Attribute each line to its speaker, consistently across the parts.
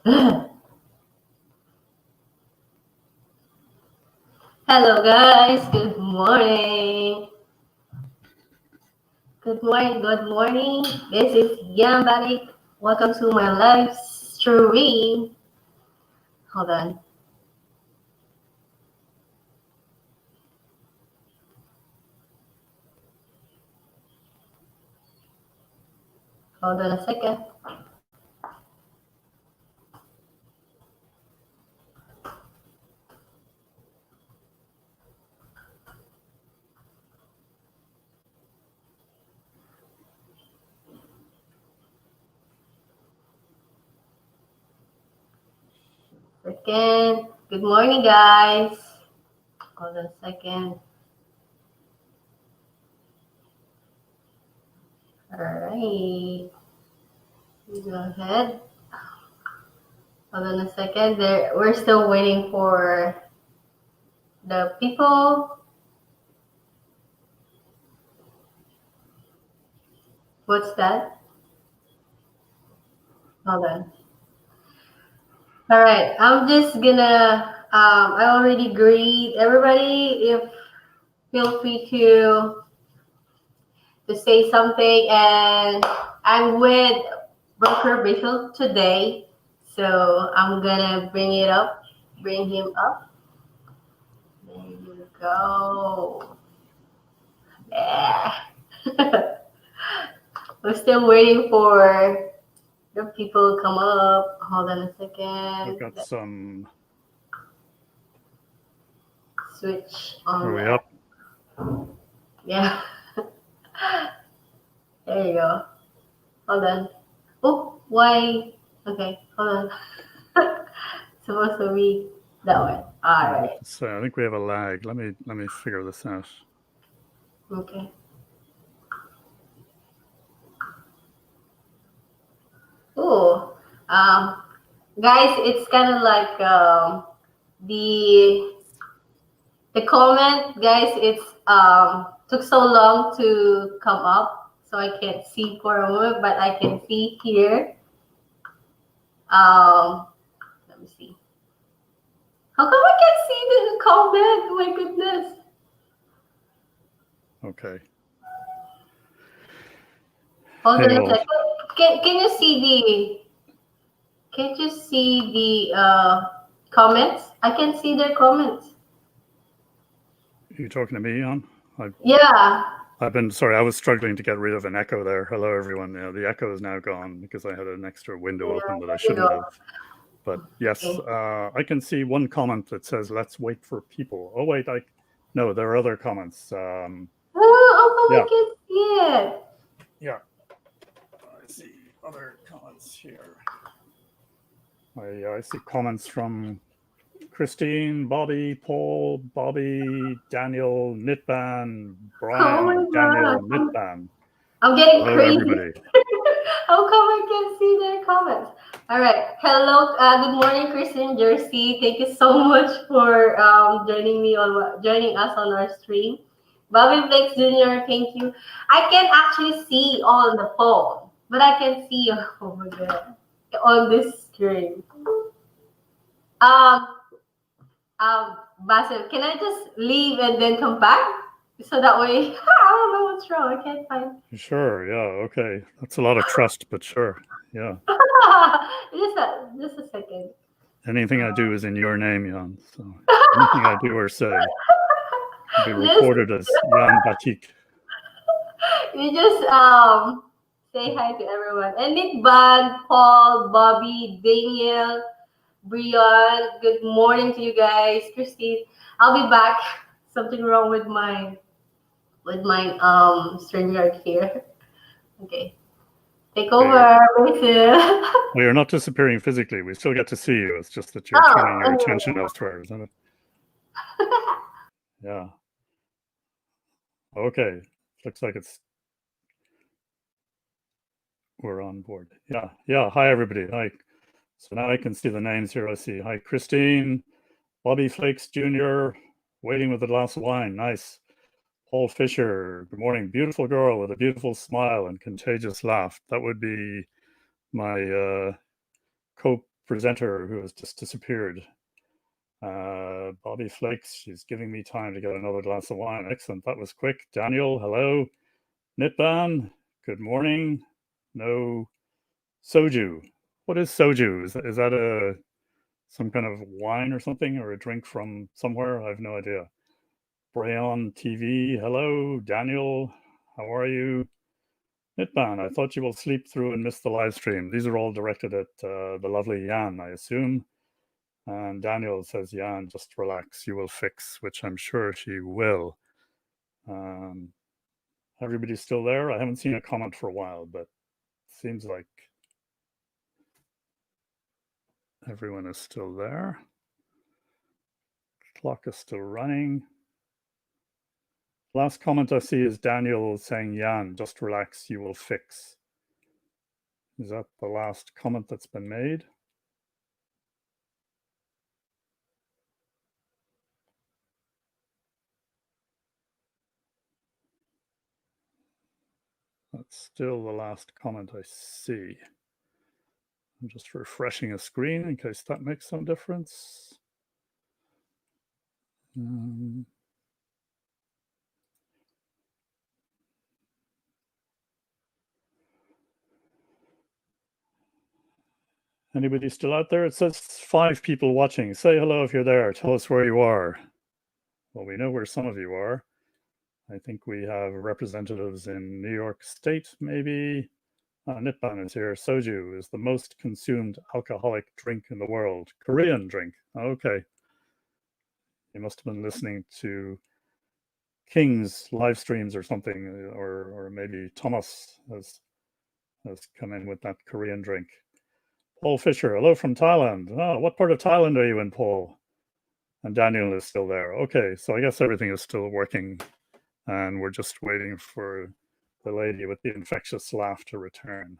Speaker 1: Hello guys, good morning. Good morning, good morning. This is Yambalik. Welcome to my live stream. Hold on. Hold on a second. Second. Good morning guys. Hold on a second. Alright. Go ahead. Hold on a second. We're still waiting for the people. What's that? Hold on. All right, I'm just gonna. I already greet everybody. If feel free to say something, and I'm with Broker Basil today, so I'm gonna bring him up. There you go. Yeah. We're still waiting for the people to come up. Hold on a second.
Speaker 2: We've got some.
Speaker 1: Switch on.
Speaker 2: Are we up?
Speaker 1: Yeah. There you go. Hold on. Oh, why? Okay, hold on. Supposed to be that one. All right.
Speaker 2: So I think we have a lag. Let me figure this out.
Speaker 1: Okay. Oh, guys, it's kind of like the comment, guys. It's took so long to come up, so I can't see for a moment, but I can see here. Let me see. How come I can't see the comment? Oh my goodness.
Speaker 2: Okay.
Speaker 1: Hold on a second. Can you see can't you see the comments? I can see their comments.
Speaker 2: Are you talking to me, Jan?
Speaker 1: Yeah.
Speaker 2: I've been sorry. I was struggling to get rid of an echo there. Hello, everyone. The echo is now gone because I had an extra window open that I shouldn't have. But yes, okay. I can see one comment that says, "Let's wait for people." Oh wait, no, there are other comments.
Speaker 1: I can see it.
Speaker 2: Yeah, I see other comments here. I see comments from Christine, Bobby, Paul, Bobby, Daniel, Nitban, Brian, Daniel, Nitban.
Speaker 1: I'm getting
Speaker 2: Hello,
Speaker 1: crazy.
Speaker 2: Everybody.
Speaker 1: How come I can't see their comments? All right. Hello. Good morning, Christine, Jersey. Thank you so much for joining us on our stream. Bobby Flex Jr., thank you. I can't actually see on the phone, but I can see oh my god on this screen. Basil, can I just leave and then come back? So that way, I don't know what's wrong. I can't find.
Speaker 2: Sure. Yeah. Okay. That's a lot of trust, but sure. Yeah.
Speaker 1: Just a second.
Speaker 2: Anything I do is in your name, Jan. So anything I do or say will be recorded as Jan Batik.
Speaker 1: You just say hi to everyone. And Nitban, Paul, Bobby, Daniel, Brian. Good morning to you guys. Christine, I'll be back. Something wrong with my StreamYard here. Okay. Take over, Basil.
Speaker 2: We are not disappearing physically. We still get to see you. It's just that you're turning your attention elsewhere, isn't it? Yeah. Okay. Looks like we're on board. Yeah. Yeah. Hi, everybody. Hi. So now I can see the names here. I see. Hi, Christine, Bobby Flakes Jr., waiting with a glass of wine. Nice. Paul Fisher. Good morning. Beautiful girl with a beautiful smile and contagious laugh. That would be my presenter who has just disappeared. Bobby Flakes, she's giving me time to get another glass of wine. Excellent, that was quick. Daniel, hello. Nitban, good morning. No soju. What is soju? Is that some kind of wine or something, or a drink from somewhere? I have no idea. Brayon TV, hello. Daniel, how are you? Nitban, I thought you will sleep through and miss the live stream. These are all directed at the lovely Jan, I assume. And Daniel says, Jan, just relax, you will fix, which I'm sure she will. Everybody's still there? I haven't seen a comment for a while, but it seems like everyone is still there. Clock is still running. Last comment I see is Daniel saying, Jan, just relax, you will fix. Is that the last comment that's been made? That's still the last comment I see. I'm just refreshing a screen in case that makes some difference. Anybody still out there? It says 5 people watching. Say hello if you're there. Tell us where you are. Well, we know where some of you are. I think we have representatives in New York State, maybe. Nitban is here. Soju is the most consumed alcoholic drink in the world. Korean drink. Okay. You must have been listening to King's live streams or something, or maybe Thomas has come in with that Korean drink. Paul Fisher, hello from Thailand. Oh, what part of Thailand are you in, Paul? And Daniel is still there. Okay, so I guess everything is still working, and we're just waiting for the lady with the infectious laugh to return.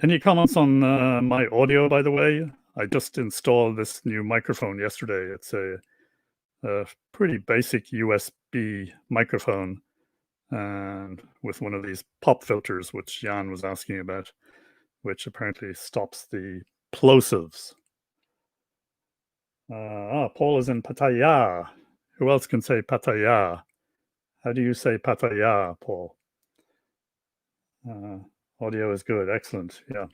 Speaker 2: Any comments on my audio, by the way? I just installed this new microphone yesterday. It's a pretty basic USB microphone, and with one of these pop filters, which Jan was asking about, which apparently stops the plosives. Paul is in Pattaya. Who else can say Pattaya? How do you say Pattaya, Paul? Audio is good. Excellent. Yeah.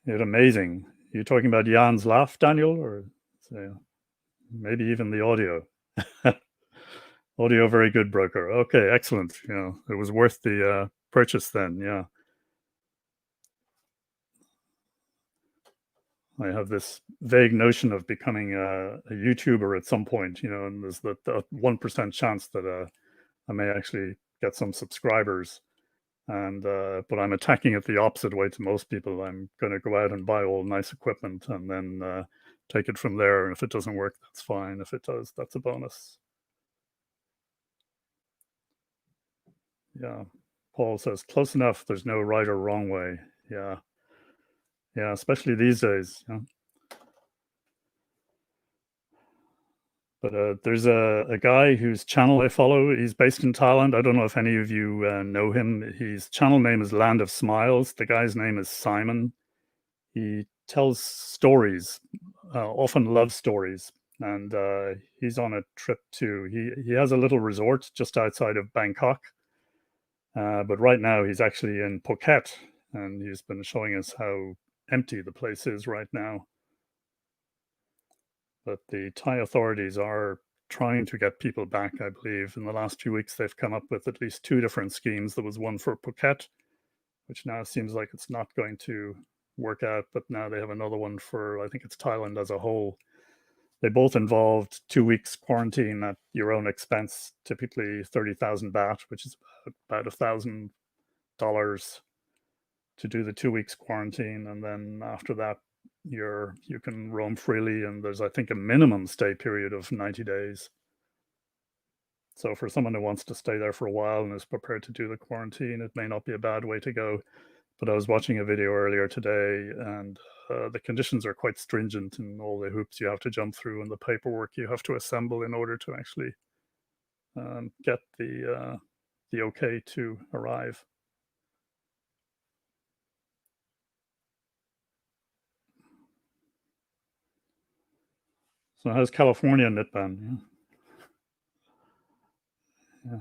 Speaker 2: It's amazing. You're talking about Jan's laugh, Daniel, or maybe even the audio? Audio, very good, broker. Okay, excellent. You know, it was worth the purchase then. Yeah. I have this vague notion of becoming a YouTuber at some point, you know, and there's the 1% chance that I may actually get some subscribers. And but I'm attacking it the opposite way to most people. I'm going to go out and buy all nice equipment and then take it from there. And if it doesn't work, that's fine. If it does, that's a bonus. Yeah. Paul says, close enough. There's no right or wrong way. Yeah. Yeah, especially these days. Yeah. But there's a guy whose channel I follow. He's based in Thailand. I don't know if any of you know him. His channel name is Land of Smiles. The guy's name is Simon. He tells stories, often love stories. And he's on a trip too. He has a little resort just outside of Bangkok. But right now he's actually in Phuket. And he's been showing us how empty the place is right now. But the Thai authorities are trying to get people back, I believe. In the last few weeks, they've come up with at least 2 different schemes. There was one for Phuket, which now seems like it's not going to work out. But now they have another one for, I think it's Thailand as a whole. They both involved 2 weeks quarantine at your own expense, typically 30,000 baht, which is about $1,000 to do the 2 weeks quarantine. And then after that, you can roam freely, and there's, I think, a minimum stay period of 90 days. So for someone who wants to stay there for a while and is prepared to do the quarantine, it may not be a bad way to go. But I was watching a video earlier today, and the conditions are quite stringent, and all the hoops you have to jump through and the paperwork you have to assemble in order to actually get the okay to arrive. So how's California, Nitban? Yeah.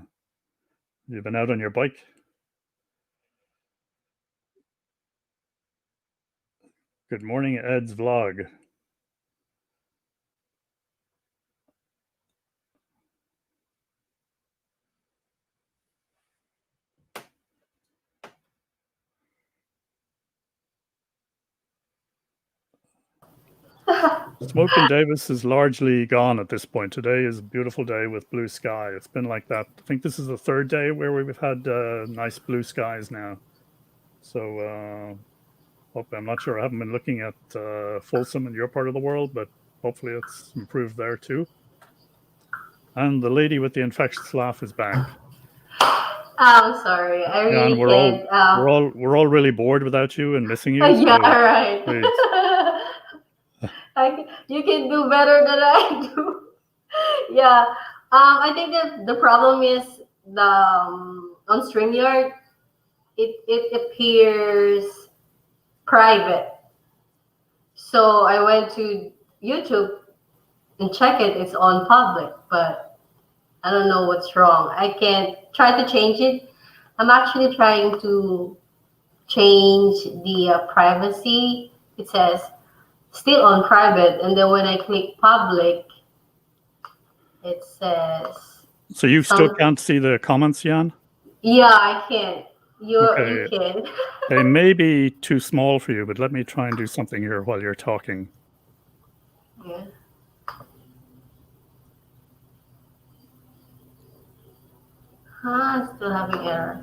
Speaker 2: You've been out on your bike? Good morning, Ed's vlog. Smoke and Davis is largely gone at this point. Today is a beautiful day with blue sky. It's been like that. I think this is the third day where we've had nice blue skies now. So I'm not sure. I haven't been looking at Folsom in your part of the world, but hopefully it's improved there too. And the lady with the infectious laugh is back.
Speaker 1: I'm sorry, I
Speaker 2: Yeah, and
Speaker 1: really can't.
Speaker 2: we're all really bored without you and missing you.
Speaker 1: Yeah,
Speaker 2: So
Speaker 1: right.
Speaker 2: please.
Speaker 1: You can do better than I do. Yeah. I think that the problem is the on StreamYard, it appears private. So I went to YouTube and check it. It's on public, but I don't know what's wrong. I can't try to change it. I'm actually trying to change the privacy. It says still on private, and then when I click public, it says
Speaker 2: So you still
Speaker 1: some.
Speaker 2: can't see the comments, Jan?
Speaker 1: Yeah, I can. You
Speaker 2: Okay.
Speaker 1: can.
Speaker 2: They may be too small for you, but let me try and do something here while you're talking.
Speaker 1: Yeah. Still having error.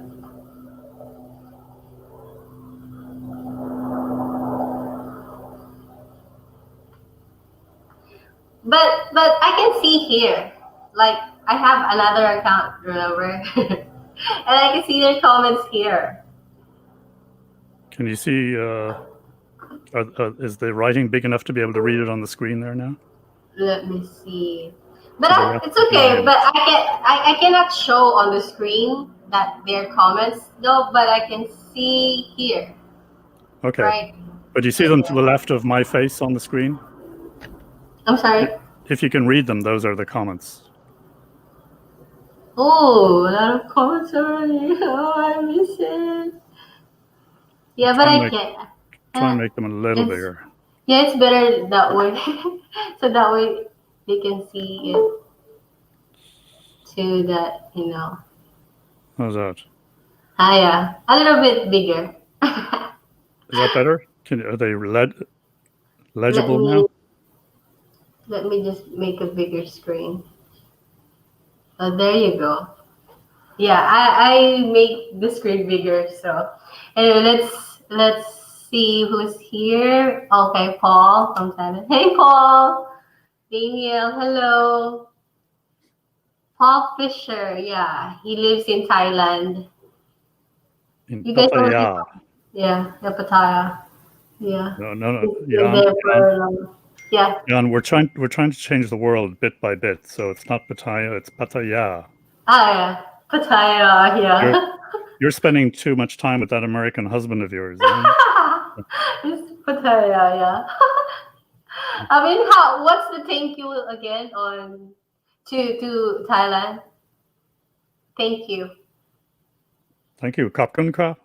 Speaker 1: But I can see here. Like I have another account, remember? And I can see their comments here.
Speaker 2: Can you see? Is the writing big enough to be able to read it on the screen there now?
Speaker 1: Let me see. But
Speaker 2: To the left
Speaker 1: it's
Speaker 2: of
Speaker 1: okay.
Speaker 2: mine.
Speaker 1: But I cannot show on the screen that their comments though. But I can see here,
Speaker 2: Okay.
Speaker 1: right?
Speaker 2: But you see
Speaker 1: Right
Speaker 2: them to
Speaker 1: there.
Speaker 2: the left of my face on the screen?
Speaker 1: I'm sorry.
Speaker 2: If you can read them, those are the comments.
Speaker 1: Oh, a lot of comments already. Oh, I miss it. Yeah, but I can't.
Speaker 2: Try and make them a little
Speaker 1: It's
Speaker 2: bigger.
Speaker 1: yeah, it's better that way. So that way they can see it too. That you know.
Speaker 2: How's that?
Speaker 1: Yeah, a little bit bigger.
Speaker 2: Is that better? Are they
Speaker 1: let
Speaker 2: legible
Speaker 1: me
Speaker 2: now?
Speaker 1: let me just make a bigger screen. Oh, there you go. Yeah, I make the screen bigger. So anyway, let's see who's here. Okay, Paul from Thailand. Hey, Paul. Daniel, hello. Paul Fisher, yeah, he lives in Thailand.
Speaker 2: In
Speaker 1: You guys already
Speaker 2: Pattaya.
Speaker 1: know. Yeah, the Pattaya. Yeah.
Speaker 2: No.
Speaker 1: He's been there for long. Yeah.
Speaker 2: Jan, we're trying to change the world bit by bit. So it's not Pattaya, it's Pattaya.
Speaker 1: Yeah. Pattaya,
Speaker 2: You're
Speaker 1: yeah.
Speaker 2: you're spending too much time with that American husband of yours. You know?
Speaker 1: It's Pattaya, yeah. I mean, what's the thank you again on to Thailand? Thank you.
Speaker 2: Thank you. Kapkun ka.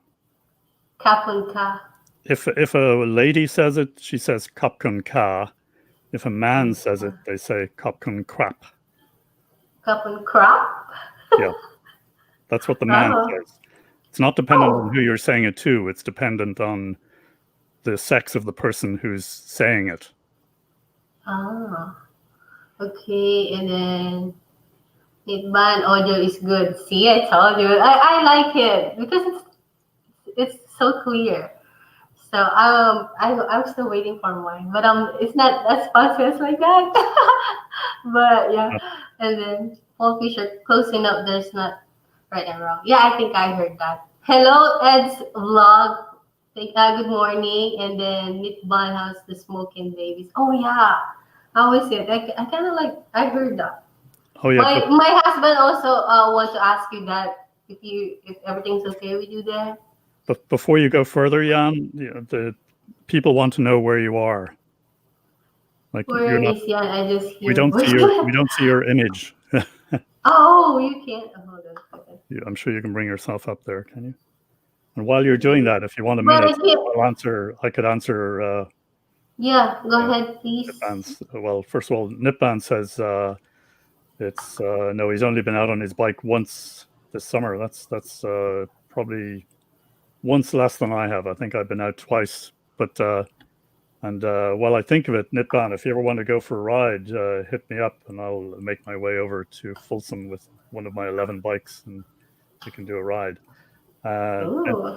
Speaker 1: Kapun ka.
Speaker 2: If a lady says it, she says kapkun ka. If a man says it, they say kapkun crap.
Speaker 1: Kapun crap?
Speaker 2: Yeah, that's what the man
Speaker 1: Oh.
Speaker 2: says. It's not dependent on who you're saying it to. It's dependent on the sex of the person who's saying it.
Speaker 1: Ah. Okay, and then Hitman audio is good. See, I told you. I like it because it's so clear. So I'm still waiting for mine, but it's not as fast as like that. But yeah,
Speaker 2: Uh,
Speaker 1: and then Paul Fisher closing up. There's not right and wrong. Yeah, I think I heard that. Hello, Ed's vlog. Good morning, and then Nick Bun, how's the smoking babies? Oh yeah, how is it? I kind of like I heard that.
Speaker 2: oh yeah,
Speaker 1: My husband also wants to ask you that if everything's okay with you there.
Speaker 2: but before you go further, Jan, the people want to know where you are. Like
Speaker 1: Where
Speaker 2: you're not.
Speaker 1: is Yan? I just
Speaker 2: We
Speaker 1: hear
Speaker 2: don't see
Speaker 1: voice.
Speaker 2: your. We don't see your image.
Speaker 1: Oh, you can't. Oh, hold on a second.
Speaker 2: I'm sure you can bring yourself up there, can you? And while you're doing that, if you want a
Speaker 1: But I
Speaker 2: minute,
Speaker 1: can't.
Speaker 2: I'll answer. I could answer
Speaker 1: Yeah, go
Speaker 2: uh,
Speaker 1: ahead, please.
Speaker 2: Nipban's. Well, first of all, Nipban says it's no. He's only been out on his bike once this summer. That's probably once less than I have. I think I've been out twice. But and while I think of it, Nipban, if you ever want to go for a ride, hit me up and I'll make my way over to Folsom with one of my 11 bikes and we can do a ride. And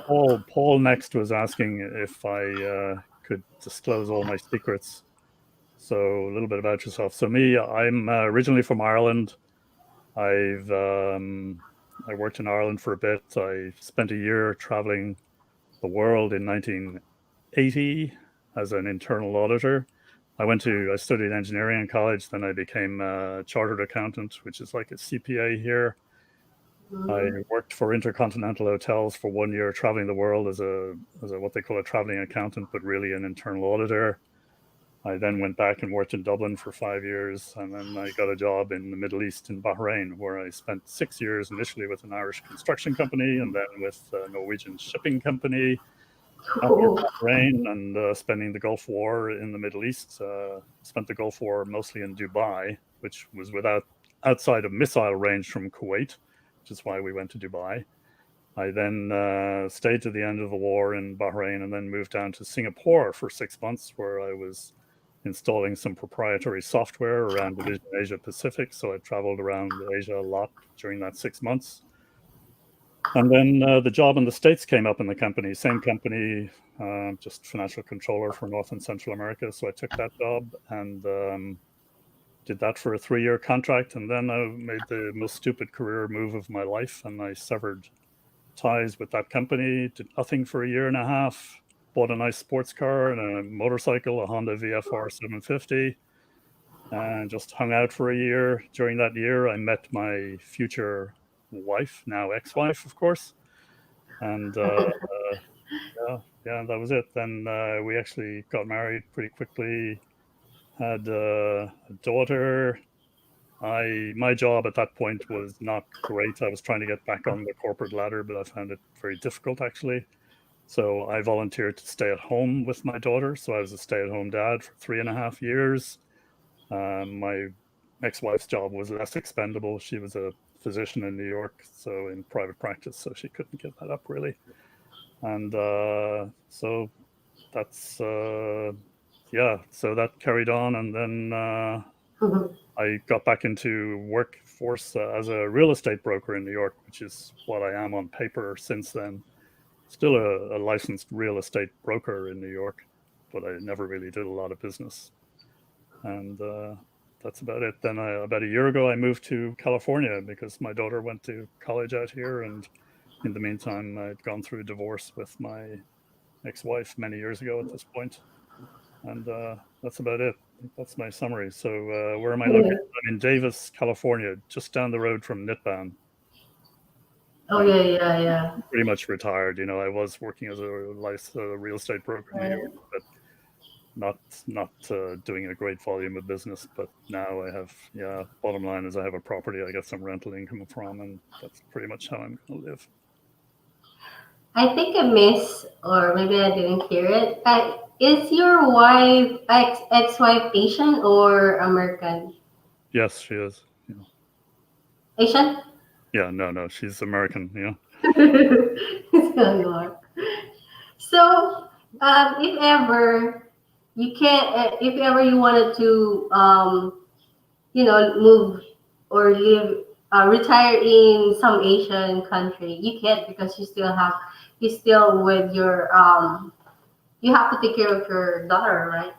Speaker 1: Oh.
Speaker 2: Paul next was asking if I could disclose all my secrets. So a little bit about yourself. So me, I'm originally from Ireland. I've I worked in Ireland for a bit. I spent a year traveling the world in 1980 as an internal auditor. I studied engineering in college. Then I became a chartered accountant, which is like a CPA here. I
Speaker 1: Mhm.
Speaker 2: worked for Intercontinental Hotels for 1 year, traveling the world as a what they call a traveling accountant, but really an internal auditor. I then went back and worked in Dublin for 5 years, and then I got a job in the Middle East in Bahrain, where I spent 6 years initially with an Irish construction company, and then with a Norwegian shipping company after
Speaker 1: Oh.
Speaker 2: Bahrain, and spending the Gulf War in the Middle East. Spent the Gulf War mostly in Dubai, which was without outside of missile range from Kuwait, which is why we went to Dubai. I then stayed to the end of the war in Bahrain and then moved down to Singapore for 6 months, where I was installing some proprietary software around Division Asia Pacific. So I traveled around Asia a lot during that 6 months. And then the job in the States came up in the company, same company, just financial controller for North and Central America. So I took that job and did that for a 3 year contract. And then I made the most stupid career move of my life and I severed ties with that company, did nothing for a year and a half, bought a nice sports car and a motorcycle, a Honda VFR 750, and just hung out for a year. During that year, I met my future wife, now ex wife, of course. And yeah, yeah, that was it. Then we actually got married pretty quickly, had a daughter. My job at that point was not great. I was trying to get back on the corporate ladder, but I found it very difficult actually. So I volunteered to stay at home with my daughter. So I was a stay-at-home dad for 3.5 years. My ex-wife's job was less expendable. She was a physician in New York, so in private practice, so she couldn't give that up really. And so that's yeah. So that carried on, and then I got back into workforce as a real estate broker in New York, which is what I am on paper since then. Still a licensed real estate broker in New York, but I never really did a lot of business. And that's about it. Then about a year ago, I moved to California because my daughter went to college out here. And in the meantime, I'd gone through a divorce with my ex-wife many years ago at this point. And that's about it. That's my summary. So where am I located? I'm in Davis, California, just down the road from Nitban.
Speaker 1: Oh yeah, yeah, yeah.
Speaker 2: Pretty much retired. You know, I was working as a real estate broker in New
Speaker 1: Right.
Speaker 2: York, but not doing a great volume of business. But now I have, yeah. Bottom line is I have a property I get some rental income from, and that's pretty much how I'm going to live.
Speaker 1: I think I missed, or maybe I didn't hear it. Is your wife ex-wife Asian or American?
Speaker 2: Yes, she is. Yeah,
Speaker 1: Asian?
Speaker 2: yeah. No, no, she's American. Yeah.
Speaker 1: So you are. So, if ever you can't, if ever you wanted to, move or live, retire in some Asian country, you can't because you still with your, you have to take care of your daughter, right?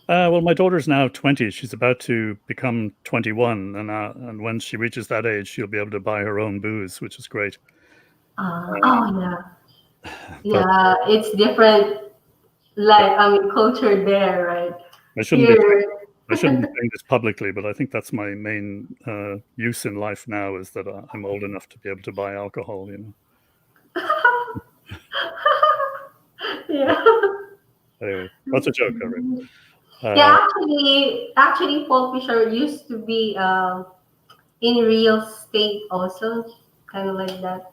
Speaker 2: Well, my daughter's now 20. She's about to become 21, and when she reaches that age, she'll be able to buy her own booze, which is great.
Speaker 1: Oh yeah,
Speaker 2: But
Speaker 1: yeah, it's different. Like I mean, culture there, right?
Speaker 2: I shouldn't be
Speaker 1: Here.
Speaker 2: I shouldn't be saying this publicly, but I think that's my main use in life now is that I'm old enough to be able to buy alcohol. You know.
Speaker 1: Yeah.
Speaker 2: Anyway, that's a joke, all right.
Speaker 1: Yeah,
Speaker 2: Uh,
Speaker 1: actually, Paul Fisher used to be in real estate also, kind of like that.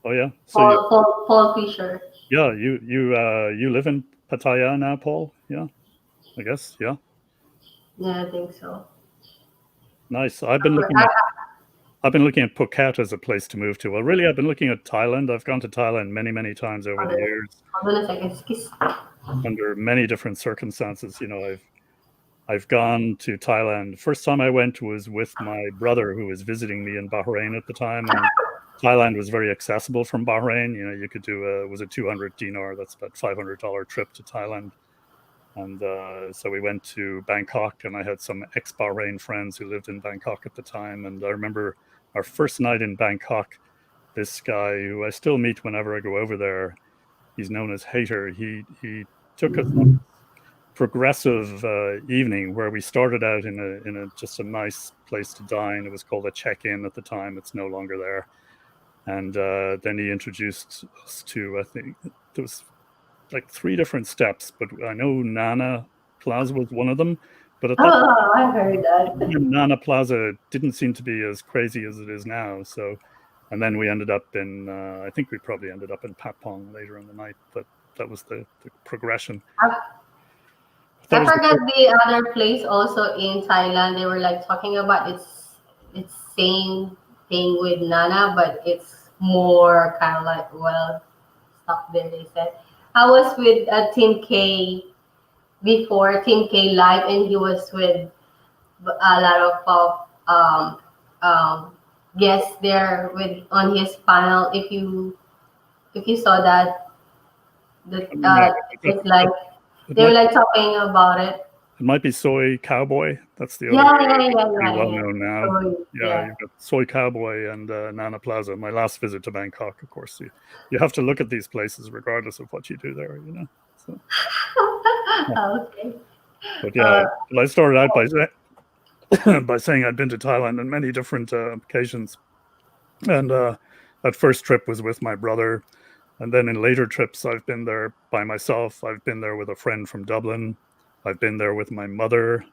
Speaker 2: oh yeah, so you
Speaker 1: Paul Fisher.
Speaker 2: yeah you live in Pattaya now, Paul? Yeah, I guess. Yeah,
Speaker 1: Yeah, I think so.
Speaker 2: nice.
Speaker 1: I,
Speaker 2: I've been looking at Phuket as a place to move to. Well, really, I've been looking at Thailand. I've gone to Thailand many times over
Speaker 1: hold
Speaker 2: the
Speaker 1: on,
Speaker 2: years
Speaker 1: hold on a second. Excuse.
Speaker 2: under many different circumstances. I've gone to Thailand. First time I went was with my brother who was visiting me in Bahrain at the time, and Thailand was very accessible from Bahrain. You could do a was a 200 dinar. That's about $500 trip to Thailand. And so we went to Bangkok, and I had some ex Bahrain friends who lived in Bangkok at the time. And I remember our first night in Bangkok, this guy who I still meet whenever I go over there, he's known as Hater. He took us on progressive evening where we started out in a just a nice place to dine. It was called a check-in at the time. It's no longer there. And then he introduced us to, I think there was like three different steps, but I know Nana Plaza was one of them. But at that
Speaker 1: Oh, I heard that.
Speaker 2: time, Nana Plaza didn't seem to be as crazy as it is now. So, and then we ended up in, I think we probably ended up in Patpong later in the night, but that was the progression.
Speaker 1: I,
Speaker 2: That
Speaker 1: I
Speaker 2: was the
Speaker 1: forgot the other place also in Thailand. They were like talking about it's same thing with Nana, but it's more kind of like well stuff there. They said I was with Team K before Team K live, and he was with a lot of um, guests there with on his panel. If you saw that, that
Speaker 2: no,
Speaker 1: it's like
Speaker 2: it
Speaker 1: they were
Speaker 2: might
Speaker 1: like talking about it.
Speaker 2: it might be Soy Cowboy. That's the other
Speaker 1: Yeah, yeah, yeah,
Speaker 2: pretty
Speaker 1: yeah,
Speaker 2: well
Speaker 1: yeah.
Speaker 2: known now.
Speaker 1: So,
Speaker 2: Yeah,
Speaker 1: yeah.
Speaker 2: you've got Soy Cowboy and Nana Plaza. My last visit to Bangkok, of course, you have to look at these places regardless of what you do there. So, yeah.
Speaker 1: Okay.
Speaker 2: But yeah,
Speaker 1: Uh,
Speaker 2: but I started out by by saying I'd been to Thailand on many different occasions, and that first trip was with my brother, and then in later trips I've been there by myself. I've been there with a friend from Dublin. I've been there with my mother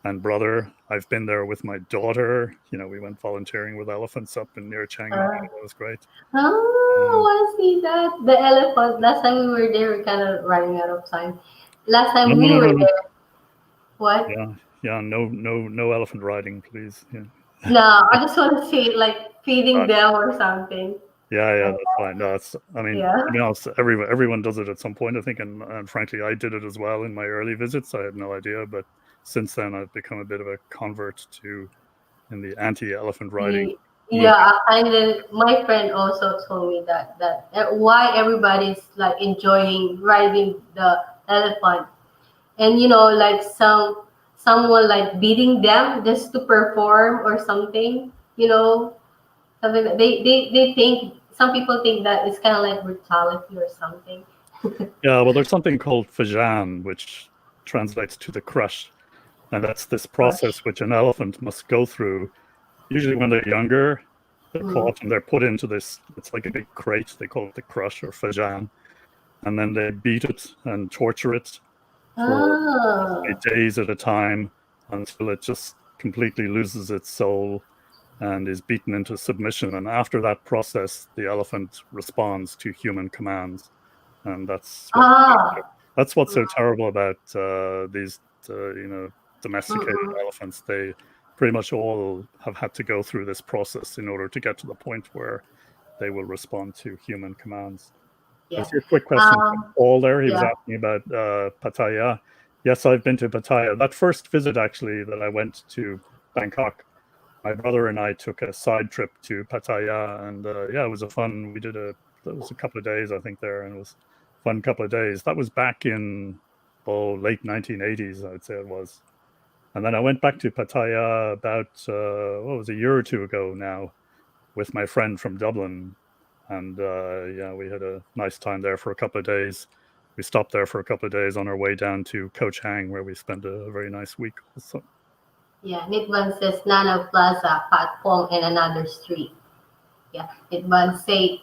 Speaker 2: and brother. I've been there with my daughter. We went volunteering with elephants up in near Chiang Mai.
Speaker 1: uh,
Speaker 2: That was great.
Speaker 1: I
Speaker 2: Um,
Speaker 1: want to see that. The elephant. Last time we were there, we're kind of running out of time. Last
Speaker 2: no,
Speaker 1: time
Speaker 2: no,
Speaker 1: we
Speaker 2: no,
Speaker 1: were
Speaker 2: no, no.
Speaker 1: there, what?
Speaker 2: Yeah, yeah. No elephant riding, please. Yeah.
Speaker 1: No, I just want to see like feeding
Speaker 2: Right.
Speaker 1: them or something.
Speaker 2: Yeah,
Speaker 1: Uh,
Speaker 2: that's fine. No, it's. I mean,
Speaker 1: yeah.
Speaker 2: to be honest, everyone does it at some point, I think, and frankly, I did it as well in my early visits. I had no idea, but since then, I've become a bit of a convert to in the anti-elephant riding
Speaker 1: Y-
Speaker 2: movement.
Speaker 1: Yeah, and then my friend also told me that why everybody's like enjoying riding the elephant, and like someone like beating them just to perform or something, something that they think some people think that it's kind of like brutality or something.
Speaker 2: Yeah, well, there's something called fajan, which translates to the crush, and that's this process
Speaker 1: Gosh.
Speaker 2: which an elephant must go through. Usually, when they're younger, they're
Speaker 1: Mm.
Speaker 2: caught and they're put into this. It's like a big crate. They call it the crush or fajan, and then they beat it and torture it for
Speaker 1: Ah.
Speaker 2: possibly days at a time until it just completely loses its soul and is beaten into submission. And after that process, the elephant responds to human commands, and
Speaker 1: Ah.
Speaker 2: that's what's so terrible about these, domesticated
Speaker 1: Mm-mm.
Speaker 2: elephants. They pretty much all have had to go through this process in order to get to the point where they will respond to human commands. I
Speaker 1: Yeah.
Speaker 2: see a quick question from
Speaker 1: Um.
Speaker 2: Paul there. He was
Speaker 1: Yeah.
Speaker 2: asking about Pattaya. Yes, I've been to Pattaya. That first visit, actually, that I went to Bangkok, my brother and I took a side trip to Pattaya, and yeah, it was a fun. We did that was a couple of days, I think, there, and it was a fun couple of days. That was back in late 1980s, I would say it was. And then I went back to Pattaya about what was it, a year or two ago now with my friend from Dublin, and yeah, we had a nice time there for a couple of days. We stopped there for a couple of days on our way down to Koh Chang, where we spent a very nice week. So,
Speaker 1: Yeah. Nitban says Nana Plaza, Patpong, and another street. Yeah. Nitban say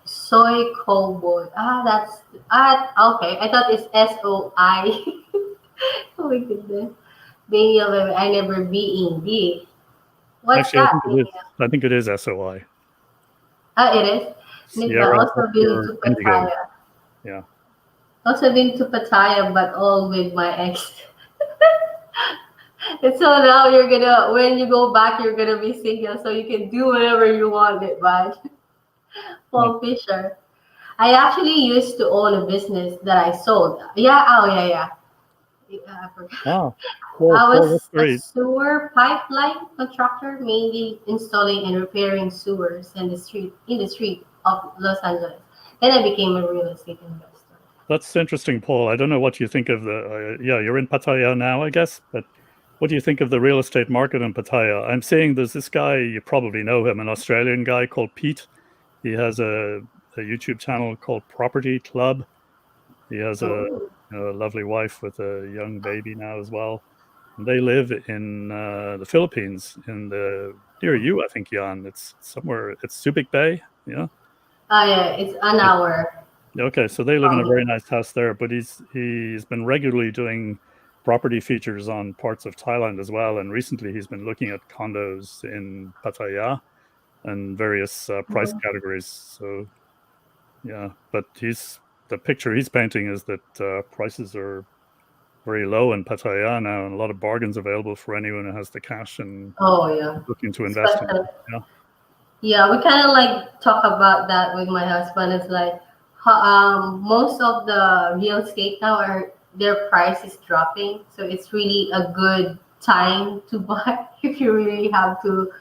Speaker 1: Soy Cowboy. Ah, that's okay. I thought it's SOI. Oh my goodness. Daniel, I never be in D. What's
Speaker 2: Actually, I
Speaker 1: that,
Speaker 2: think it is.
Speaker 1: Daniel?
Speaker 2: I think it is SOI.
Speaker 1: It is. Nidba.
Speaker 2: Sierra
Speaker 1: Also been
Speaker 2: Oscar
Speaker 1: to
Speaker 2: Indigo.
Speaker 1: Pattaya.
Speaker 2: Yeah.
Speaker 1: Also been to Pattaya, but all with my ex. And so now you're gonna, when you go back, you're gonna be single, so you can do whatever you want, Nidba.
Speaker 2: Oh,
Speaker 1: Paul Fisher. I actually used to own a business that I sold. Yeah, oh yeah, yeah. I forgot.
Speaker 2: wow.
Speaker 1: I
Speaker 2: Paul, that's
Speaker 1: was a
Speaker 2: great.
Speaker 1: sewer pipeline contractor, mainly installing and repairing sewers in the street of Los Angeles. Then I became a real estate investor.
Speaker 2: That's interesting, Paul. I don't know what you think of the. Yeah, you're in Pattaya now, I guess. But what do you think of the real estate market in Pattaya? I'm seeing there's this guy. You probably know him, an Australian guy called Pete. He has a YouTube channel called Property Club. He has
Speaker 1: Oh,
Speaker 2: a lovely wife with a young baby now as well. And they live in the Philippines, in the near you, I think, Jan. It's somewhere. It's Subic Bay. Yeah.
Speaker 1: yeah, it's an
Speaker 2: Yeah.
Speaker 1: hour
Speaker 2: Okay, so they live in
Speaker 1: from
Speaker 2: a very
Speaker 1: here.
Speaker 2: nice house there, but he's been regularly doing property features on parts of Thailand as well, and recently he's been looking at condos in Pattaya and various price
Speaker 1: Mhm.
Speaker 2: categories. So yeah, but he's the picture he's painting is that prices are very low in Pattaya now, and a lot of bargains available for anyone who has the cash and
Speaker 1: Oh yeah,
Speaker 2: looking to invest in.
Speaker 1: especially.
Speaker 2: Yeah,
Speaker 1: Yeah, we kind of like talk about that with my husband. It's like most of the real estate now are their price is dropping, so it's really a good time to buy if you really have to.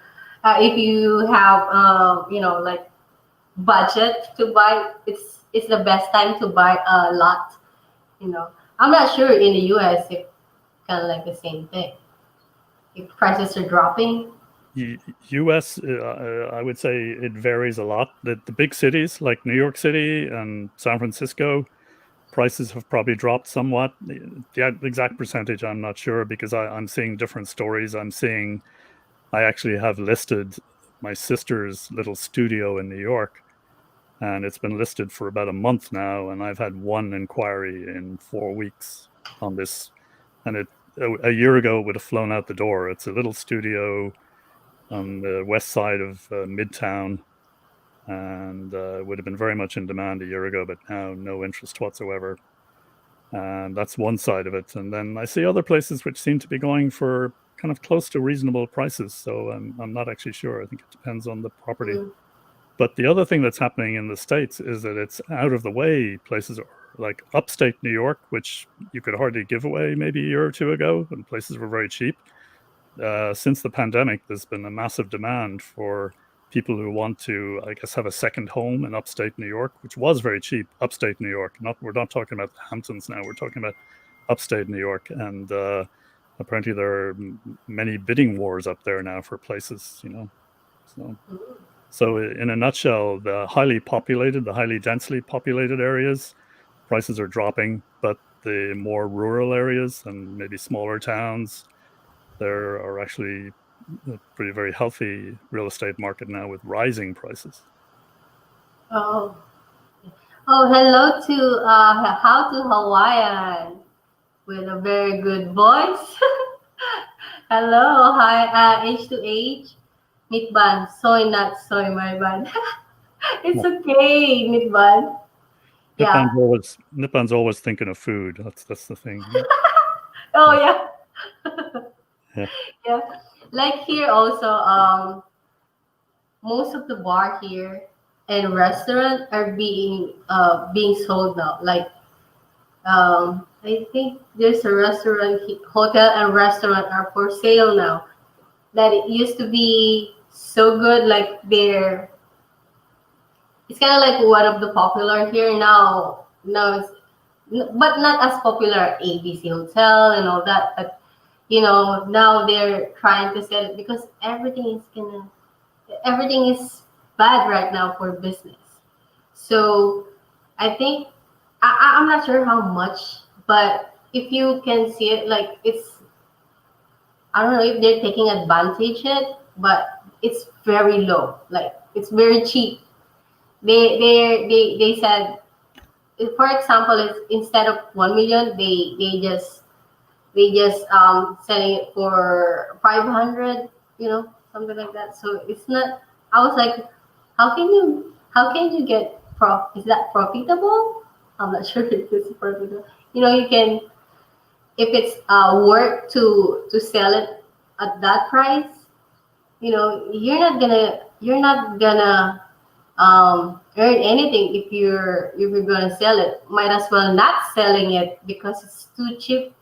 Speaker 1: If you have like budget to buy, it's the best time to buy a lot. I'm not sure in the U.S. if kind of like the same thing. If prices are dropping.
Speaker 2: U.S. I would say it varies a lot. The big cities like New York City and San Francisco, prices have probably dropped somewhat. The exact percentage I'm not sure because I'm seeing different stories. I actually have listed my sister's little studio in New York, and it's been listed for about a month now, and I've had one inquiry in 4 weeks on this, and a year ago it would have flown out the door. It's a little studio on the west side of Midtown, and would have been very much in demand a year ago, but now no interest whatsoever. And that's one side of it. And then I see other places which seem to be going for kind of close to reasonable prices. So I'm not actually sure. I think it depends on the property.
Speaker 1: Mm.
Speaker 2: But the other thing that's happening in the States is that it's out of the way places are like upstate New York, which you could hardly give away maybe a year or two ago, and places were very cheap. Since the pandemic, there's been a massive demand for people who want to, I guess, have a second home in upstate New York, which was very cheap. Upstate New York, not we're not talking about the Hamptons now. We're talking about upstate New York, and apparently there are many bidding wars up there now for places. So so in a nutshell, the highly densely populated areas, prices are dropping, but the more rural areas and maybe smaller towns, there are actually a pretty very healthy real estate market now with rising prices.
Speaker 1: Oh, oh, hello to how to Hawaiian with a very good voice. Hello, hi, H to H. Meat bun, soy not soy, my bun. It's okay, meat bun. Yeah.
Speaker 2: Nippon's always thinking of food. That's the thing.
Speaker 1: Oh
Speaker 2: Yeah,
Speaker 1: yeah,
Speaker 2: yeah.
Speaker 1: yeah. Like here also, most of the bar here and restaurant are being sold now. Like I think there's a restaurant, hotel and restaurant are for sale now. That it used to be so good, like it's kind of like one of the popular here now. Now it's but not as popular ABC Hotel and all that. But now they're trying to sell it because everything is bad right now for business. So I think I'm not sure how much, but if you can see it, like I don't know if they're taking advantage it, but it's very low. Like it's very cheap. They said, for example, it's instead of 1 million, they just they just selling it for 500, something like that. So it's not. I was like, how can you get is that profitable? I'm not sure if it's profitable. You can, if it's worth to sell it at that price. You're not gonna earn anything if you're gonna sell it. Might as well not selling it because it's too cheap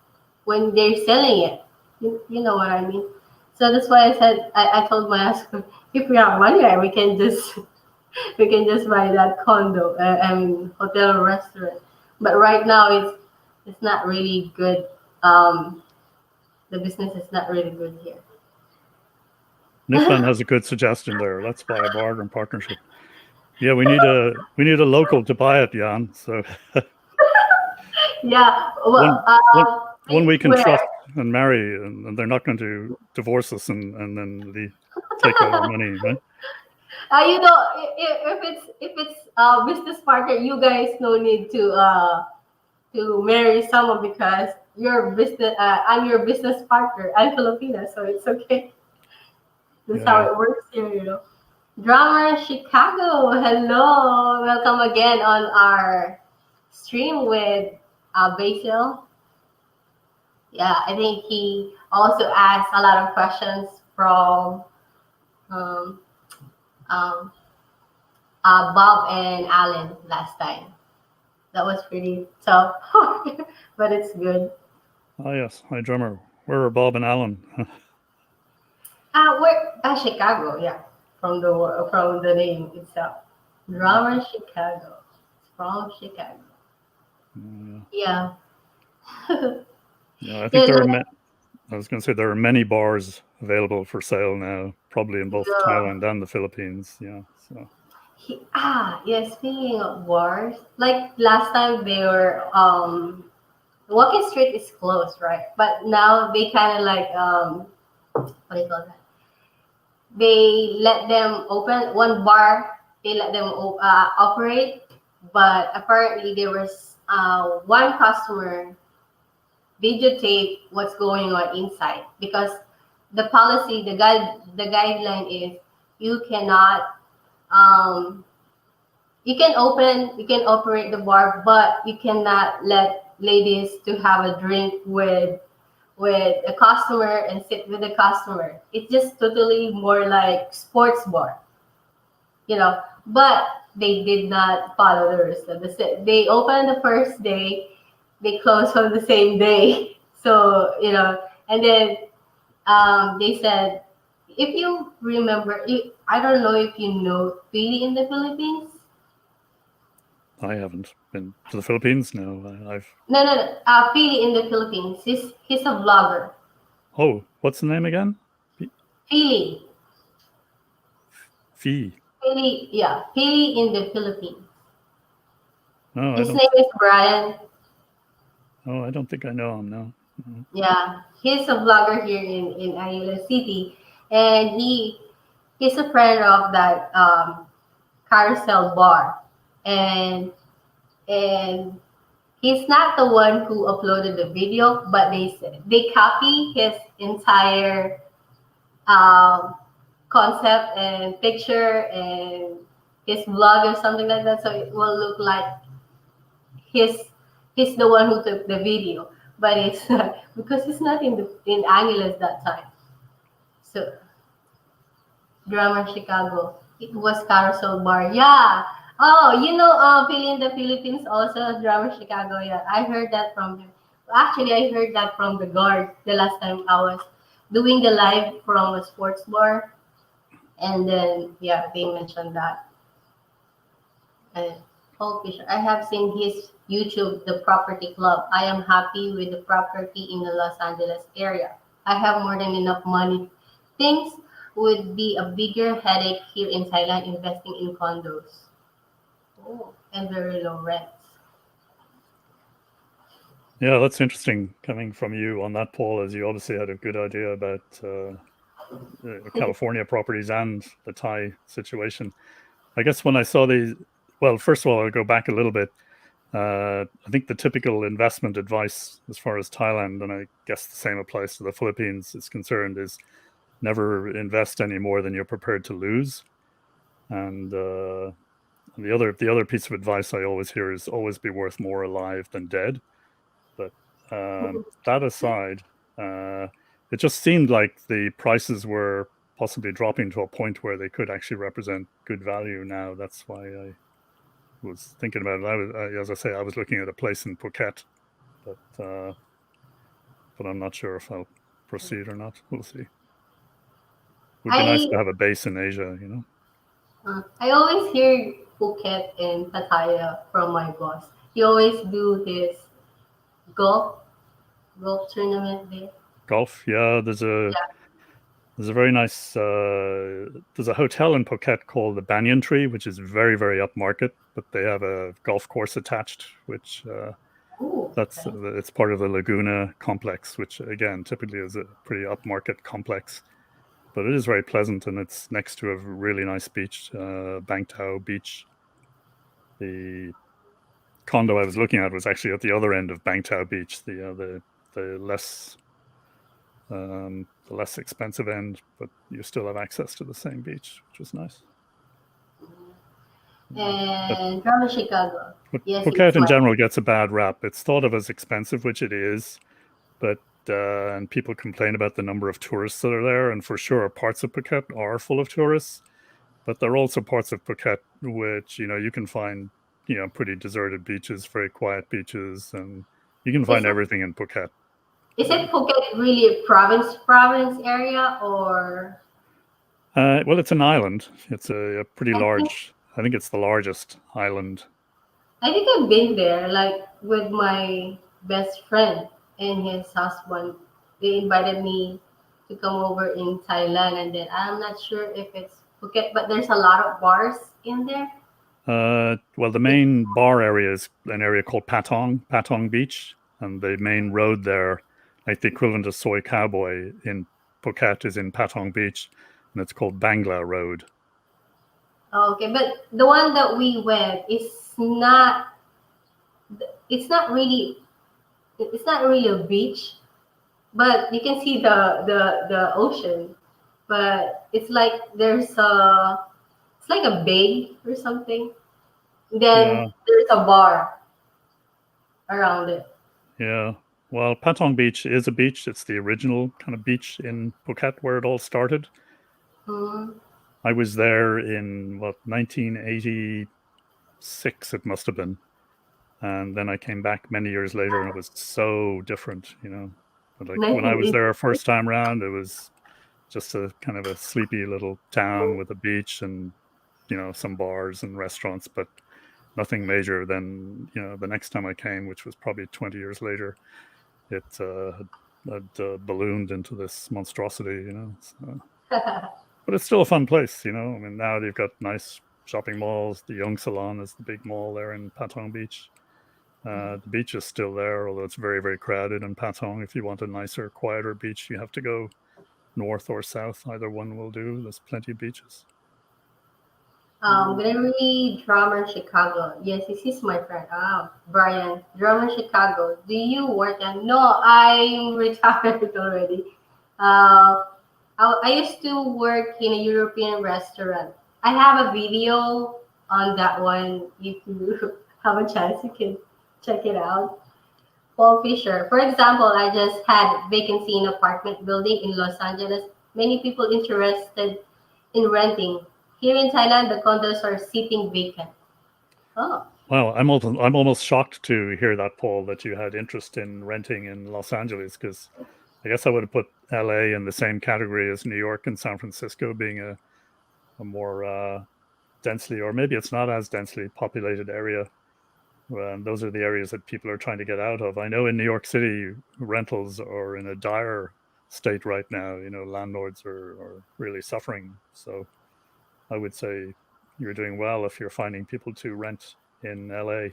Speaker 1: when they're selling it. You know what I mean? So that's why I told my husband, if we have money, right, we can just we can just buy that condo, I mean hotel or restaurant. But right now it's not really good. Um, the business is not really good here.
Speaker 2: Niflan has a good suggestion there. Let's buy a barter partnership. Yeah, we need a local to buy it, Jan. So
Speaker 1: Yeah.
Speaker 2: one
Speaker 1: Well,
Speaker 2: one one we can
Speaker 1: where?
Speaker 2: trust and marry, and they're not going to divorce us and then take all our money, right?
Speaker 1: If it's business partner, you guys no need to marry someone because I'm your business partner. I'm Filipina, so it's okay. That's how
Speaker 2: Yeah.
Speaker 1: it works here. Drummer Chicago, hello, welcome again on our stream with Basil. Yeah, I think he also asked a lot of questions from um, um, Bob and Alan last time. That was pretty tough, but it's good.
Speaker 2: Ah, yes. Hi, drummer. Where are Bob and Alan?
Speaker 1: We're Chicago, yeah, from the name itself. Drummer Chicago, from Chicago.
Speaker 2: Yeah.
Speaker 1: Yeah,
Speaker 2: Yeah, I think
Speaker 1: yeah,
Speaker 2: there are.
Speaker 1: like,
Speaker 2: I was going to say there are many bars available for sale now, probably in both
Speaker 1: yeah.
Speaker 2: Thailand and the Philippines. Yeah. So
Speaker 1: Yeah. Speaking of bars, like last time they were Walking Street is closed, right? But now they kind of like what do you call that? They let them open one bar. They let them operate, but apparently there was one customer videotape what's going on inside because the guideline is you cannot um, you can operate the bar, but you cannot let ladies to have a drink with a customer and sit with the customer. It's just totally more like sports bar. But they did not follow the rules. So they opened the first day, they closed on the same day. So and then they said, if you remember, I don't know if you know Pili in the Philippines.
Speaker 2: I haven't been to the Philippines. No, I've.
Speaker 1: No, no, no. Pili in the Philippines. He's a vlogger.
Speaker 2: Oh, what's the name again?
Speaker 1: Pili.
Speaker 2: Fee.
Speaker 1: Pili, yeah. Pili in the Philippines.
Speaker 2: No, I
Speaker 1: His
Speaker 2: don't.
Speaker 1: name is Brian.
Speaker 2: Oh, I don't think I know him. No. No.
Speaker 1: Yeah, he's a vlogger here in Ayala City, and he's a friend of that carousel bar, and and he's not the one who uploaded the video, but they copy his entire um, concept and picture and his vlog or something like that, so it will look like he's he's the one who took the video, but it's not because it's not in Angeles that time. So Drama Chicago. It was Carousel Bar. Yeah. Oh, Philly in the Philippines also Drama Chicago. Yeah, I heard that from him. Actually, I heard that from the guard the last time I was doing the live from a sports bar, and then yeah, they mentioned that. And Paul Fisher, I have seen his YouTube, The Property Club. I am happy with the property in the Los Angeles area. I have more than enough money. Things would be a bigger headache here in Thailand investing in condos. Oh, and very low rents.
Speaker 2: Yeah, that's interesting coming from you on that, Paul, as you obviously had a good idea about California properties and the Thai situation. I guess when I saw these, well, first of all, I'll go back a little bit. I think the typical investment advice as far as Thailand, and I guess the same applies to the Philippines, is concerned, is never invest any more than you're prepared to lose. And the other piece of advice I always hear is always be worth more alive than dead. But that aside, uh, it just seemed like the prices were possibly dropping to a point where they could actually represent good value now. That's why I was thinking about it. As I say, I was looking at a place in Phuket, but uh, but I'm not sure if I'll proceed or not. We'll see. It would be nice
Speaker 1: I
Speaker 2: to have a base in Asia.
Speaker 1: I always hear Phuket and Pattaya from my boss. He always do this golf golf tournament there.
Speaker 2: Golf, yeah. There's a very nice. There's a hotel in Phuket called the Banyan Tree, which is very very upmarket, but they have a golf course attached, which
Speaker 1: Ooh,
Speaker 2: that's
Speaker 1: okay.
Speaker 2: it's part of the Laguna complex, which again typically is a pretty upmarket complex. But it is very pleasant, and it's next to a really nice beach, Bang Tao Beach. The condo I was looking at was actually at the other end of Bang Tao Beach, the the less expensive end, but you still have access to the same beach, which was nice. But
Speaker 1: And from Chicago.
Speaker 2: but
Speaker 1: Yes,
Speaker 2: Phuket
Speaker 1: it's
Speaker 2: in
Speaker 1: my
Speaker 2: general gets a bad rap. It's thought of as expensive, which it is, but and people complain about the number of tourists that are there, and for sure, parts of Phuket are full of tourists. But there are also parts of Phuket which you can find pretty deserted beaches, very quiet beaches, and you can
Speaker 1: is
Speaker 2: find everything in Phuket.
Speaker 1: is
Speaker 2: Uh,
Speaker 1: it Phuket really a province area or
Speaker 2: well, it's an island. It's a pretty
Speaker 1: I think
Speaker 2: large. I think it's the largest island.
Speaker 1: I think I've been there like with my best friend and his husband. They invited me to come over in Thailand and then I'm not sure if it's Phuket, but there's a lot of bars in there.
Speaker 2: Well, the main bar area is an area called Patong Beach, and the main road there, like the equivalent of Soy Cowboy in Phuket, is in Patong Beach, and it's called Bangla Road.
Speaker 1: Okay, but the one that we went is not it's not really it's not really a beach, but you can see the ocean. But it's like there's a it's like a bay or something.
Speaker 2: Yeah,
Speaker 1: Then there's a bar around it.
Speaker 2: yeah. Well, Patong Beach is a beach. It's the original kind of beach in Phuket where it all started.
Speaker 1: Mm.
Speaker 2: I was there in what 1986 it must have been, and then I came back many years later, and it was so different. But like when I was there
Speaker 1: 1986.
Speaker 2: first time around, it was just a kind of a sleepy little town with a beach and some bars and restaurants, but nothing major. Then the next time I came, which was probably 20 years later, it had ballooned into this monstrosity. So, but it's still a fun place. I mean, now they've got nice shopping malls. The Young Salon is the big mall there in Patong Beach. The beach is still there, although it's very, very crowded in Patong. If you want a nicer, quieter beach, you have to go north or south. Either one will do. There's plenty of beaches.
Speaker 1: Gonna read Drama Chicago. Yes, this is my friend. Brian, Drama Chicago. Do you work at? No, I'm retired already. Uh, I used to work in a European restaurant. I have a video on that one. If you have a chance, you can check it out. Paul Fisher. For example, I just had vacancy in apartment building in Los Angeles. Many people interested in renting. Here in Thailand, the condos are sitting vacant. Oh,
Speaker 2: Well, I'm almost shocked to hear that, Paul, that you had interest in renting in Los Angeles, because I guess I would have put LA in the same category as New York and San Francisco, being a more densely, or maybe it's not as densely populated area. And those are the areas that people are trying to get out of. I know in New York City, rentals are in a dire state right now. Landlords are really suffering. So I would say you're doing well if you're finding people to rent in LA.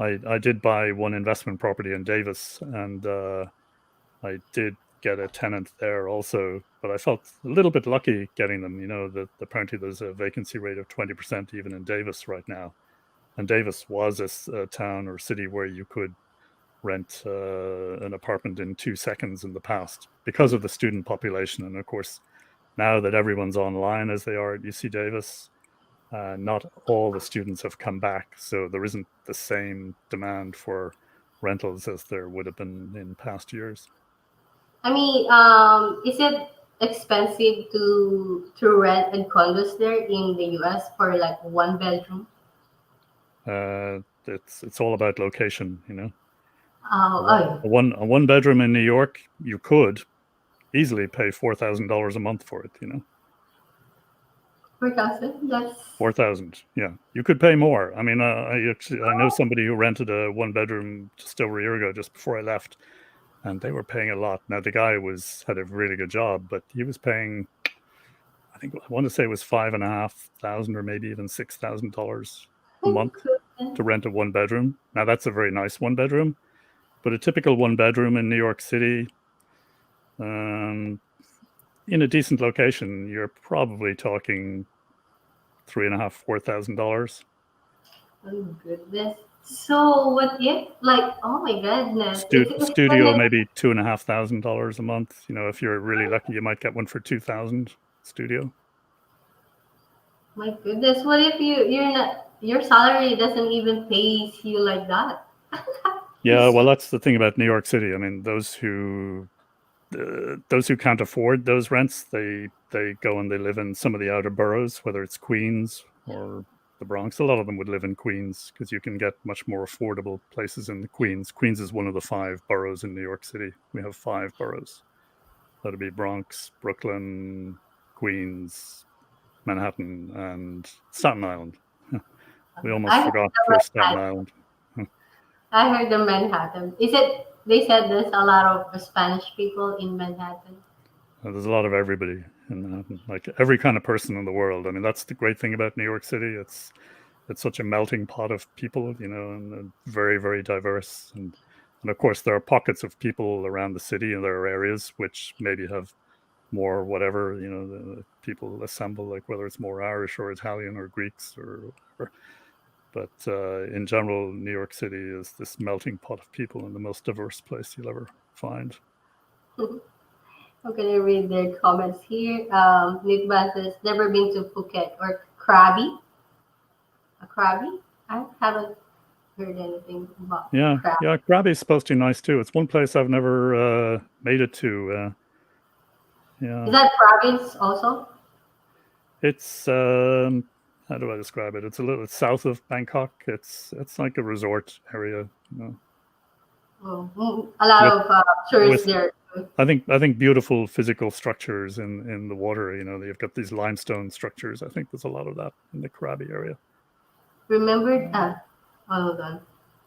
Speaker 2: I did buy one investment property in Davis, and I did get a tenant there also, but I felt a little bit lucky getting them. That apparently there's a vacancy rate of 20% even in Davis right now. And Davis was a town or city where you could rent an apartment in 2 seconds in the past because of the student population. And of course, now that everyone's online as they are at UC Davis, not all the students have come back. So there isn't the same demand for rentals as there would have been in past years.
Speaker 1: I mean, is it expensive to rent and condos there in the US for like one bedroom?
Speaker 2: It's all about location, you know.
Speaker 1: Oh, oh,
Speaker 2: A one bedroom in New York, you could easily pay $4,000 a month for it. You know,
Speaker 1: 4,000. That's
Speaker 2: 4,000. Yeah, you could pay more. I mean, I know somebody who rented a one bedroom just over a year ago, just before I left, and they were paying a lot. Now the guy had a really good job, but he was paying, I think I want to say it was 5,500 or maybe even $6,000 a month to rent a one bedroom. Now that's a very nice one bedroom, but a typical one bedroom in New York City, um, in a decent location, you're probably talking 3,500, $4,000.
Speaker 1: oh goodness. So what if like oh my goodness, it's
Speaker 2: Studio
Speaker 1: gonna
Speaker 2: maybe $2,500 a month. You know, if you're really lucky, you might get one for 2,000 studio.
Speaker 1: my goodness, what if you're not your salary doesn't even pays you like that?
Speaker 2: Yeah, well, that's the thing about New York City. I mean, those who can't afford those rents, they go and they live in some of the outer boroughs, whether it's Queens or the Bronx. A lot of them would live in Queens because you can get much more affordable places in the Queens. Queens is one of the 5 boroughs in New York City. We have 5 boroughs. That'd be Bronx, Brooklyn, Queens, Manhattan, and Staten Island. We almost
Speaker 1: I heard
Speaker 2: forgot
Speaker 1: the
Speaker 2: for Staten
Speaker 1: Manhattan.
Speaker 2: Island.
Speaker 1: I heard the Manhattan. Is it? They said there's a lot of Spanish people in Manhattan.
Speaker 2: There's a lot of everybody in Manhattan, like every kind of person in the world. I mean, that's the great thing about New York City. It's such a melting pot of people, you know, and very, very diverse. And of course, there are pockets of people around the city, and there are areas which maybe have more whatever, you know, the people assemble, like whether it's more Irish or Italian or Greeks or whatever. But in general, New York City is this melting pot of people and the most diverse place you'll ever find.
Speaker 1: I'm gonna read their comments here. Nick Ban says never been to Phuket or Krabi. A Krabi? I haven't heard anything about
Speaker 2: Yeah,
Speaker 1: Krabi.
Speaker 2: yeah, Krabi's supposed to be nice too. It's one place I've never made it to.
Speaker 1: Is
Speaker 2: Yeah,
Speaker 1: that province also?
Speaker 2: it's how do I describe it? It's a little south of Bangkok. It's like a resort area, you know,
Speaker 1: Oh, a lot
Speaker 2: with
Speaker 1: of tourists
Speaker 2: with
Speaker 1: there.
Speaker 2: I think beautiful physical structures in the water. You know, you've got these limestone structures. I think there's a lot of that in the Krabi area.
Speaker 1: Remembered? Oh, hold on.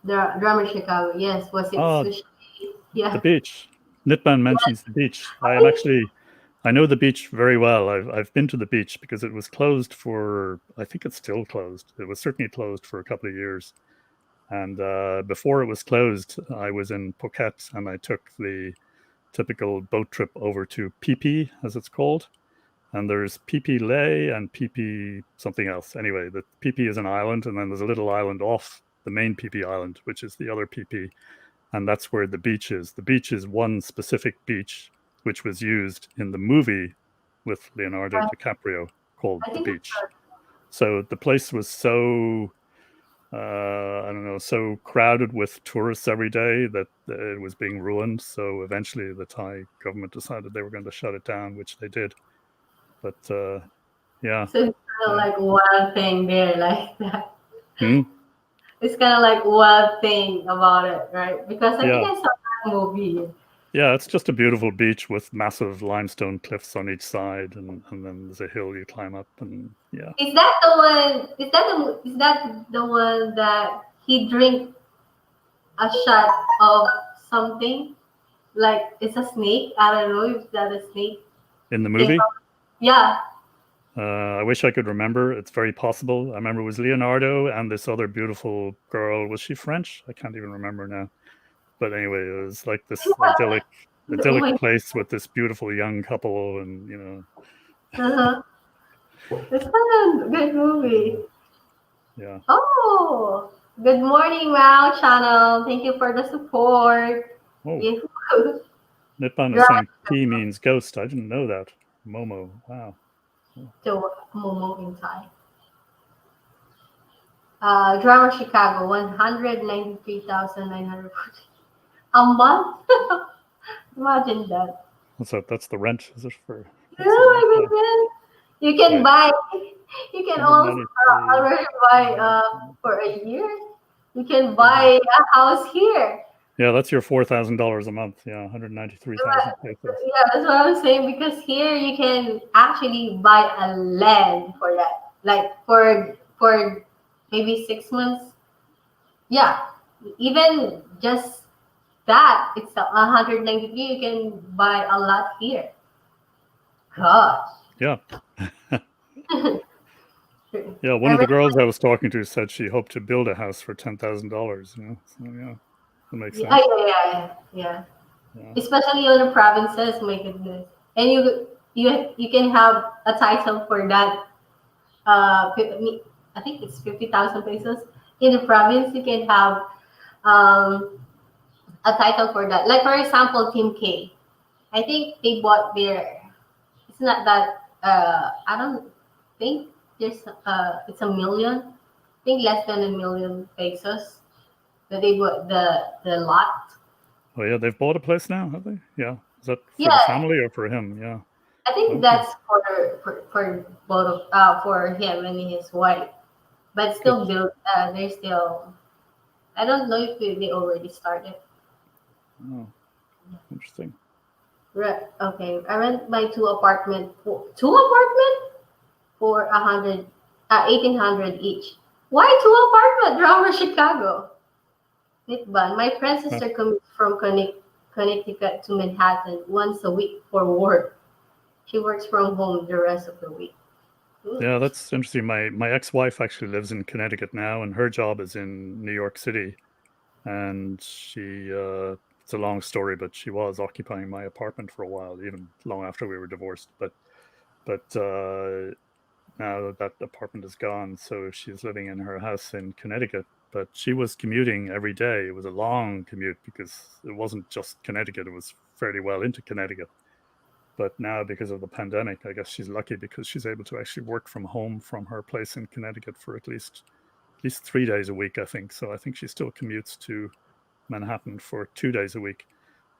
Speaker 1: Drummer Chicago. Yes. Was it
Speaker 2: Ah,
Speaker 1: sushi?
Speaker 2: the
Speaker 1: Yeah.
Speaker 2: beach. Nitban mentions the beach. I know the beach very well. I've been to the beach because it was closed for, I think it's still closed. It was certainly closed for a couple of years. And before it was closed, I was in Phuket and I took the typical boat trip over to Phi Phi, as it's called. And there's Phi Phi Lay and Phi Phi something else. Anyway, the Phi Phi is an island, and then there's a little island off the main Phi Phi island, which is the other Phi Phi, and that's where the beach is. The beach is one specific beach, which was used in the movie with Leonardo
Speaker 1: I,
Speaker 2: DiCaprio called
Speaker 1: I
Speaker 2: The
Speaker 1: think
Speaker 2: Beach. So the place was so I don't know, so crowded with tourists every day that it was being ruined. So eventually, the Thai government decided they were going to shut it down, which they did. But yeah,
Speaker 1: so it's kind of
Speaker 2: yeah,
Speaker 1: like one thing there, like that.
Speaker 2: hmm?
Speaker 1: It's kind of like one thing about it, right? Because I think
Speaker 2: Yeah,
Speaker 1: I saw that movie.
Speaker 2: yeah. It's just a beautiful beach with massive limestone cliffs on each side, and then there's a hill you climb up, and yeah,
Speaker 1: Is that the one? Is that the one that he drink a shot of something? Like it's a snake. I don't know if that a snake
Speaker 2: in the
Speaker 1: came
Speaker 2: movie.
Speaker 1: out. Yeah.
Speaker 2: I wish I could remember. It's very possible. I remember it was Leonardo and this other beautiful girl. Was she French? I can't even remember now. But anyway, it was like this
Speaker 1: Oh
Speaker 2: idyllic
Speaker 1: my.
Speaker 2: place with this beautiful young couple, and
Speaker 1: Uh-huh. It's kind of a good movie.
Speaker 2: Yeah.
Speaker 1: Oh, good morning, Wow channel. Thank you for the support.
Speaker 2: Oh,
Speaker 1: You
Speaker 2: Nitban is
Speaker 1: drama
Speaker 2: saying P means ghost. I didn't know that. Momo. Wow. Oh,
Speaker 1: to Momo inside. Drama Chicago, 193,940 a month. Imagine that.
Speaker 2: what's that? That's the rent. Is it for? What's the rent?
Speaker 1: Oh my
Speaker 2: Oh,
Speaker 1: goodness. You can
Speaker 2: wait.
Speaker 1: buy, you can also
Speaker 2: 193.
Speaker 1: already buy for a year. You can buy a house here.
Speaker 2: Yeah, that's your $4,000 a month. Yeah, 193,000 pesos.
Speaker 1: Yeah, that's what I'm saying because here you can actually buy a land for that. Like for maybe 6 months. Yeah. Even just that, it's a 193. You can buy a lot here. Gosh.
Speaker 2: Yeah. Yeah, one
Speaker 1: I
Speaker 2: of the
Speaker 1: read,
Speaker 2: girls I was talking to said she hoped to build a house for $10,000. So yeah, that makes
Speaker 1: yeah,
Speaker 2: sense.
Speaker 1: yeah.
Speaker 2: Yeah,
Speaker 1: Especially on the provinces, my goodness. And you can have a title for that. I think it's 50,000 pesos. In the province, you can have um, a title for that. Like for example, Team K. I think they bought their. It's not that. I don't think there's. It's a million. I think less than a million pesos that they bought the lot.
Speaker 2: oh yeah, they've bought a place now, have they? Yeah, is that for the
Speaker 1: Yeah,
Speaker 2: family or for him? Yeah.
Speaker 1: I think
Speaker 2: Okay,
Speaker 1: that's for both of for him and his wife. But
Speaker 2: good.
Speaker 1: still build. They're still. I don't know if they already started.
Speaker 2: Oh, interesting.
Speaker 1: Right. Okay. I rent my two apartment for 1,800 each. Why two apartment? Drama Chicago. Nitban. My friend's
Speaker 2: Huh.
Speaker 1: sister commutes from Connecticut to Manhattan once a week for work. She works from home the rest of the week. Hmm.
Speaker 2: Yeah, that's interesting. My ex-wife actually lives in Connecticut now, and her job is in New York City. And she, it's a long story, but she was occupying my apartment for a while, even long after we were divorced. But now that apartment is gone, so she's living in her house in Connecticut. But she was commuting every day. It was a long commute because it wasn't just Connecticut; it was fairly well into Connecticut. But now, because of the pandemic, I guess she's lucky because she's able to actually work from home from her place in Connecticut for at least 3 days a week, I think. So I think she still commutes to Manhattan for 2 days a week.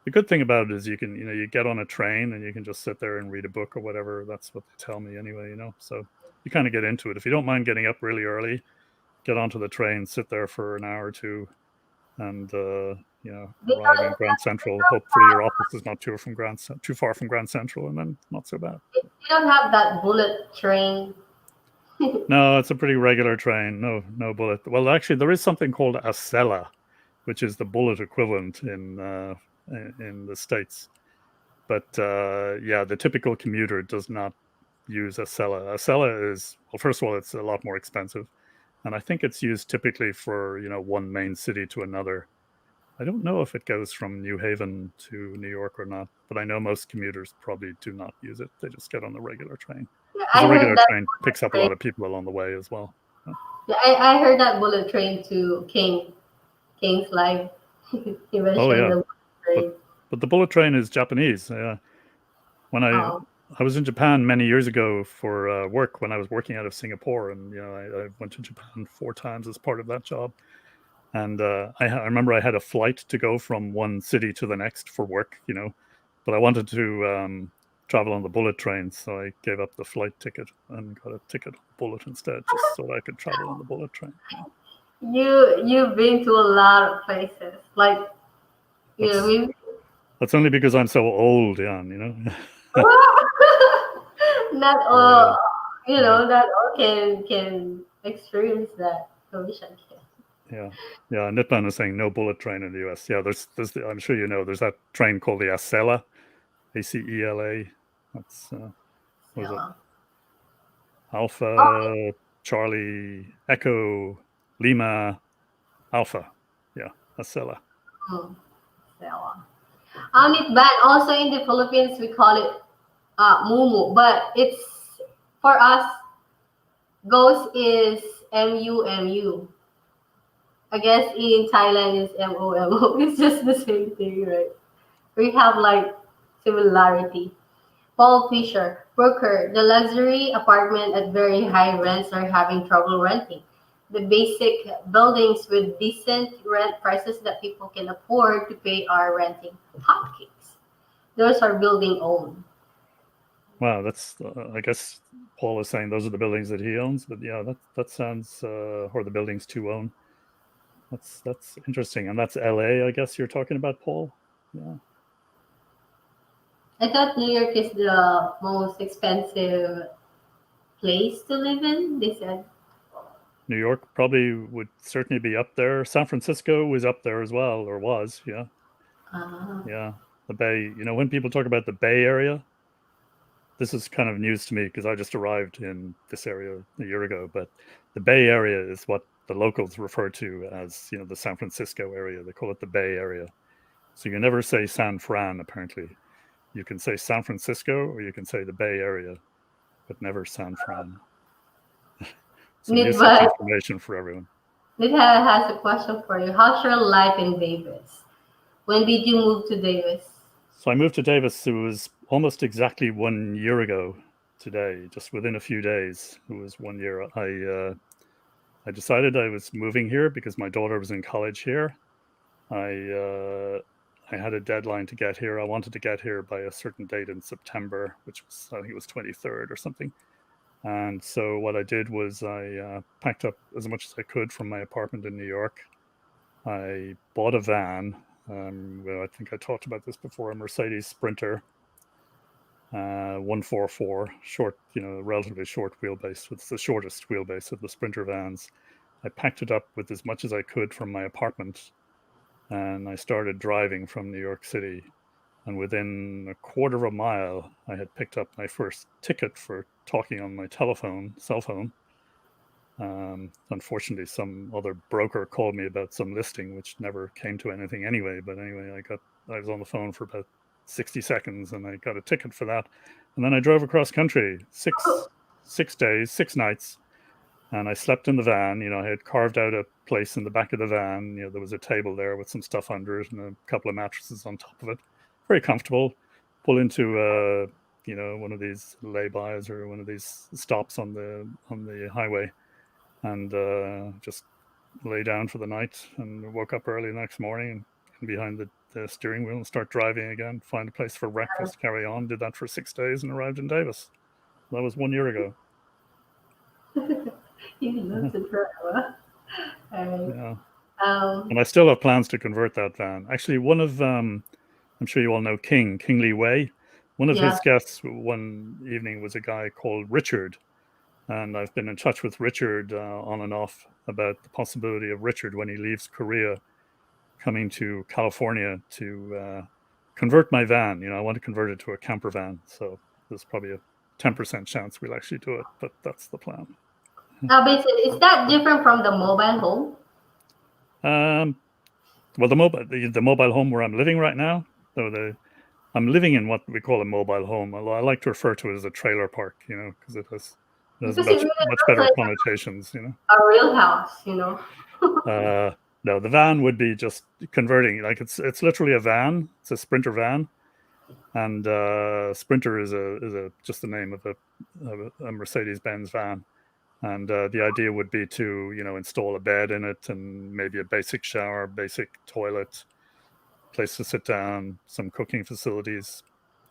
Speaker 2: The good thing about it is you get on a train and you can just sit there and read a book or whatever. That's what they tell me anyway. So you kind of get into it. If you don't mind getting up really early, get onto the train, sit there for an hour or two, and arrive in
Speaker 1: Because
Speaker 2: Grand Central. Hopefully your office is not too far from Grand Central, and then not so bad.
Speaker 1: you don't have that bullet train.
Speaker 2: No, it's a pretty regular train. No bullet. Well, actually, there is something called a Sella, which is the bullet equivalent in the states. But yeah, the typical commuter does not use a Sella. A Sella is, well, first of all, it's a lot more expensive, and I think it's used typically for one main city to another. I don't know if it goes from New Haven to New York or not, but I know most commuters probably do not use it. They just get on the regular train
Speaker 1: Yeah,
Speaker 2: because
Speaker 1: I
Speaker 2: the
Speaker 1: heard
Speaker 2: regular
Speaker 1: that
Speaker 2: train picks up a
Speaker 1: train.
Speaker 2: lot of people along the way as well.
Speaker 1: Yeah, I heard that bullet train to King's Live. He
Speaker 2: Oh
Speaker 1: mentioned
Speaker 2: yeah,
Speaker 1: the bullet
Speaker 2: but
Speaker 1: train.
Speaker 2: but the bullet train is Japanese. When
Speaker 1: Oh,
Speaker 2: I was in Japan many years ago for work when I was working out of Singapore, and I went to Japan 4 times as part of that job. And I remember I had a flight to go from one city to the next for work, but I wanted to travel on the bullet train, so I gave up the flight ticket and got a ticket on bullet instead, just so I could travel on the bullet train.
Speaker 1: you've been to a lot of places. Like
Speaker 2: That's
Speaker 1: maybe
Speaker 2: that's only because I'm so old, Jan.
Speaker 1: not
Speaker 2: Oh yeah,
Speaker 1: all
Speaker 2: yeah,
Speaker 1: not all can experience that. I wish I can.
Speaker 2: yeah, yeah. Nitman is saying no bullet train in the U.S. Yeah, I'm sure there's that train called the Acela, Acela. That's what is it?
Speaker 1: So, oh,
Speaker 2: Alpha, Charlie, Echo, Lima, Alpha. Yeah, Acela.
Speaker 1: mm, so, it ban also in the Philippines we call it mumu, but it's for us ghost is MUMU. I guess in Thailand is MOMO. It's just the same thing, right? We have like similarity. Paul Fisher, Brooker, the luxury apartment at very high rents are having trouble renting. The basic buildings with decent rent prices that people can afford to pay are renting hotcakes. Those are building owned.
Speaker 2: Wow, that's I guess Paul is saying those are the buildings that he owns, but yeah, that sounds or the buildings to own. That's interesting, and that's L.A. I guess you're talking about, Paul. Yeah,
Speaker 1: I thought New York is the most expensive place to live in, they said.
Speaker 2: New York probably would certainly be up there. San Francisco was up there as well, or was. Yeah,
Speaker 1: Uh,
Speaker 2: yeah. The Bay. You know, when people talk about the Bay Area, this is kind of news to me because I just arrived in this area a year ago. But the Bay Area is what the locals refer to as, you know, the San Francisco area. They call it the Bay Area. So you never say San Fran, apparently. You can say San Francisco or you can say the Bay Area, but never San Fran. Some useless
Speaker 1: Nidva,
Speaker 2: information for everyone.
Speaker 1: Nidha has a question for you. How's your life in Davis? When did you move to Davis?
Speaker 2: So I moved to Davis. It was almost exactly 1 year ago today, just within a few days. It was 1 year. I decided I was moving here because my daughter was in college here. I uh, I had a deadline to get here. I wanted to get here by a certain date in September, which was, I think it was 23rd or something. And so what I did was I packed up as much as I could from my apartment in New York. I bought a van. Well, I think I talked about this before, a Mercedes Sprinter 144, short, you know, relatively short wheelbase. It's the shortest wheelbase of the Sprinter vans. I packed it up with as much as I could from my apartment, and I started driving from New York City. And within a quarter of a mile, I had picked up my first ticket for talking on my cell phone. Unfortunately, some other broker called me about some listing, which never came to anything anyway. But anyway, I was on the phone for about 60 seconds, and I got a ticket for that. And then I drove across country six days, 6 nights, and I slept in the van. You know, I had carved out a place in the back of the van. You know, there was a table there with some stuff under it and a couple of mattresses on top of it. Very comfortable. Pull into you know, one of these lay-bys or one of these stops on the highway, and just lay down for the night. And woke up early the next morning and behind the steering wheel and start driving again. Find a place for breakfast. Carry on. Did that for 6 days and arrived in Davis. That was 1 year ago.
Speaker 1: You lived in forever. Alright.
Speaker 2: Yeah.
Speaker 1: Um,
Speaker 2: And I still have plans to convert that van. Actually, one of I'm sure you all know Kingly Way. One of
Speaker 1: yeah.
Speaker 2: his guests one evening was a guy called Richard, and I've been in touch with Richard on and off about the possibility of Richard, when he leaves Korea, coming to California to convert my van. You know, I want to convert it to a camper van, so there's probably a 10% chance we'll actually do it, but that's the plan.
Speaker 1: Basically, is that different from the mobile home?
Speaker 2: Um, well, the mobile home where I'm living right now, though I'm living in what we call a mobile home. Although I like to refer to it as a trailer park, you know, because it has
Speaker 1: Because it
Speaker 2: much
Speaker 1: really
Speaker 2: much
Speaker 1: looks
Speaker 2: better
Speaker 1: like
Speaker 2: connotations, you know.
Speaker 1: a real house, you know.
Speaker 2: No, the van would be just converting. Like it's literally a van. It's a Sprinter van, and Sprinter is a just the name of a Mercedes Benz van. And the idea would be to, you know, install a bed in it and maybe a basic shower, basic toilet, place to sit down, some cooking facilities,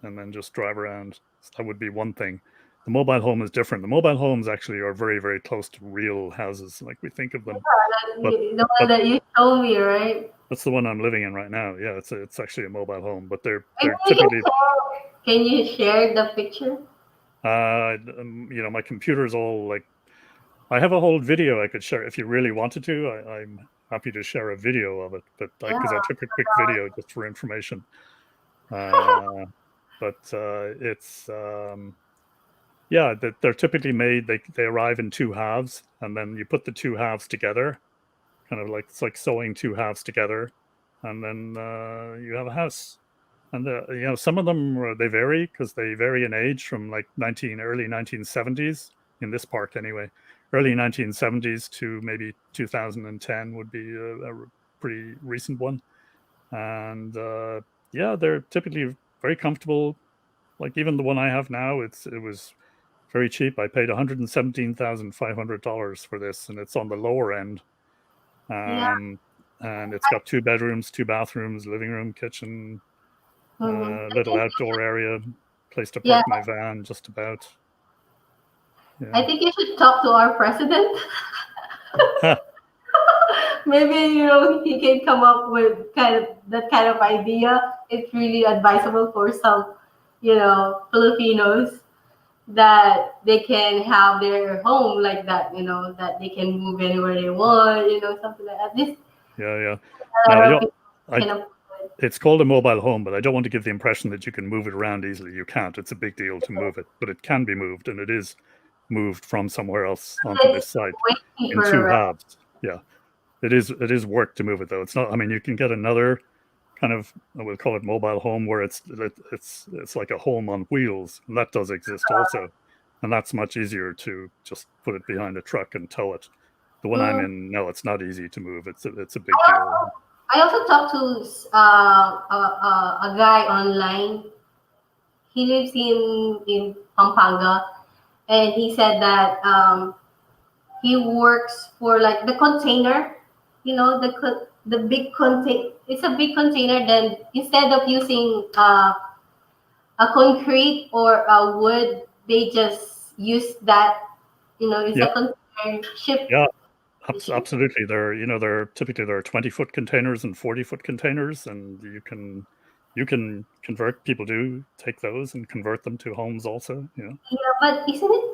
Speaker 2: and then just drive around. So that would be one thing. The mobile home is different. The mobile homes actually are very, very close to real houses, like we think of them. But
Speaker 1: The one
Speaker 2: but
Speaker 1: that you showed me, right?
Speaker 2: that's the one I'm living in right now. Yeah, it's actually a mobile home, but
Speaker 1: I
Speaker 2: they're
Speaker 1: think you
Speaker 2: typically
Speaker 1: can you share the picture?
Speaker 2: you know, my computer's all like, I have a whole video I could share if you really wanted to. I'm happy to share a video of it, but
Speaker 1: Yeah.
Speaker 2: because I took a quick video just for information. Uh, but it's yeah, they're typically made. They arrive in two halves, and then you put the two halves together, kind of like it's like sewing two halves together, and then you have a house. And you know, some of them they vary because they vary in age from like early 1970s in this park anyway, early 1970s to maybe 2010 would be a pretty recent one. And yeah, they're typically very comfortable. Like even the one I have now, it was very cheap. I paid $117,500 for this, and it's on the lower end.
Speaker 1: Yeah.
Speaker 2: Um, and it's got 2 bedrooms, 2 bathrooms, living room, kitchen,
Speaker 1: I
Speaker 2: little
Speaker 1: think
Speaker 2: outdoor area, place to
Speaker 1: yeah,
Speaker 2: park my van, just about.
Speaker 1: I
Speaker 2: Yeah.
Speaker 1: think you should talk to our president. Maybe he can come up with kind of idea. It's really advisable for some Filipinos that they can have their home like that. That they can move anywhere they want. Something like that. This
Speaker 2: Yeah, yeah.
Speaker 1: a
Speaker 2: Now
Speaker 1: lot
Speaker 2: I
Speaker 1: of
Speaker 2: don't.
Speaker 1: people
Speaker 2: I
Speaker 1: can afford.
Speaker 2: It's called a mobile home, but I don't want to give the impression that you can move it around easily. You can't. It's a big deal to move it, but it can be moved, and it is moved from somewhere else onto
Speaker 1: It's
Speaker 2: this site
Speaker 1: way
Speaker 2: in
Speaker 1: cheaper,
Speaker 2: two
Speaker 1: right?
Speaker 2: halves. Yeah, it is work to move it though. It's not. I mean, you can get another kind of, we'll call it mobile home, where it's like a home on wheels, and that does exist also, and that's much easier to just put it behind a truck and tow it. The one I'm
Speaker 1: Mm.
Speaker 2: in, no, it's not easy to move. It's a big deal.
Speaker 1: I also talked to a guy online. He lives in Pampanga, and he said that he works for like the container, the big contain. It's a big container. Then instead of using a concrete or a wood, they just use that. It's
Speaker 2: Yeah,
Speaker 1: a container ship.
Speaker 2: yeah.
Speaker 1: Ship.
Speaker 2: Absolutely. There are 20-foot containers and 40-foot containers, and you can convert. People do take those and convert them to homes also.
Speaker 1: Yeah, but isn't it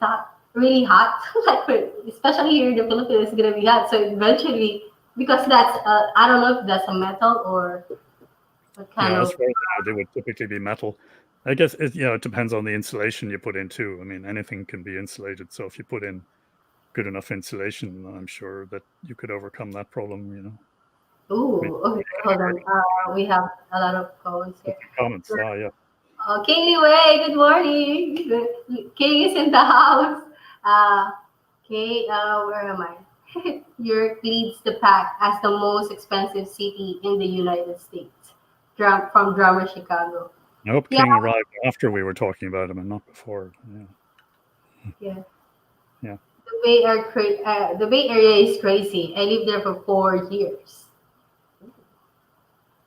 Speaker 1: that really hot? Like, especially here in the Philippines, it's gonna be hot. So eventually, because that's I don't know if that's a metal or what kind
Speaker 2: Yeah. As
Speaker 1: of.
Speaker 2: far as I know, they would typically be metal. I guess it depends on the insulation you put in too. I mean, anything can be insulated. So if you put in good enough insulation, I'm sure that you could overcome that problem. I mean,
Speaker 1: Ooh, okay, hold on. We have a lot of comments here.
Speaker 2: put some comments. Ah, yeah.
Speaker 1: King Liwei, good morning. King is in the house. Uh, okay, where am I? York leads the pack as the most expensive city in the United States, from drummer Chicago.
Speaker 2: I hope
Speaker 1: Yeah,
Speaker 2: King arrived after we were talking about him and not before. Yeah.
Speaker 1: yeah.
Speaker 2: Yeah.
Speaker 1: The Bay Area is crazy. I lived there for 4 years.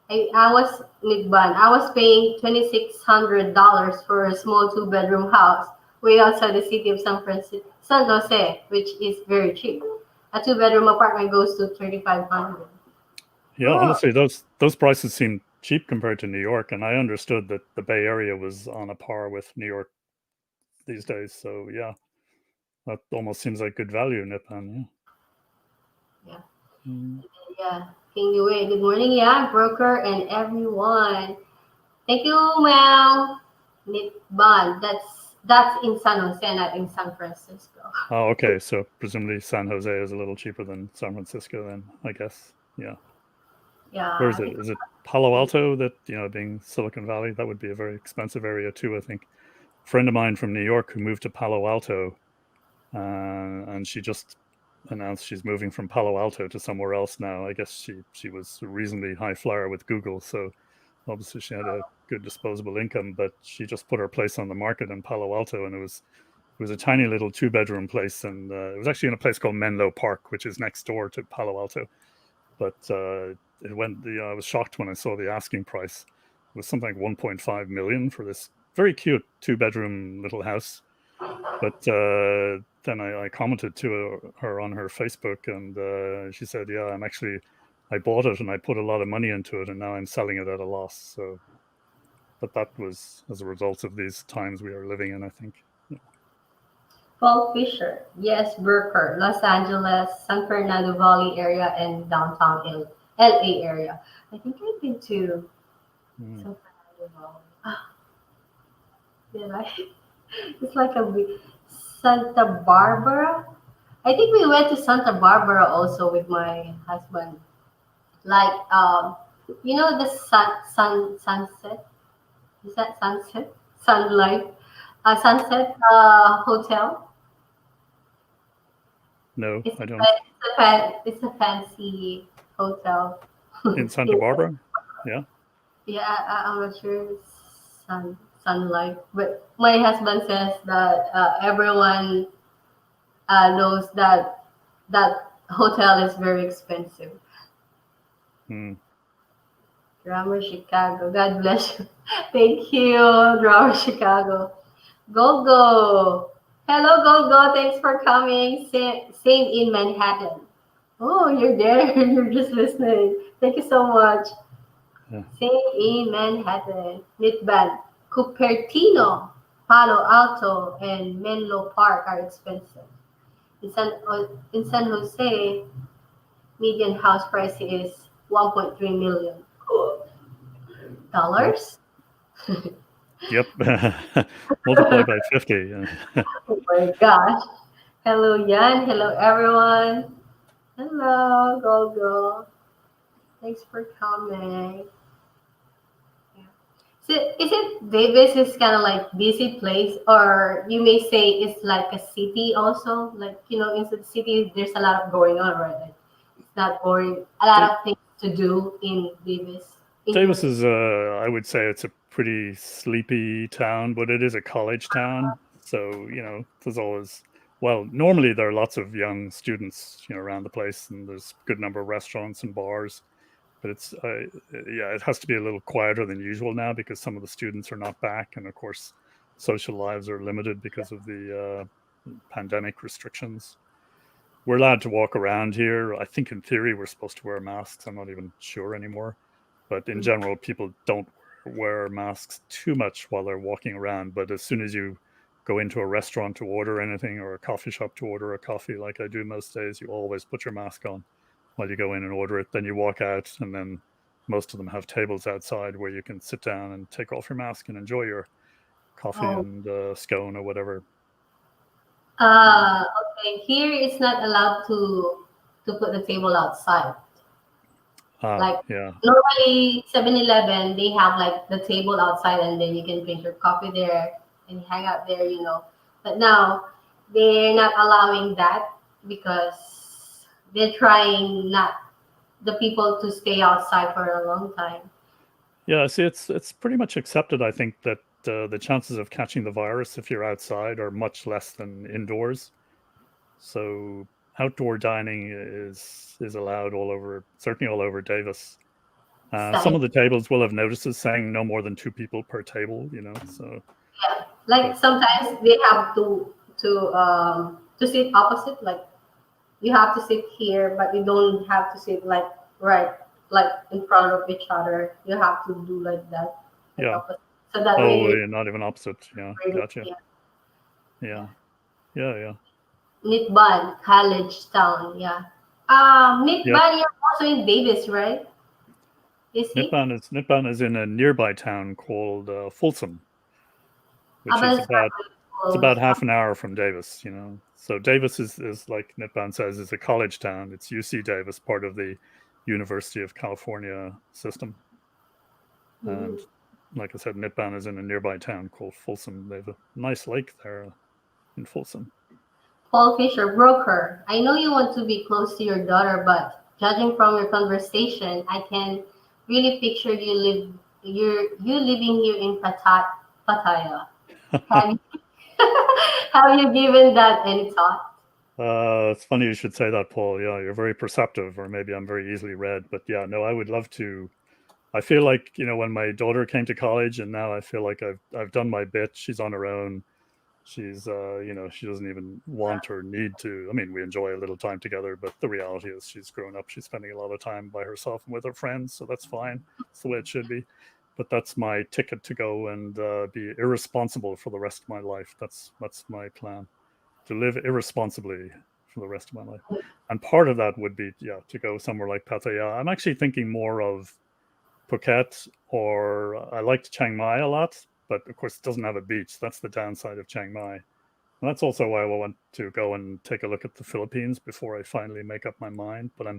Speaker 1: I was Midban. I was paying $2,600 for a small two-bedroom house way outside the city of San Jose, which is very cheap. A two-bedroom apartment goes to 3,500.
Speaker 2: Yeah,
Speaker 1: Oh,
Speaker 2: honestly, those prices seem cheap compared to New York, and I understood that the Bay Area was on a par with New York these days. So yeah, that almost seems like good value in Nippon.
Speaker 1: yeah,
Speaker 2: Yeah. Mm.
Speaker 1: yeah. King Yue, good morning, yeah, broker and everyone. Thank you, Mel. Midban. That's in San Jose, not in San Francisco.
Speaker 2: Oh, okay. So presumably San Jose is a little cheaper than San Francisco, then I guess. Yeah.
Speaker 1: Yeah,
Speaker 2: Where is
Speaker 1: I
Speaker 2: it?
Speaker 1: think.
Speaker 2: Is it Palo Alto? That being Silicon Valley, that would be a very expensive area too. I think. A friend of mine from New York who moved to Palo Alto, and she just announced she's moving from Palo Alto to somewhere else now. I guess she was a reasonably high flyer with Google, so obviously she had a good disposable income. But she just put her place on the market in Palo Alto, and it was a tiny little 2-bedroom place, and it was actually in a place called Menlo Park, which is next door to Palo Alto. But it went. I was shocked when I saw the asking price. It was something like 1.5 million for this very cute 2-bedroom little house. But then I commented to her on her Facebook, and she said, "Yeah, I bought it and I put a lot of money into it, and now I'm selling it at a loss." So, but that was as a result of these times we are living in, I think. Yeah.
Speaker 1: Paul Fisher, yes, Burker, Los Angeles, San Fernando Valley area, and downtown LA area. I think I've been to
Speaker 2: Mm.
Speaker 1: San Fernando Valley. Did I? It's like Santa Barbara. I think we went to Santa Barbara also with my husband. Like the sunset. Is that sunset? Sunlight. Sunset hotel.
Speaker 2: No,
Speaker 1: It's
Speaker 2: I
Speaker 1: a,
Speaker 2: don't.
Speaker 1: it's a fancy hotel.
Speaker 2: In Santa
Speaker 1: Yeah,
Speaker 2: Barbara? Yeah.
Speaker 1: yeah, I'm not sure it's sunlight, but my husband says that everyone knows that that hotel is very expensive.
Speaker 2: Hmm.
Speaker 1: Drama Chicago. God bless you. Thank you, Drama Chicago. Go go. Hello, go go. Thanks for coming. Same in Manhattan. Oh, you're there. You're just listening. Thank you so much.
Speaker 2: Yeah.
Speaker 1: Same in Manhattan. Midband. Cupertino, Palo Alto, and Menlo Park are expensive. In San Jose, median house price is 1.3 million
Speaker 2: Wow.
Speaker 1: dollars.
Speaker 2: Yep. Multiply by 50.
Speaker 1: Oh my gosh. Hello, Yan. Hello, everyone. Hello, Gogo. Thanks for coming. Yeah. So, is it Davis is kind of like busy place, or you may say it's like a city also? Like, in the city, there's a lot of going on, right? Like, it's not boring. A lot
Speaker 2: Da-
Speaker 1: of things to do in Davis, in your
Speaker 2: Davis
Speaker 1: city.
Speaker 2: is, I would say it's a pretty sleepy town, but it is a college town. So, there's always, well, normally there are lots of young students, around the place, and there's a good number of restaurants and bars. But yeah, it has to be a little quieter than usual now because some of the students are not back. And of course, social lives are limited because of the pandemic restrictions. We're allowed to walk around here. I think in theory we're supposed to wear masks. I'm not even sure anymore. But in general, people don't wear masks too much while they're walking around. But as soon as you go into a restaurant to order anything or a coffee shop to order a coffee, like I do most days, you always put your mask on while you go in and order it. Then you walk out, and then most of them have tables outside where you can sit down and take off your mask and enjoy your coffee
Speaker 1: Oh,
Speaker 2: and scone or whatever. Mm.
Speaker 1: okay. Here it's not allowed to put the table outside.
Speaker 2: Ah,
Speaker 1: Like
Speaker 2: yeah.
Speaker 1: normally 7-Eleven, they have like the table outside and then you can drink your coffee there and hang out there. But now they're not allowing that because they're trying not the people to stay outside for a long time.
Speaker 2: Yeah, see, it's pretty much accepted, I think, that the chances of catching the virus if you're outside are much less than indoors. So outdoor dining is allowed all over, certainly all over Davis. Some
Speaker 1: Style.
Speaker 2: of the tables will have notices saying no more than two people per table, So,
Speaker 1: Yeah. Like
Speaker 2: but
Speaker 1: sometimes they have to sit opposite, like you have to sit here, but you don't have to sit like right, like in front of each other. You have to do like that, like
Speaker 2: yeah.
Speaker 1: opposite. So that
Speaker 2: Oh,
Speaker 1: way
Speaker 2: yeah, not even opposite. Yeah,
Speaker 1: you're really,
Speaker 2: gotcha.
Speaker 1: yeah.
Speaker 2: Yeah, yeah, yeah.
Speaker 1: Nitban, College Town, yeah.
Speaker 2: Yep.
Speaker 1: Nitban, you're also in Davis, right? Is he?
Speaker 2: Nipban is in a nearby town called Folsom, which is
Speaker 1: Abel
Speaker 2: about half an hour from Davis. So Davis is like Nipban says, is a college town. It's UC Davis, part of the University of California system. And like I said, Nipban is in a nearby town called Folsom. They have a nice lake there in Folsom.
Speaker 1: Paul Fisher, broker. I know you want to be close to your daughter, but judging from your conversation, I can really picture you living here in Pattaya. Have you, have you given that any thought?
Speaker 2: It's funny you should say that, Paul. Yeah, you're very perceptive, or maybe I'm very easily read. But yeah, no, I would love to. I feel like when my daughter came to college, and now I feel like I've done my bit. She's on her own. She's she doesn't even want or need to. I mean, we enjoy a little time together, but the reality is she's grown up. She's spending a lot of time by herself and with her friends, so that's fine. It's the way it should be. But that's my ticket to go and be irresponsible for the rest of my life. That's my plan, to live irresponsibly for the rest of my life. And part of that would be, yeah, to go somewhere like Pattaya. I'm actually thinking more of Phuket, or I liked Chiang Mai a lot, but of course it doesn't have a beach. That's the downside of Chiang Mai. And that's also why I want to go and take a look at the Philippines before I finally make up my mind. But I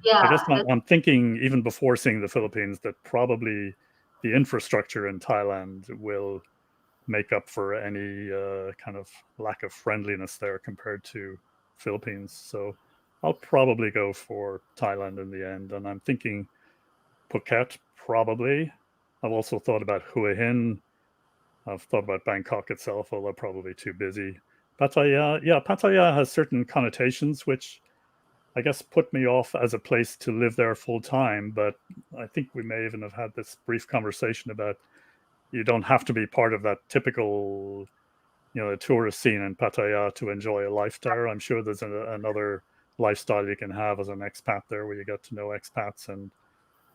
Speaker 2: guess
Speaker 1: Yeah,
Speaker 2: I'm thinking, even before seeing the Philippines, that probably the infrastructure in Thailand will make up for any kind of lack of friendliness there compared to Philippines. So I'll probably go for Thailand in the end. And I'm thinking Phuket, probably. I've also thought about Hua Hin. I've thought about Bangkok itself, although probably too busy. Pattaya, yeah, Pattaya has certain connotations which I guess put me off as a place to live there full time. But I think we may even have had this brief conversation about you don't have to be part of that typical, tourist scene in Pattaya to enjoy a life there. I'm sure there's another lifestyle you can have as an expat there, where you get to know expats, and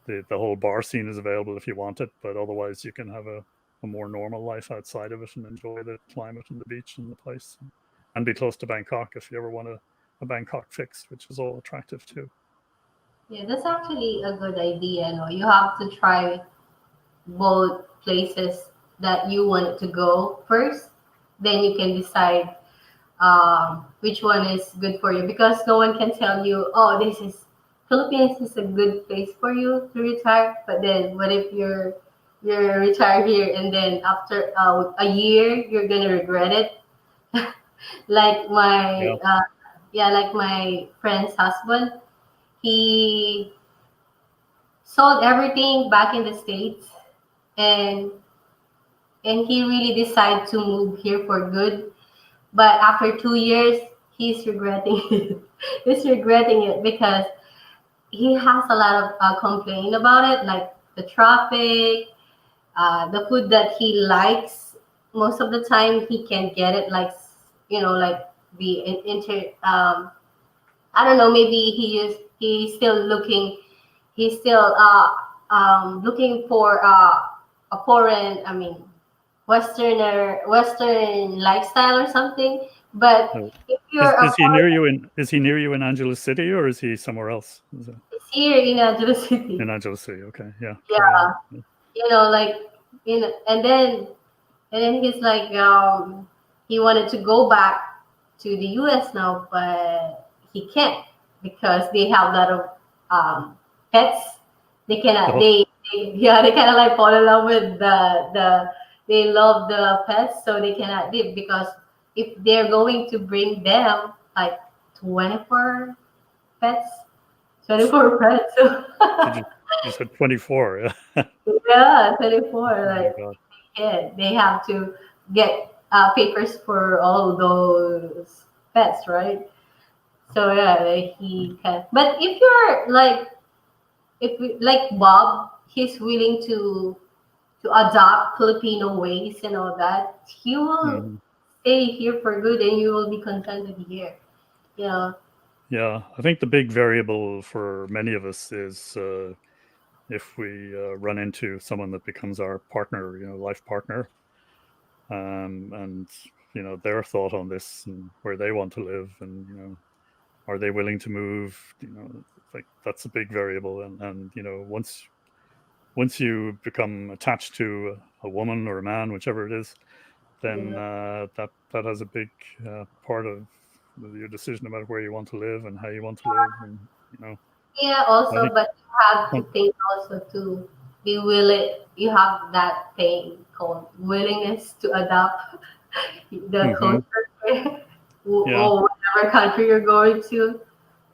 Speaker 2: the whole bar scene is available if you want it. But otherwise, you can have a more normal life outside of it and enjoy the climate and the beach and the place, and be close to Bangkok if you ever want a Bangkok fix, which is all attractive too.
Speaker 1: Yeah, that's actually a good idea. No, you have to try both places that you want to go first. Then you can decide which one is good for you, because no one can tell you, oh, this is Philippines is a good place for you to retire. But then what if you're retired here and then after a year you're gonna regret it? Like
Speaker 2: Yeah.
Speaker 1: my yeah, like my friend's husband, he sold everything back in the States, and he really decided to move here for good. But after 2 years, he's regretting it. He's regretting it because he has a lot of complaint about it, like the traffic, the food that he likes. Most of the time, he can't get it. Like like the inter. I don't know. Maybe he's still looking. He's still looking for a foreign. I mean, Western lifestyle or something. But
Speaker 2: Oh.
Speaker 1: if you're a
Speaker 2: Is he near you in Is he near you in Angeles City, or is he somewhere else? Is it
Speaker 1: foreign here in Angeles
Speaker 2: in
Speaker 1: City,
Speaker 2: Angeles City? Okay, yeah, yeah,
Speaker 1: yeah,
Speaker 2: yeah.
Speaker 1: like and then he's like he wanted to go back to the U.S. now, but he can't because they have a lot of pets. They cannot.
Speaker 2: Oh,
Speaker 1: They yeah, they kind of like fall in love with the. They love the pets, so they cannot live because if they're going to bring them like 24 pets, 24 pets. So
Speaker 2: did you said 24? Yeah.
Speaker 1: yeah, 24.
Speaker 2: Oh my
Speaker 1: Like
Speaker 2: God.
Speaker 1: they have to get papers for all those pets, right? So yeah, like, he can. But if you're like like Bob, he's willing to adopt Filipino ways and all that. He will
Speaker 2: Mhm.
Speaker 1: stay here for good, and you will be contented here. You know.
Speaker 2: Yeah, I think the big variable for many of us is if we run into someone that becomes our partner, life partner, and their thought on this and where they want to live, and are they willing to move? Like that's a big variable, and once you become attached to a woman or a man, whichever it is, then
Speaker 1: Yeah.
Speaker 2: that has a big part of your decision about where you want to live and how you want to live, and
Speaker 1: Yeah,
Speaker 2: I
Speaker 1: also,
Speaker 2: think.
Speaker 1: but you have to think also to be willing. You have that thing called willingness to adapt the
Speaker 2: Hmm.
Speaker 1: culture
Speaker 2: Yeah,
Speaker 1: or whatever country you're going to.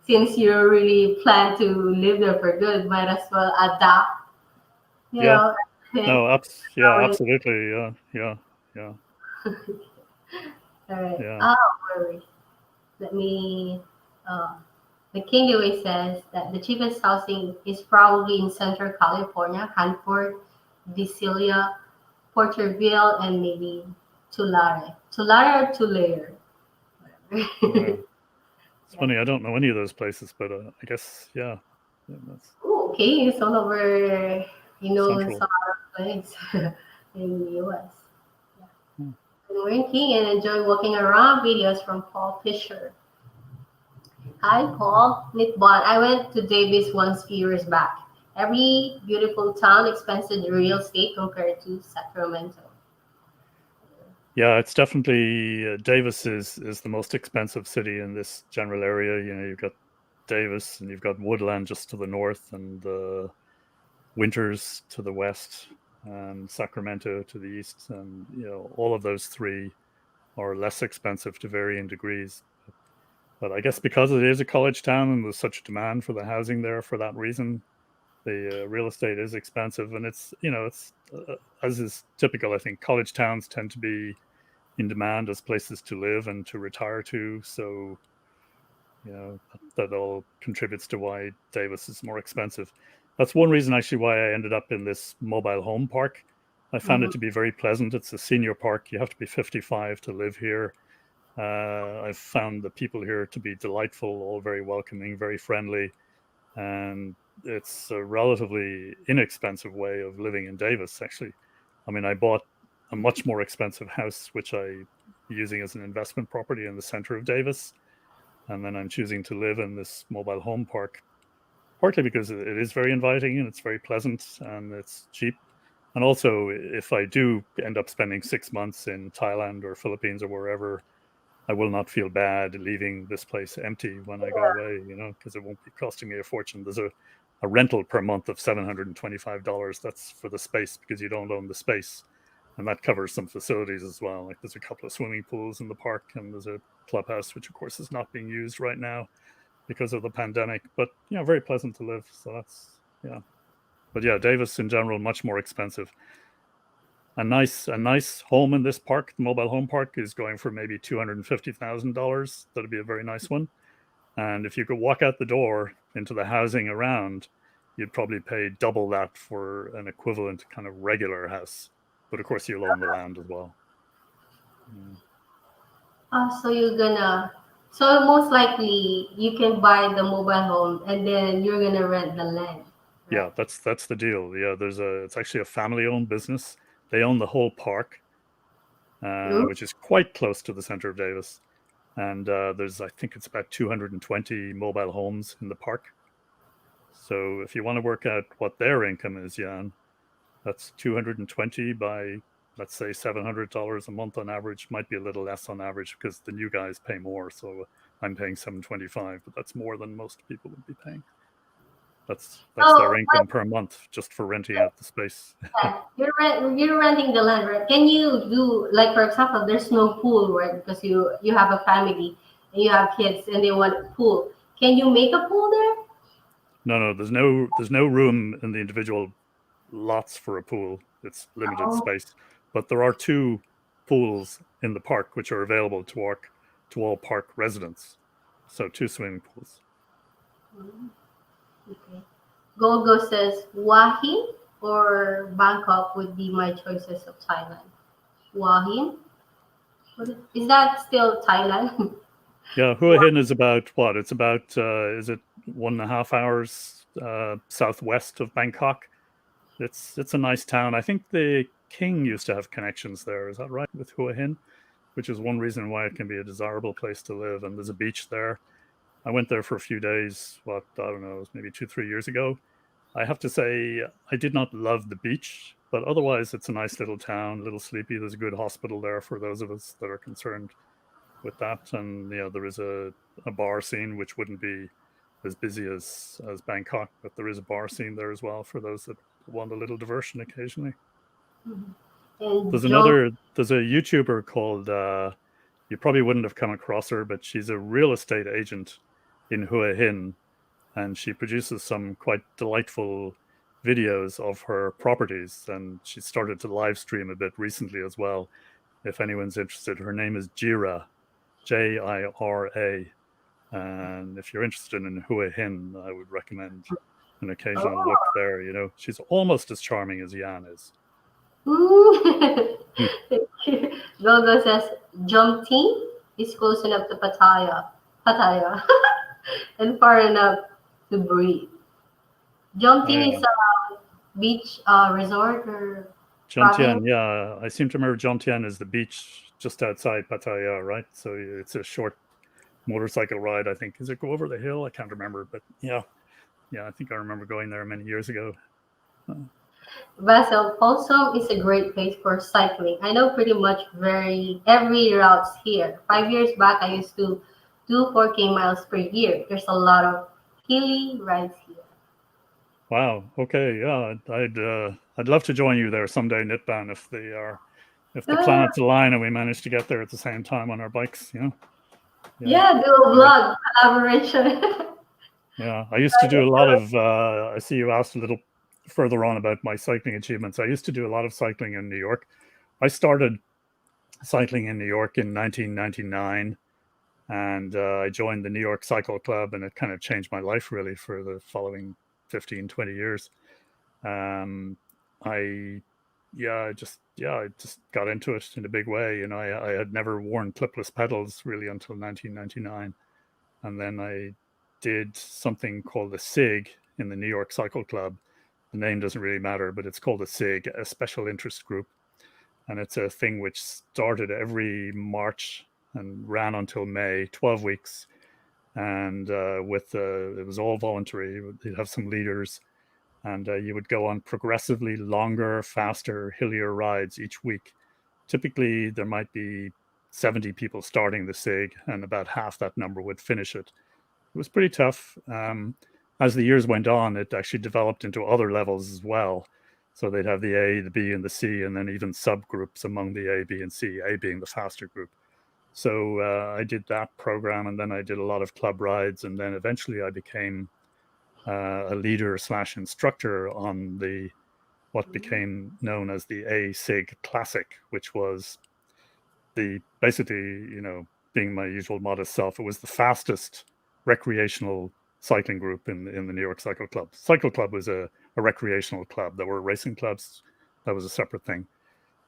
Speaker 1: Since you really plan to live there for good, might as well adapt. You
Speaker 2: yeah,
Speaker 1: know, and
Speaker 2: no, yeah,
Speaker 1: going.
Speaker 2: absolutely, yeah, yeah, yeah,
Speaker 1: All right.
Speaker 2: yeah,
Speaker 1: Oh, worry. Let me. Uh, the King Dewey says that the cheapest housing is probably in Central California, Hanford, Visalia, Porterville, and maybe Tulare. Tulare or Tulare?
Speaker 2: yeah. It's
Speaker 1: Yeah.
Speaker 2: funny, I don't know any of those places, but I guess, yeah, that's
Speaker 1: Ooh, okay, it's all over. He knows a
Speaker 2: central.
Speaker 1: lot of places in the US. Yeah.
Speaker 2: Hmm.
Speaker 1: Good morning, King, and enjoy walking around videos from Paul Fisher. Hi, Paul. Nick Bond. I went to Davis once few years back. Every beautiful town, expensive real estate compared to Sacramento.
Speaker 2: Yeah, it's definitely Davis is the most expensive city in this general area. You've got Davis, and you've got Woodland just to the north, and Winters to the west, and Sacramento to the east, and all of those three are less expensive to varying degrees. But I guess because it is a college town and there's such demand for the housing there for that reason, the real estate is expensive, and it's as is typical. I think college towns tend to be in demand as places to live and to retire to. So that all contributes to why Davis is more expensive. That's one reason actually why I ended up in this mobile home park. I found
Speaker 1: Mhm.
Speaker 2: it to be very pleasant. It's a senior park. You have to be 55 to live here. I've found the people here to be delightful, all very welcoming, very friendly, and it's a relatively inexpensive way of living in Davis. Actually, I mean, I bought a much more expensive house, which I using as an investment property in the center of Davis, and then I'm choosing to live in this mobile home park, partly because it is very inviting and it's very pleasant and it's cheap. And also, if I do end up spending 6 months in Thailand or Philippines or wherever, I will not feel bad leaving this place empty when I go away, because it won't be costing me a fortune. There's a rental per month of $725. That's for the space because you don't own the space. And that covers some facilities as well. Like there's a couple of swimming pools in the park and there's a clubhouse, which of course is not being used right now because of the pandemic, but very pleasant to live. So that's, yeah. But yeah, Davis in general, much more expensive. A nice home in this park, the mobile home park, is going for maybe $250,000. That'd be a very nice one. And if you could walk out the door into the housing around, you'd probably pay double that for an equivalent kind of regular house. But of course, you'll own the land as well. Mm.
Speaker 1: So so most likely you can buy the mobile home and then you're gonna rent the land,
Speaker 2: Yeah,
Speaker 1: right?
Speaker 2: that's the deal. Yeah, it's actually a family-owned business. They own the whole park,
Speaker 1: Mm.
Speaker 2: which is quite close to the center of Davis. And I think it's about 220 mobile homes in the park. So if you want to work out what their income is, Jan, that's 220 by, let's say, $700 a month on average. Might be a little less on average because the new guys pay more. So I'm paying 725, but that's more than most people would be paying. That's their
Speaker 1: So,
Speaker 2: income per month just for renting out the space.
Speaker 1: you're renting the land, right? Can you do, like, for example, there's no pool, right? Because you have a family and you have kids and they want a pool. Can you make a pool there?
Speaker 2: No, there's no room in the individual lots for a pool. It's limited
Speaker 1: Oh,
Speaker 2: space, but there are two pools in the park which are available to all park residents. So two swimming pools.
Speaker 1: mm, okay. Gogo says Wahin or Bangkok would be my choices of Thailand. Wahin? Is that still Thailand?
Speaker 2: Yeah, Hua Hin is about what? It's about is it 1.5 hours southwest of Bangkok. It's a nice town. I think the king used to have connections there. Is that right with Hua Hin? Which is one reason why it can be a desirable place to live. And there's a beach there. I went there for a few days. What I don't know, it was maybe 2-3 years ago. I have to say I did not love the beach, but otherwise it's a nice little town, a little sleepy. There's a good hospital there for those of us that are concerned with that, and there is a bar scene which wouldn't be as busy as Bangkok, but there is a bar scene there as well for those that want a little diversion occasionally.
Speaker 1: Mhm. And
Speaker 2: There's
Speaker 1: Joe,
Speaker 2: another there's a YouTuber called you probably wouldn't have come across her, but she's a real estate agent in Hua Hin, and she produces some quite delightful videos of her properties. And she started to live stream a bit recently as well. If anyone's interested, her name is Jira, Jira. And if you're interested in Hua Hin, I would recommend an occasional
Speaker 1: oh,
Speaker 2: look there. She's almost as charming as Yan is.
Speaker 1: mm. Gogo says Jomtien is close enough to Pattaya, and far enough to breathe.
Speaker 2: Oh
Speaker 1: Jomtien
Speaker 2: yeah,
Speaker 1: is a beach resort or province.
Speaker 2: Jomtien. Yeah, I seem to remember Jomtien is the beach just outside Pattaya, right? So it's a short motorcycle ride. I think, does it go over the hill? I can't remember, but yeah, I think I remember going there many years ago.
Speaker 1: Basil also is a great place for cycling. I know pretty much very every routes here. 5 years back, I used to do 4K miles per year. There's a lot of hilly rides here.
Speaker 2: Wow. Okay. Yeah, I'd love to join you there someday, Nitban, if the
Speaker 1: Ah,
Speaker 2: planets align and we manage to get there at the same time on our bikes. Yeah.
Speaker 1: Yeah, do a
Speaker 2: I,
Speaker 1: vlog collaboration.
Speaker 2: yeah. I used to do a lot of, I see you asked a little further on about my cycling achievements. I used to do a lot of cycling in New York. I started cycling in New York in 1999, and I joined the New York Cycle Club, and it kind of changed my life really for the following 15, 20 years. Um, I, I just got into it in a big way. You know, I had never worn clipless pedals really until 1999. And then I did something called a SIG in the New York Cycle Club. The name doesn't really matter, but it's called a SIG, a special interest group. And it's a thing which started every March and ran until May, 12 weeks. And it was all voluntary. You'd have some leaders, and you would go on progressively longer, faster, hillier rides each week. Typically, there might be 70 people starting the SIG, and about half that number would finish it. It was pretty tough. As the years went on, it actually developed into other levels as well. So they'd have the A, the B, and the C, and then even subgroups among the A, B, and C, A being the faster group. So I did that program, and then I did a lot of club rides, and then eventually I became a leader slash instructor on the what became known as the A SIG Classic, which was the basically, being my usual modest self, it was the fastest recreational cycling group in the New York Cycle Club. Cycle Club was a recreational club. There were racing clubs. That was a separate thing.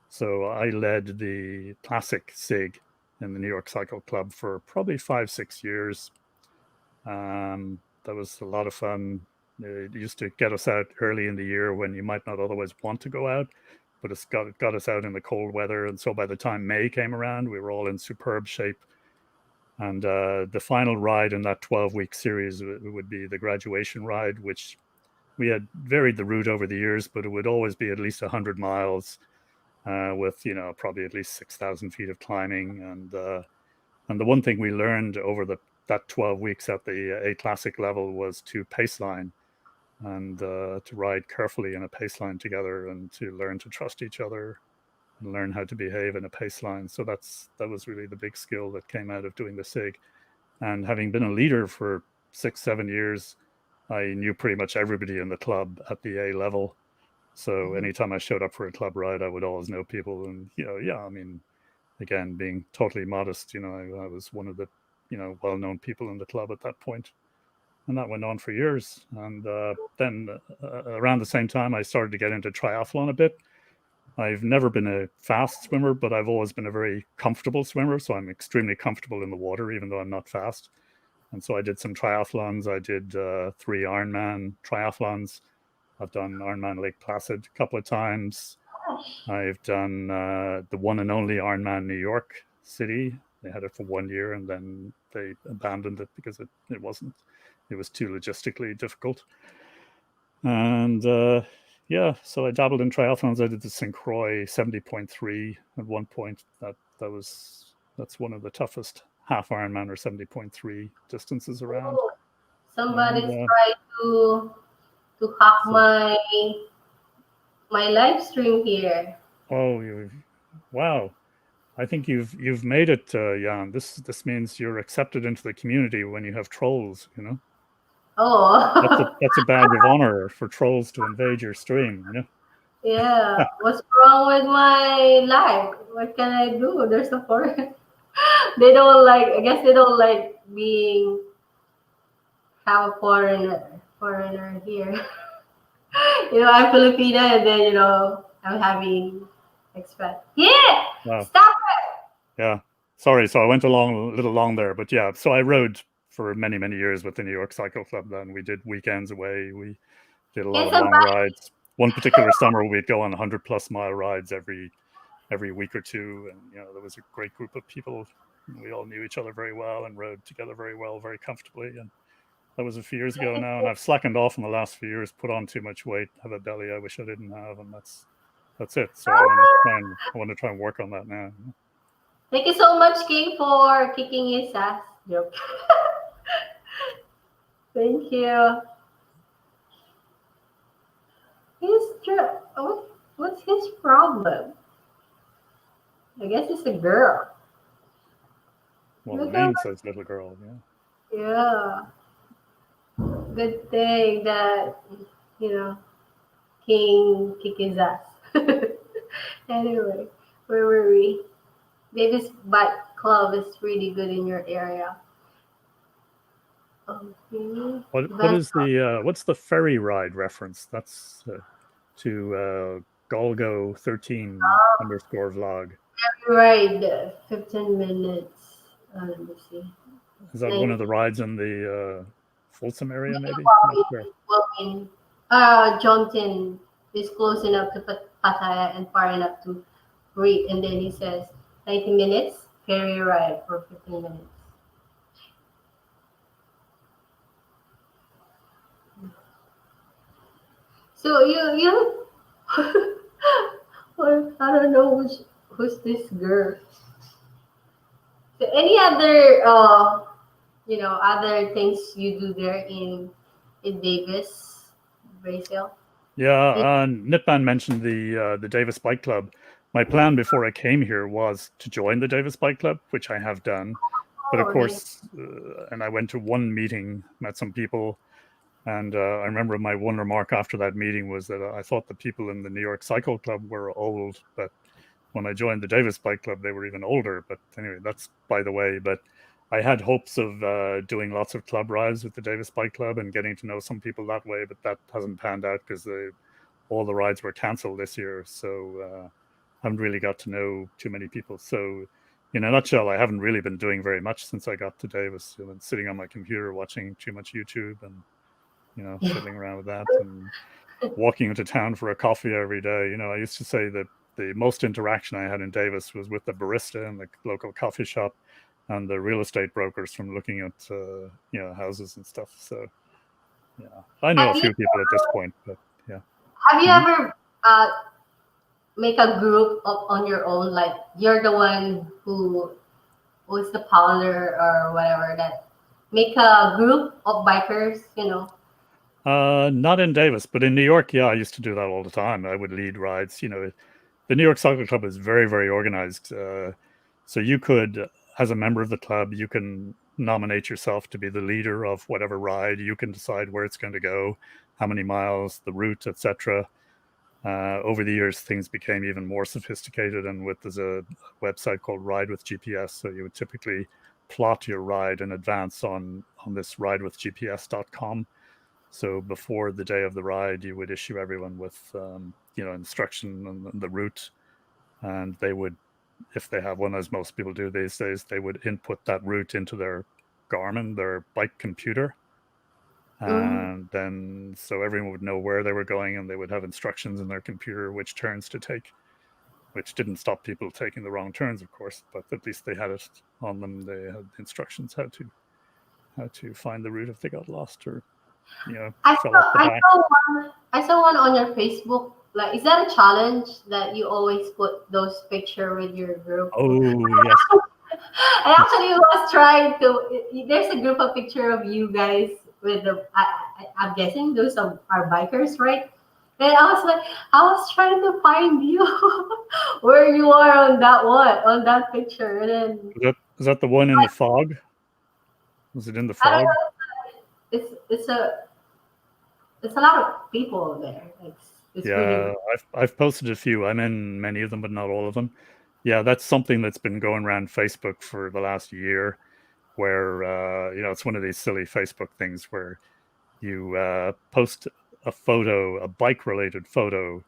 Speaker 2: So I led the classic SIG in the New York Cycle Club for probably 5, 6 years. That was a lot of fun. It used to get us out early in the year when you might not otherwise want to go out, but it got us out in the cold weather. And so by the time May came around, we were all in superb shape. And the final ride in that 12-week series would be the graduation ride, which we had varied the route over the years, but it would always be at least 100 miles with, probably at least 6,000 feet of climbing. And the one thing we learned over that 12 weeks at the A Classic level was to paceline and to ride carefully in a paceline together and to learn to trust each other and learn how to behave in a paceline. So that was really the big skill that came out of doing the SIG. And having been a leader for 6, 7 years, I knew pretty much everybody in the club at the A level. So anytime I showed up for a club ride, I would always know people. And, yeah, I mean, again, being totally modest, I was one of the, well-known people in the club at that point. And that went on for years. And then around the same time, I started to get into triathlon a bit. I've never been a fast swimmer, but I've always been a very comfortable swimmer. So I'm extremely comfortable in the water, even though I'm not fast. And so I did some triathlons. I did 3 Ironman triathlons. I've done Ironman Lake Placid a couple of times. I've done the one and only Ironman New York City. They had it for 1 year and then they abandoned it because it was too logistically difficult. And yeah, so I dabbled in triathlons. I did the St. Croix 70.3 at one point. That's one of the toughest half Ironman or 70.3 distances around.
Speaker 1: Oh,
Speaker 2: And
Speaker 1: somebody's trying to hack
Speaker 2: so,
Speaker 1: my live stream here.
Speaker 2: oh, wow. I think you've made it, Jan. This means you're accepted into the community when you have trolls.
Speaker 1: Oh,
Speaker 2: That's a badge of honor for trolls to invade your stream.
Speaker 1: yeah. What's wrong with my life? What can I do? There's a foreign. They don't like. I guess they don't like being have a foreigner here. I'm Filipina, and then I'm having expat. Yeah,
Speaker 2: Wow.
Speaker 1: stop
Speaker 2: Yeah. Sorry. So I went along a little long there, but yeah. So I rode for many, many years with the New York Cycle Club. Then we did weekends away. We did a
Speaker 1: it.
Speaker 2: lot
Speaker 1: Can
Speaker 2: of long
Speaker 1: somebody?
Speaker 2: rides. One particular summer, we'd go on 100+ mile rides every week or two, and there was a great group of people. We all knew each other very well and rode together very well, very comfortably. And that was a few years ago now, and I've slackened off in the last few years, put on too much weight, have a belly I wish I didn't have, and that's it. So I want to try and work on that now.
Speaker 1: Thank you so much, King, for kicking his ass. Joke. Thank you. What's his problem? I guess it's a girl.
Speaker 2: Well, the
Speaker 1: Look how
Speaker 2: name says little girl. Yeah.
Speaker 1: yeah. Good thing that you know King kick his ass. Anyway, where were we? Davis Bike Club is really good in your area. Okay.
Speaker 2: What
Speaker 1: Basil.
Speaker 2: is the what's the ferry ride reference? That's to Golgo 13 underscore vlog.
Speaker 1: Right, 15 minutes. Let me see.
Speaker 2: Is that one
Speaker 1: Nine.
Speaker 2: of the rides in the Folsom area? Maybe not sure.
Speaker 1: Walking. Johnson is close enough to Pattaya and far enough to read. And then he says 90 minutes, ferry ride for 15 minutes. So you well, I don't know who's this girl. So any other other things you do there in Davis, Brazil?
Speaker 2: Yeah, Nitban mentioned the Davis Bike Club. My plan before I came here was to join the Davis Bike Club, which I have done. But of
Speaker 1: Oh, nice.
Speaker 2: course, and I went to one meeting, met some people, and I remember my one remark after that meeting was that I thought the people in the New York Cycle Club were old, but when I joined the Davis Bike Club, they were even older. But anyway, that's by the way. But I had hopes of doing lots of club rides with the Davis Bike Club and getting to know some people that way, but that hasn't panned out because all the rides were cancelled this year. So haven't really got to know too many people. So in a nutshell, I haven't really been doing very much since I got to Davis. I've been sitting on my computer watching too much YouTube and fiddling around with that and walking into town for a coffee every day. I used to say that the most interaction I had in Davis was with the barista in the local coffee shop and the real estate brokers from looking at houses and stuff. So yeah, I know a
Speaker 1: Have you
Speaker 2: few people at this point, but yeah.
Speaker 1: have you
Speaker 2: Mhm.
Speaker 1: ever make a group on your own? Like you're the one who's the founder or whatever that make a group of bikers.
Speaker 2: Not in Davis, but in New York, yeah, I used to do that all the time. I would lead rides. The New York Cycle Club is very, very organized. So you could, as a member of the club, you can nominate yourself to be the leader of whatever ride. You can decide where it's going to go, how many miles, the route, etc. Over the years, things became even more sophisticated, and there's a website called Ride with GPS. So you would typically plot your ride in advance on this ridewithgps.com. So before the day of the ride, you would issue everyone with instruction on the route, and they would, if they have one, as most people do these days, they would input that route into their Garmin, their bike computer,
Speaker 1: Mm-hmm.
Speaker 2: and then so everyone would know where they were going, and they would have instructions in their computer which turns to take, which didn't stop people taking the wrong turns, of course, but at least they had it on them. They had instructions how to find the route if they got lost or
Speaker 1: I
Speaker 2: fell
Speaker 1: saw
Speaker 2: off the
Speaker 1: I
Speaker 2: back.
Speaker 1: saw one I saw one on your Facebook. Like, is that a challenge that you always put those picture with your group?
Speaker 2: Oh yes,
Speaker 1: I actually was trying to. There's a group of picture of you guys with I'm guessing those are bikers, right? And I was trying to find you where you are on that picture, and then
Speaker 2: is that the one in the fog? Was it in the
Speaker 1: I don't
Speaker 2: fog?
Speaker 1: know. It's a lot of people there. It's really
Speaker 2: Yeah, I've posted a few. I'm in many of them, but not all of them. Yeah, that's something that's been going around Facebook for the last year, where it's one of these silly Facebook things where you post a photo, a bike-related photo,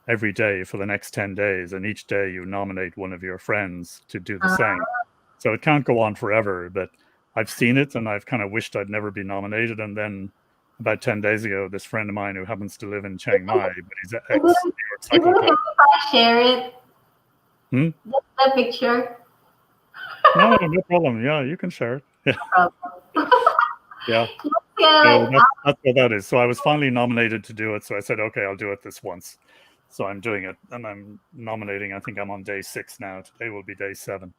Speaker 2: every day for the next 10 days, and each day you nominate one of your friends to do the
Speaker 1: uh,
Speaker 2: same. So it can't go on forever, but I've seen it, and I've kind of wished I'd never been nominated. And then about 10 days ago, this friend of mine who happens to live in Chiang Mai, but he's an
Speaker 1: is
Speaker 2: ex
Speaker 1: it
Speaker 2: New York
Speaker 1: is
Speaker 2: Cycle
Speaker 1: it okay
Speaker 2: Club.
Speaker 1: if I share it?
Speaker 2: Hmm?
Speaker 1: The picture.
Speaker 2: No, no problem. Yeah, you can share it. Yeah,
Speaker 1: No problem.
Speaker 2: yeah.
Speaker 1: Yeah,
Speaker 2: So
Speaker 1: like
Speaker 2: that's what that is. So I was finally nominated to do it. So I said, okay, I'll do it this once. So I'm doing it, and I'm nominating. I think I'm on day 6 now. Today will be day 7.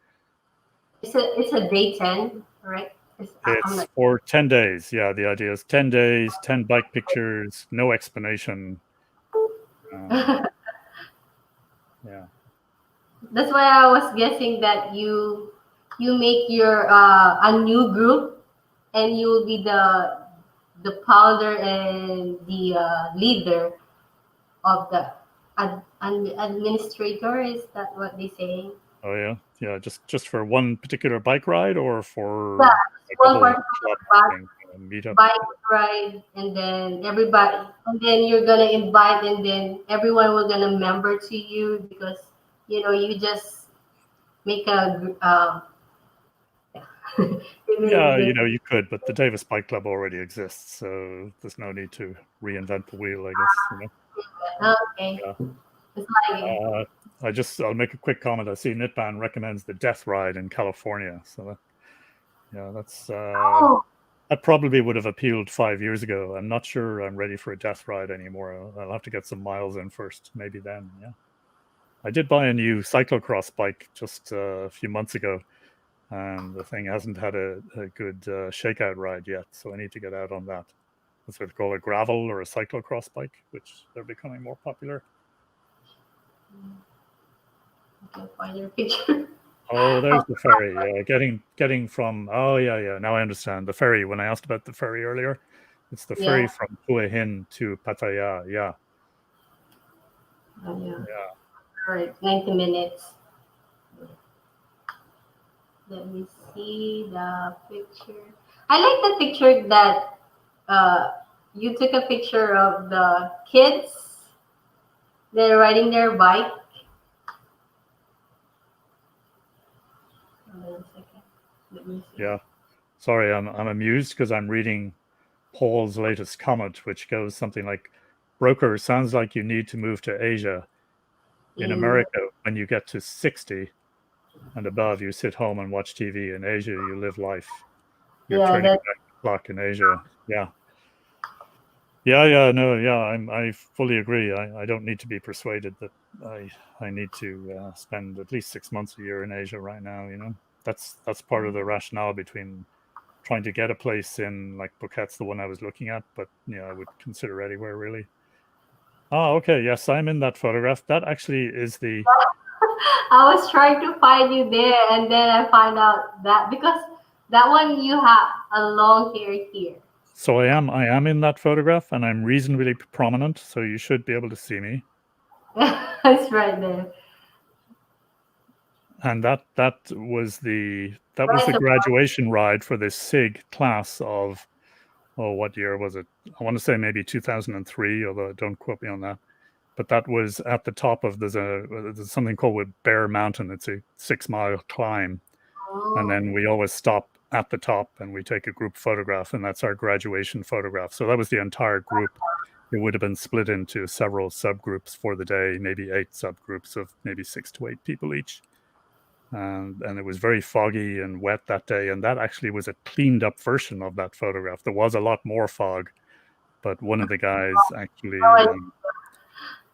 Speaker 1: it's a day 10, right? I'm
Speaker 2: It's
Speaker 1: like,
Speaker 2: for 10 days. Yeah, the idea is 10 days, 10 bike pictures, no explanation. Um, yeah.
Speaker 1: that's why I was guessing that you make your a new group, and you will be the founder and the leader of the administrator. Is that what they say?
Speaker 2: Oh yeah, yeah. Just for one particular bike ride, or
Speaker 1: Yeah,
Speaker 2: for
Speaker 1: just
Speaker 2: like a
Speaker 1: one
Speaker 2: whole
Speaker 1: particular
Speaker 2: club thing, meetup.
Speaker 1: bike ride, and then everybody, and then you're gonna invite, and then everyone will gonna member to you because you just make yeah.
Speaker 2: Yeah,
Speaker 1: They-
Speaker 2: you could, but the Davis Bike Club already exists, so there's no need to reinvent the wheel, I guess.
Speaker 1: okay,
Speaker 2: Yeah.
Speaker 1: it's like
Speaker 2: Uh, I'll make a quick comment. I see Nitban recommends the Death Ride in California, so yeah,
Speaker 1: oh
Speaker 2: that probably would have appealed 5 years ago. I'm not sure I'm ready for a Death Ride anymore. I'll have to get some miles in first, maybe then. Yeah, I did buy a new cyclocross bike just a few months ago, and the thing hasn't had a good shakeout ride yet, so I need to get out on that. That's what they call a gravel or a cyclocross bike, which they're becoming more popular.
Speaker 1: I can find your picture.
Speaker 2: Oh,
Speaker 1: Oh,
Speaker 2: there's the ferry. Yeah, getting from. Oh, yeah, yeah. Now I understand the ferry. When I asked about the ferry earlier, it's the
Speaker 1: yeah,
Speaker 2: ferry from Hue Hin to Pattaya. Yeah,
Speaker 1: oh, yeah.
Speaker 2: yeah,
Speaker 1: All right, 90 minutes. Let me see the picture. I like the picture that uh, you took a picture of the kids. They're riding their bike. Hold on a second. Let me see.
Speaker 2: yeah. Sorry, I'm amused because I'm reading Paul's latest comment, which goes something like, "Broker, sounds like you need to move to Asia. In
Speaker 1: In
Speaker 2: America, when you get to 60 and above, you sit home and watch TV. In Asia, you live life. You're
Speaker 1: yeah,
Speaker 2: turning
Speaker 1: that
Speaker 2: back the clock in Asia." Yeah. Yeah, yeah, no, yeah, I fully agree. I don't need to be persuaded that I need to spend at least 6 months a year in Asia right now. That's part of the rationale between trying to get a place in like Phuket's the one I was looking at, but I would consider anywhere really. Oh, okay, yes, I'm in that photograph. That actually is the.
Speaker 1: I was trying to find you there, and then I find out that because that one you have a long hair here.
Speaker 2: So I am in that photograph, and I'm reasonably prominent, so you should be able to see me.
Speaker 1: It's right there.
Speaker 2: And that was
Speaker 1: Right
Speaker 2: the
Speaker 1: above.
Speaker 2: graduation ride for this SIG class of, oh, what year was it? I want to say maybe 2003, although don't quote me on that. But that was at the top of there's something called with Bear Mountain. It's a 6 mile climb, and
Speaker 1: Oh,
Speaker 2: then we always stop at the top and we take a group photograph, and that's our graduation photograph. So that was the entire group. It would have been split into several subgroups for the day, maybe 8 subgroups of maybe 6 to 8 people each. And it was very foggy and wet that day, and that actually was a cleaned up version of that photograph. There was a lot more fog, but one of the guys actually,
Speaker 1: oh,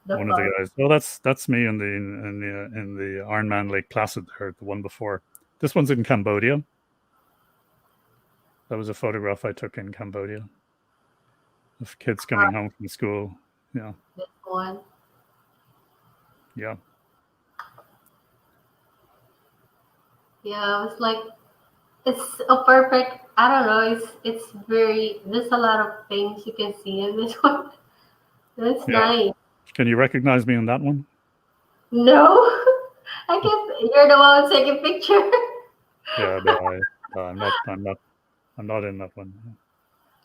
Speaker 1: the
Speaker 2: one of the
Speaker 1: fog.
Speaker 2: guys. Oh, that's me in the Ironman Lake Placid there, the one before. This one's in Cambodia. That was a photograph I took in Cambodia of kids coming home from school. Yeah,
Speaker 1: This one.
Speaker 2: yeah,
Speaker 1: Yeah, it's like it's a perfect. I don't know. It's very. There's a lot of things you can see in this one. That's
Speaker 2: yeah.
Speaker 1: nice.
Speaker 2: Can you recognize me on that one?
Speaker 1: No, I guess you're the one taking picture.
Speaker 2: Yeah, no, I'm not. I'm not in that one.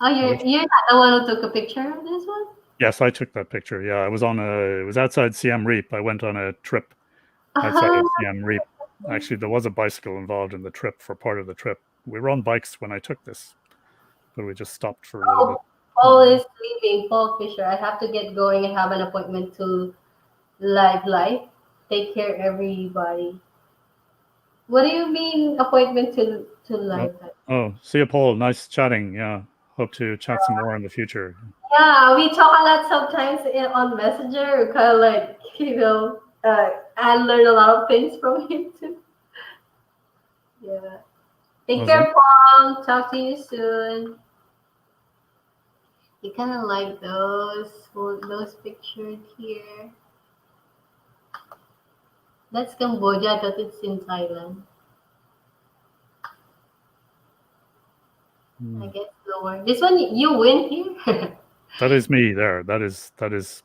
Speaker 1: Oh,
Speaker 2: I
Speaker 1: you're
Speaker 2: wish.
Speaker 1: you're not the one who took a picture of this one.
Speaker 2: Yes, I took that picture. Yeah, I was on a. It was outside Siem Reap. I went on a trip outside of Siem Reap. Actually, there was a bicycle involved in the trip for part of the trip. We were on bikes when I took this, but we just stopped for a little bit.
Speaker 1: Oh, Paul
Speaker 2: Yeah.
Speaker 1: is leaving. Paul Fisher. I have to get going. I have an appointment to live life. Take care, everybody. What do you mean appointment to
Speaker 2: Oh,
Speaker 1: live life?
Speaker 2: see you, Paul. Nice chatting. Yeah, hope to chat some more in the future.
Speaker 1: Yeah, we talk a lot sometimes on Messenger. Kind of like I learn a lot of things from him too. Yeah. Take
Speaker 2: Was it?
Speaker 1: care, Paul. Talk to you soon. You kind of like those pictures here. That's Cambodia. I thought it's in Thailand. I guess lower. This one you win here.
Speaker 2: That is me there. That is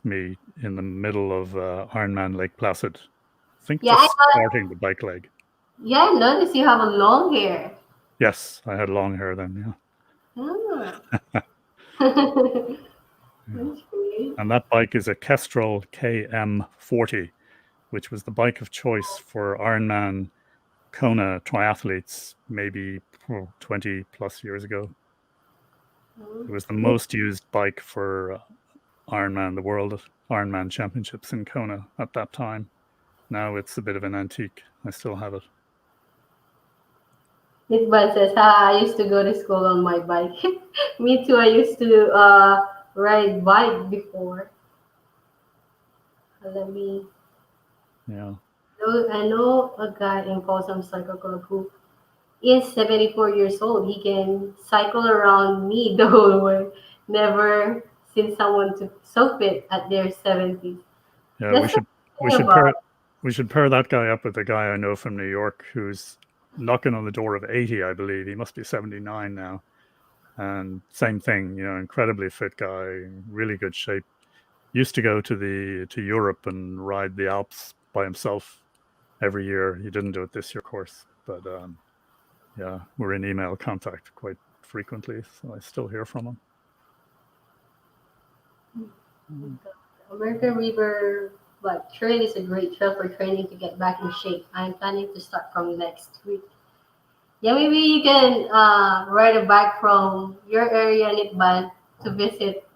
Speaker 2: me in the middle of Ironman Lake Placid. I think
Speaker 1: Yeah,
Speaker 2: just starting the bike leg.
Speaker 1: yeah, I noticed you have a long hair.
Speaker 2: Yes, I had long hair then.
Speaker 1: Ah.
Speaker 2: Yeah. Yeah.
Speaker 1: That's great.
Speaker 2: And that bike is a Kestrel KM40, which was the bike of choice for Ironman Kona triathletes maybe 20 plus years ago. It was the most used bike for Ironman, the World Ironman Championships in Kona at that time. Now it's a bit of an antique. I still have it.
Speaker 1: Miss Bun says, I used to go to school on my bike. Me too. I used to ride bike before. Let me.
Speaker 2: Yeah.
Speaker 1: I know a guy in Folsom Cycle Club who is 74 years old. He can cycle around me the whole way. Never seen someone to so fit at their 70s.
Speaker 2: Yeah, we
Speaker 1: That's the
Speaker 2: should we
Speaker 1: thing
Speaker 2: should
Speaker 1: about.
Speaker 2: pair we should pair that guy up with a guy I know from New York who's knocking on the door of 80, I believe. He must be 79 now. And same thing, incredibly fit guy, really good shape. Used to go to Europe and ride the Alps by himself every year. He didn't do it this year, of course, but yeah, we're in email contact quite frequently, so I still hear from him. Mm.
Speaker 1: American River Trail is a great trail for training to get back in shape. I'm planning to start from next week. Yeah, maybe you can ride a bike from your area in Itban to visit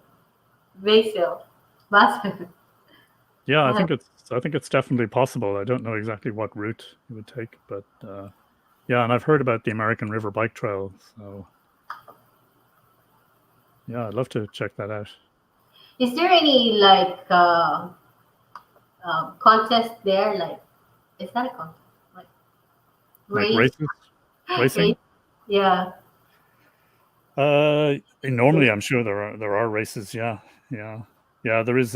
Speaker 1: Basil. Basil.
Speaker 2: Yeah, I
Speaker 1: I have,
Speaker 2: think it's definitely possible. I don't know exactly what route it would take, but yeah, and I've heard about the American River Bike Trail, so yeah, I'd love to check that out.
Speaker 1: is there any contest there? Like, is that a contest? Like
Speaker 2: Like
Speaker 1: race,
Speaker 2: races,
Speaker 1: race?
Speaker 2: racing.
Speaker 1: Yeah.
Speaker 2: Normally, I'm sure there are races. Yeah, yeah, yeah. There is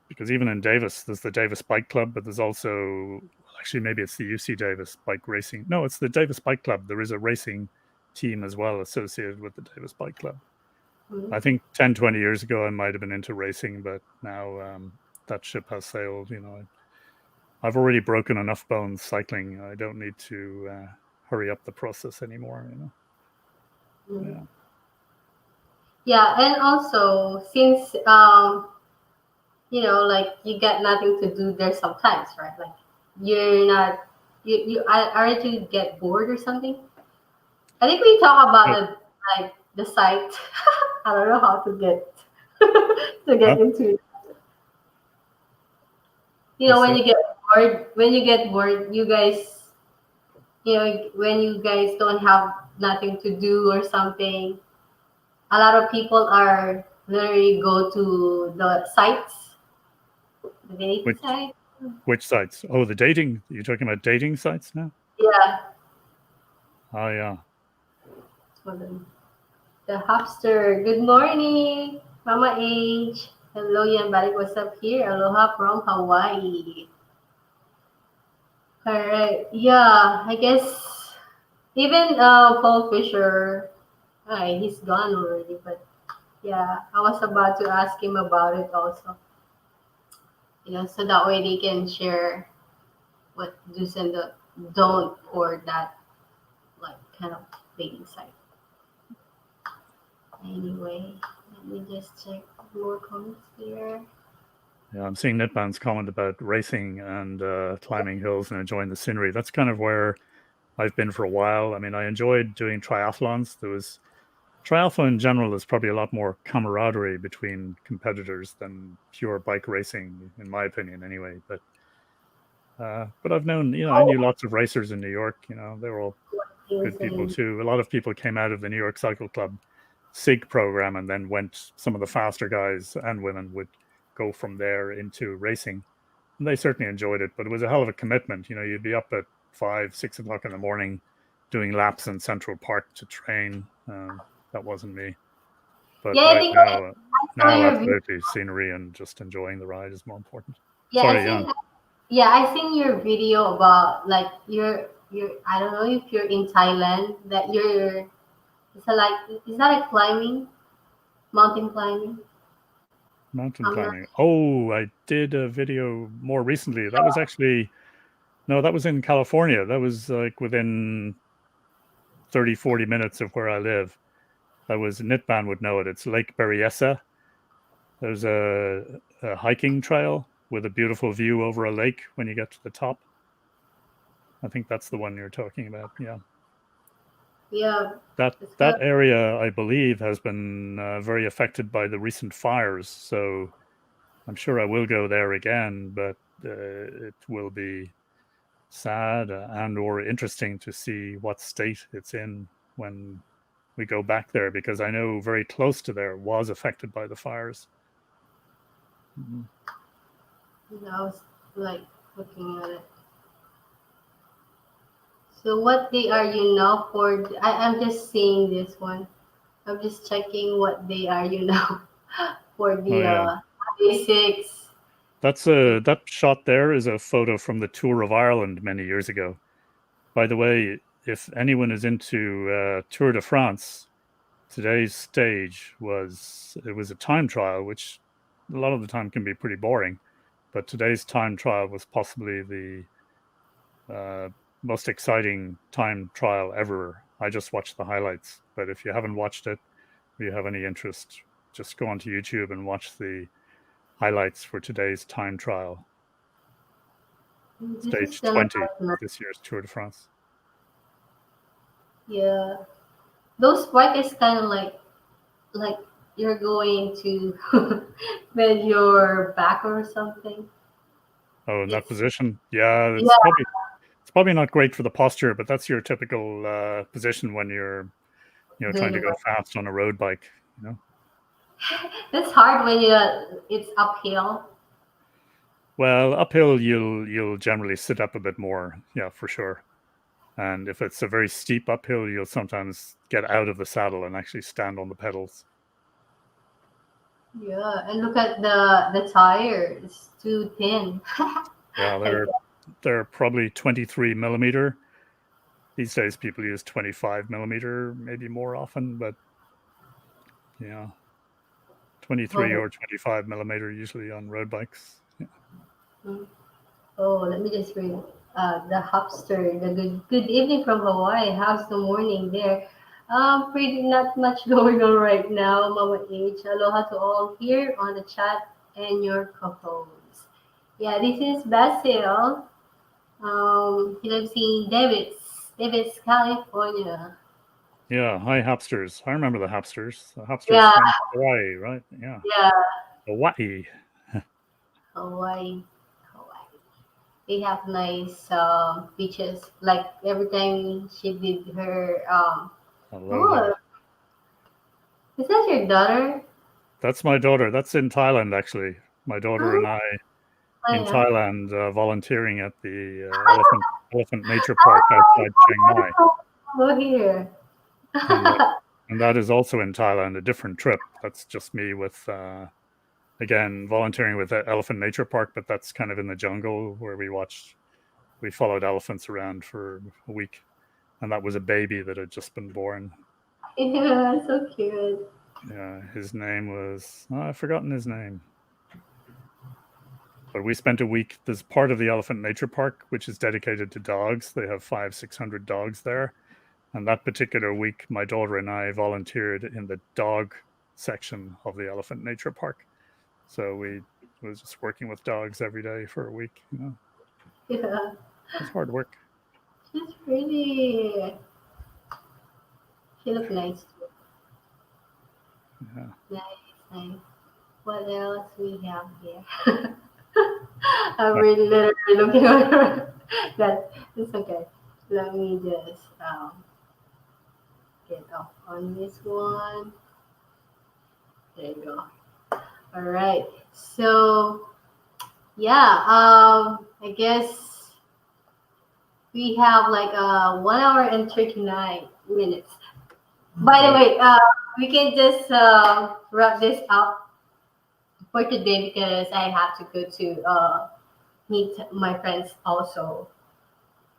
Speaker 2: because even in Davis, there's the Davis Bike Club, but there's also actually maybe it's the UC Davis Bike Racing. No, it's the Davis Bike Club. There is a racing team as well associated with the Davis Bike Club. I
Speaker 1: Mhm.
Speaker 2: think 10, 20 years ago, I might have been into racing, but now that ship has sailed. I've already broken enough bones cycling. I don't need to hurry up the process anymore.
Speaker 1: Mhm.
Speaker 2: Yeah.
Speaker 1: Yeah, and also since like you got nothing to do there sometimes, right? Like you're not aren't you get bored or something? I think we talk about
Speaker 2: Oh,
Speaker 1: the site. I don't know how to get to
Speaker 2: huh?
Speaker 1: get into it.
Speaker 2: What's
Speaker 1: When
Speaker 2: that?
Speaker 1: you get bored, you guys, when you guys don't have nothing to do or something, a lot of people are literally go to the sites, the dating
Speaker 2: Which
Speaker 1: site.
Speaker 2: which sites? Oh, the dating. You're talking about dating sites now?
Speaker 1: Yeah,
Speaker 2: Oh yeah.
Speaker 1: hold on. The Hopster. Good morning, Mama H. Hello, Yambalik. What's up here? Aloha from Hawaii. All right. Yeah, I guess even Paul Fisher, he's gone already. But yeah, I was about to ask him about it also. So that way they can share what do's and the don't for that kind of dating site. Anyway, let me just check more comments here.
Speaker 2: Yeah, I'm seeing Nitban's comment about racing and climbing hills and enjoying the scenery. That's kind of where I've been for a while. I mean, I enjoyed doing triathlons. Triathlon in general is probably a lot more camaraderie between competitors than pure bike racing, in my opinion, anyway. But I've known, I
Speaker 1: Oh,
Speaker 2: knew lots of racers in New York. They were all
Speaker 1: he was
Speaker 2: good people
Speaker 1: saying,
Speaker 2: too. A lot of people came out of the New York Cycle Club SIG program and then went. Some of the faster guys and women would go from there into racing, and they certainly enjoyed it. But it was a hell of a commitment. You'd be up at 5, 6 o'clock in the morning doing laps in Central Park to train. That wasn't me. But
Speaker 1: yeah, I
Speaker 2: right
Speaker 1: think
Speaker 2: now,
Speaker 1: I saw
Speaker 2: now
Speaker 1: your video.
Speaker 2: absolutely scenery and just enjoying the ride is more important.
Speaker 1: Yeah,
Speaker 2: Sorry, Jan.
Speaker 1: I seen your video about like you're I don't know if you're in Thailand that you're It's a like, is that a climbing, mountain climbing?
Speaker 2: Mountain
Speaker 1: I'm not
Speaker 2: climbing. Oh, I did a video more recently. That was actually, no, that was in California. That was like within 30, 40 minutes of where I live. That was, Nitban would know it. It's Lake Berryessa. There's a hiking trail with a beautiful view over a lake when you get to the top. I think that's the one you're talking about. Yeah.
Speaker 1: yeah. It's
Speaker 2: That
Speaker 1: good.
Speaker 2: area, I believe, has been very affected by the recent fires. So I'm sure I will go there again, but it will be sad and or interesting to see what state it's in when we go back there, because I know very close to there was affected by the fires. Mhm.
Speaker 1: I was like looking at it. So what day are you now for? I'm just seeing this one. I'm just checking what day are you now for
Speaker 2: Oh
Speaker 1: the
Speaker 2: yeah,
Speaker 1: day six.
Speaker 2: that shot there is a photo from the Tour of Ireland many years ago. By the way, if anyone is into Tour de France, today's stage was, it was a time trial, which a lot of the time can be pretty boring, but today's time trial was possibly the uh, most exciting time trial ever. I just watched the highlights, but if you haven't watched it, if you have any interest, just go onto YouTube and watch the highlights for today's time trial,
Speaker 1: This is
Speaker 2: stage
Speaker 1: the
Speaker 2: 20
Speaker 1: last
Speaker 2: of
Speaker 1: month.
Speaker 2: this year's Tour de France.
Speaker 1: Yeah, those bike is kind of like you're going to bend your back or something.
Speaker 2: Oh, in that
Speaker 1: It's
Speaker 2: position, yeah,
Speaker 1: yeah,
Speaker 2: it's probably not great for the posture, but that's your typical position when you're, you know, trying
Speaker 1: doing
Speaker 2: to
Speaker 1: the
Speaker 2: go
Speaker 1: bike.
Speaker 2: fast on a road bike. You know,
Speaker 1: It's hard when you it's uphill.
Speaker 2: well, uphill you'll generally sit up a bit more, yeah, for sure. And if it's a very steep uphill, you'll sometimes get out of the saddle and actually stand on the pedals.
Speaker 1: Yeah, and look at the tire. It's too thin.
Speaker 2: Yeah,
Speaker 1: I guess.
Speaker 2: they're probably 23 millimeter. These days, people use 25 millimeter, maybe more often, but yeah, 23
Speaker 1: Oh,
Speaker 2: or 25 millimeter usually on road bikes. Yeah.
Speaker 1: mm. Oh, let me just read. The Hopster, the good evening from Hawaii. How's the morning there? Pretty not much going on right now, Mama H. Aloha to all here on the chat and your co-hosts. Yeah, this is Basil. He lives in Davis, California.
Speaker 2: Yeah, hi Hapsters. I remember the Hapsters. The Hapsters
Speaker 1: Yeah,
Speaker 2: from Hawaii, right? Yeah,
Speaker 1: yeah,
Speaker 2: Hawaii.
Speaker 1: Hawaii, Hawaii. They have nice beaches. Like every time she did her
Speaker 2: Aloha.
Speaker 1: oh, is that your daughter?
Speaker 2: That's my daughter. That's in Thailand, actually. My daughter and
Speaker 1: Oh,
Speaker 2: I in
Speaker 1: yeah.
Speaker 2: Thailand volunteering at the Elephant Nature Park outside Chiang Mai,
Speaker 1: Go here.
Speaker 2: and that is also in Thailand. A different trip. That's just me with again volunteering with the Elephant Nature Park, but that's kind of in the jungle where we followed elephants around for a week, and that was a baby that had just been born.
Speaker 1: Yeah, so cute.
Speaker 2: Yeah, his name was, oh, I've forgotten his name. But we spent a week. There's part of the Elephant Nature Park which is dedicated to dogs. They have 500-600 dogs there. And that particular week, my daughter and I volunteered in the dog section of the Elephant Nature Park. So we was just working with dogs every day for a week. You know,
Speaker 1: Yeah,
Speaker 2: it's hard work.
Speaker 1: she's pretty. She look nice too.
Speaker 2: Yeah.
Speaker 1: Nice, nice. What else we have here? I'm really literally looking at her. That it's okay. Let me just get off on this one. There you go. All right. So yeah, I guess we have like 1 hour and 39 minutes. By the
Speaker 2: Oh,
Speaker 1: way, we can just wrap this up for today because I have to go to meet my friends also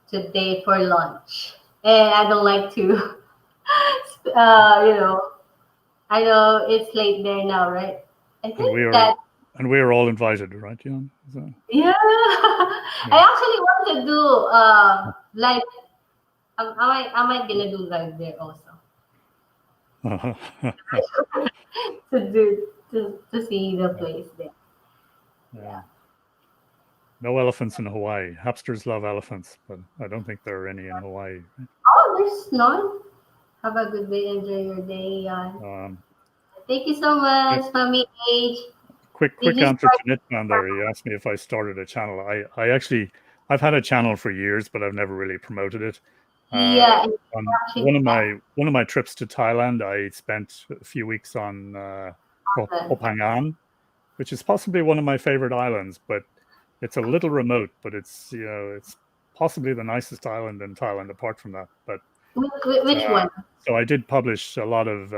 Speaker 1: today for lunch, and I don't like to You know, I know it's late there now, right? I
Speaker 2: And we
Speaker 1: think
Speaker 2: are
Speaker 1: that
Speaker 2: all invited, right, Jan? So,
Speaker 1: yeah. I
Speaker 2: yeah.
Speaker 1: actually want to do live. I might gonna do live there also to see the
Speaker 2: Yeah.
Speaker 1: place there.
Speaker 2: Yeah.
Speaker 1: Yeah.
Speaker 2: No elephants in Hawaii. Hamsters love elephants, but I don't think there are any in Hawaii.
Speaker 1: Oh, there's none. Have a good day. Enjoy your day.
Speaker 2: Um,
Speaker 1: Thank you so
Speaker 2: yeah,
Speaker 1: much, Mommy H. Did
Speaker 2: quick
Speaker 1: you
Speaker 2: answer
Speaker 1: start?
Speaker 2: to Nitman there. He asked me if I started a channel. I actually I've had a channel for years, but I've never really promoted it. Uh,
Speaker 1: Yeah, and
Speaker 2: on
Speaker 1: actually
Speaker 2: one of my trips to Thailand, I spent a few weeks on
Speaker 1: that.
Speaker 2: Koh Phangan, which is possibly one of my favorite islands, but it's a little remote. But it's it's possibly the nicest island in Thailand. Apart from that, but
Speaker 1: Which
Speaker 2: uh,
Speaker 1: one?
Speaker 2: so I did publish a lot of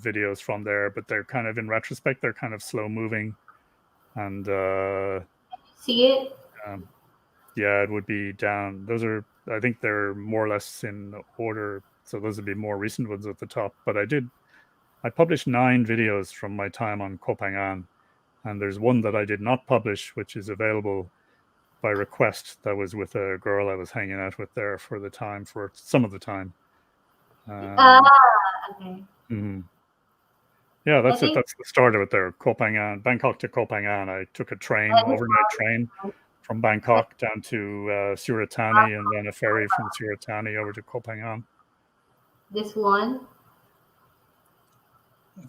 Speaker 2: videos from there, but they're kind of in retrospect, they're kind of slow moving, and
Speaker 1: See it?
Speaker 2: um, yeah, it would be down. Those are, I think they're more or less in order. So those would be more recent ones at the top. But I published 9 videos from my time on Koh Phangan, and there's one that I did not publish, which is available by request. That was with a girl I was hanging out with there for the time, for some of the time.
Speaker 1: Ah,
Speaker 2: Um,
Speaker 1: okay.
Speaker 2: mhm. Yeah,
Speaker 1: I
Speaker 2: that's it.
Speaker 1: think
Speaker 2: That's the start of it there. Koh Phangan, Bangkok to Koh Phangan. I took a train,
Speaker 1: I
Speaker 2: overnight train from Bangkok down to Suratani, and then a ferry from Suratani over to Koh Phangan.
Speaker 1: this one.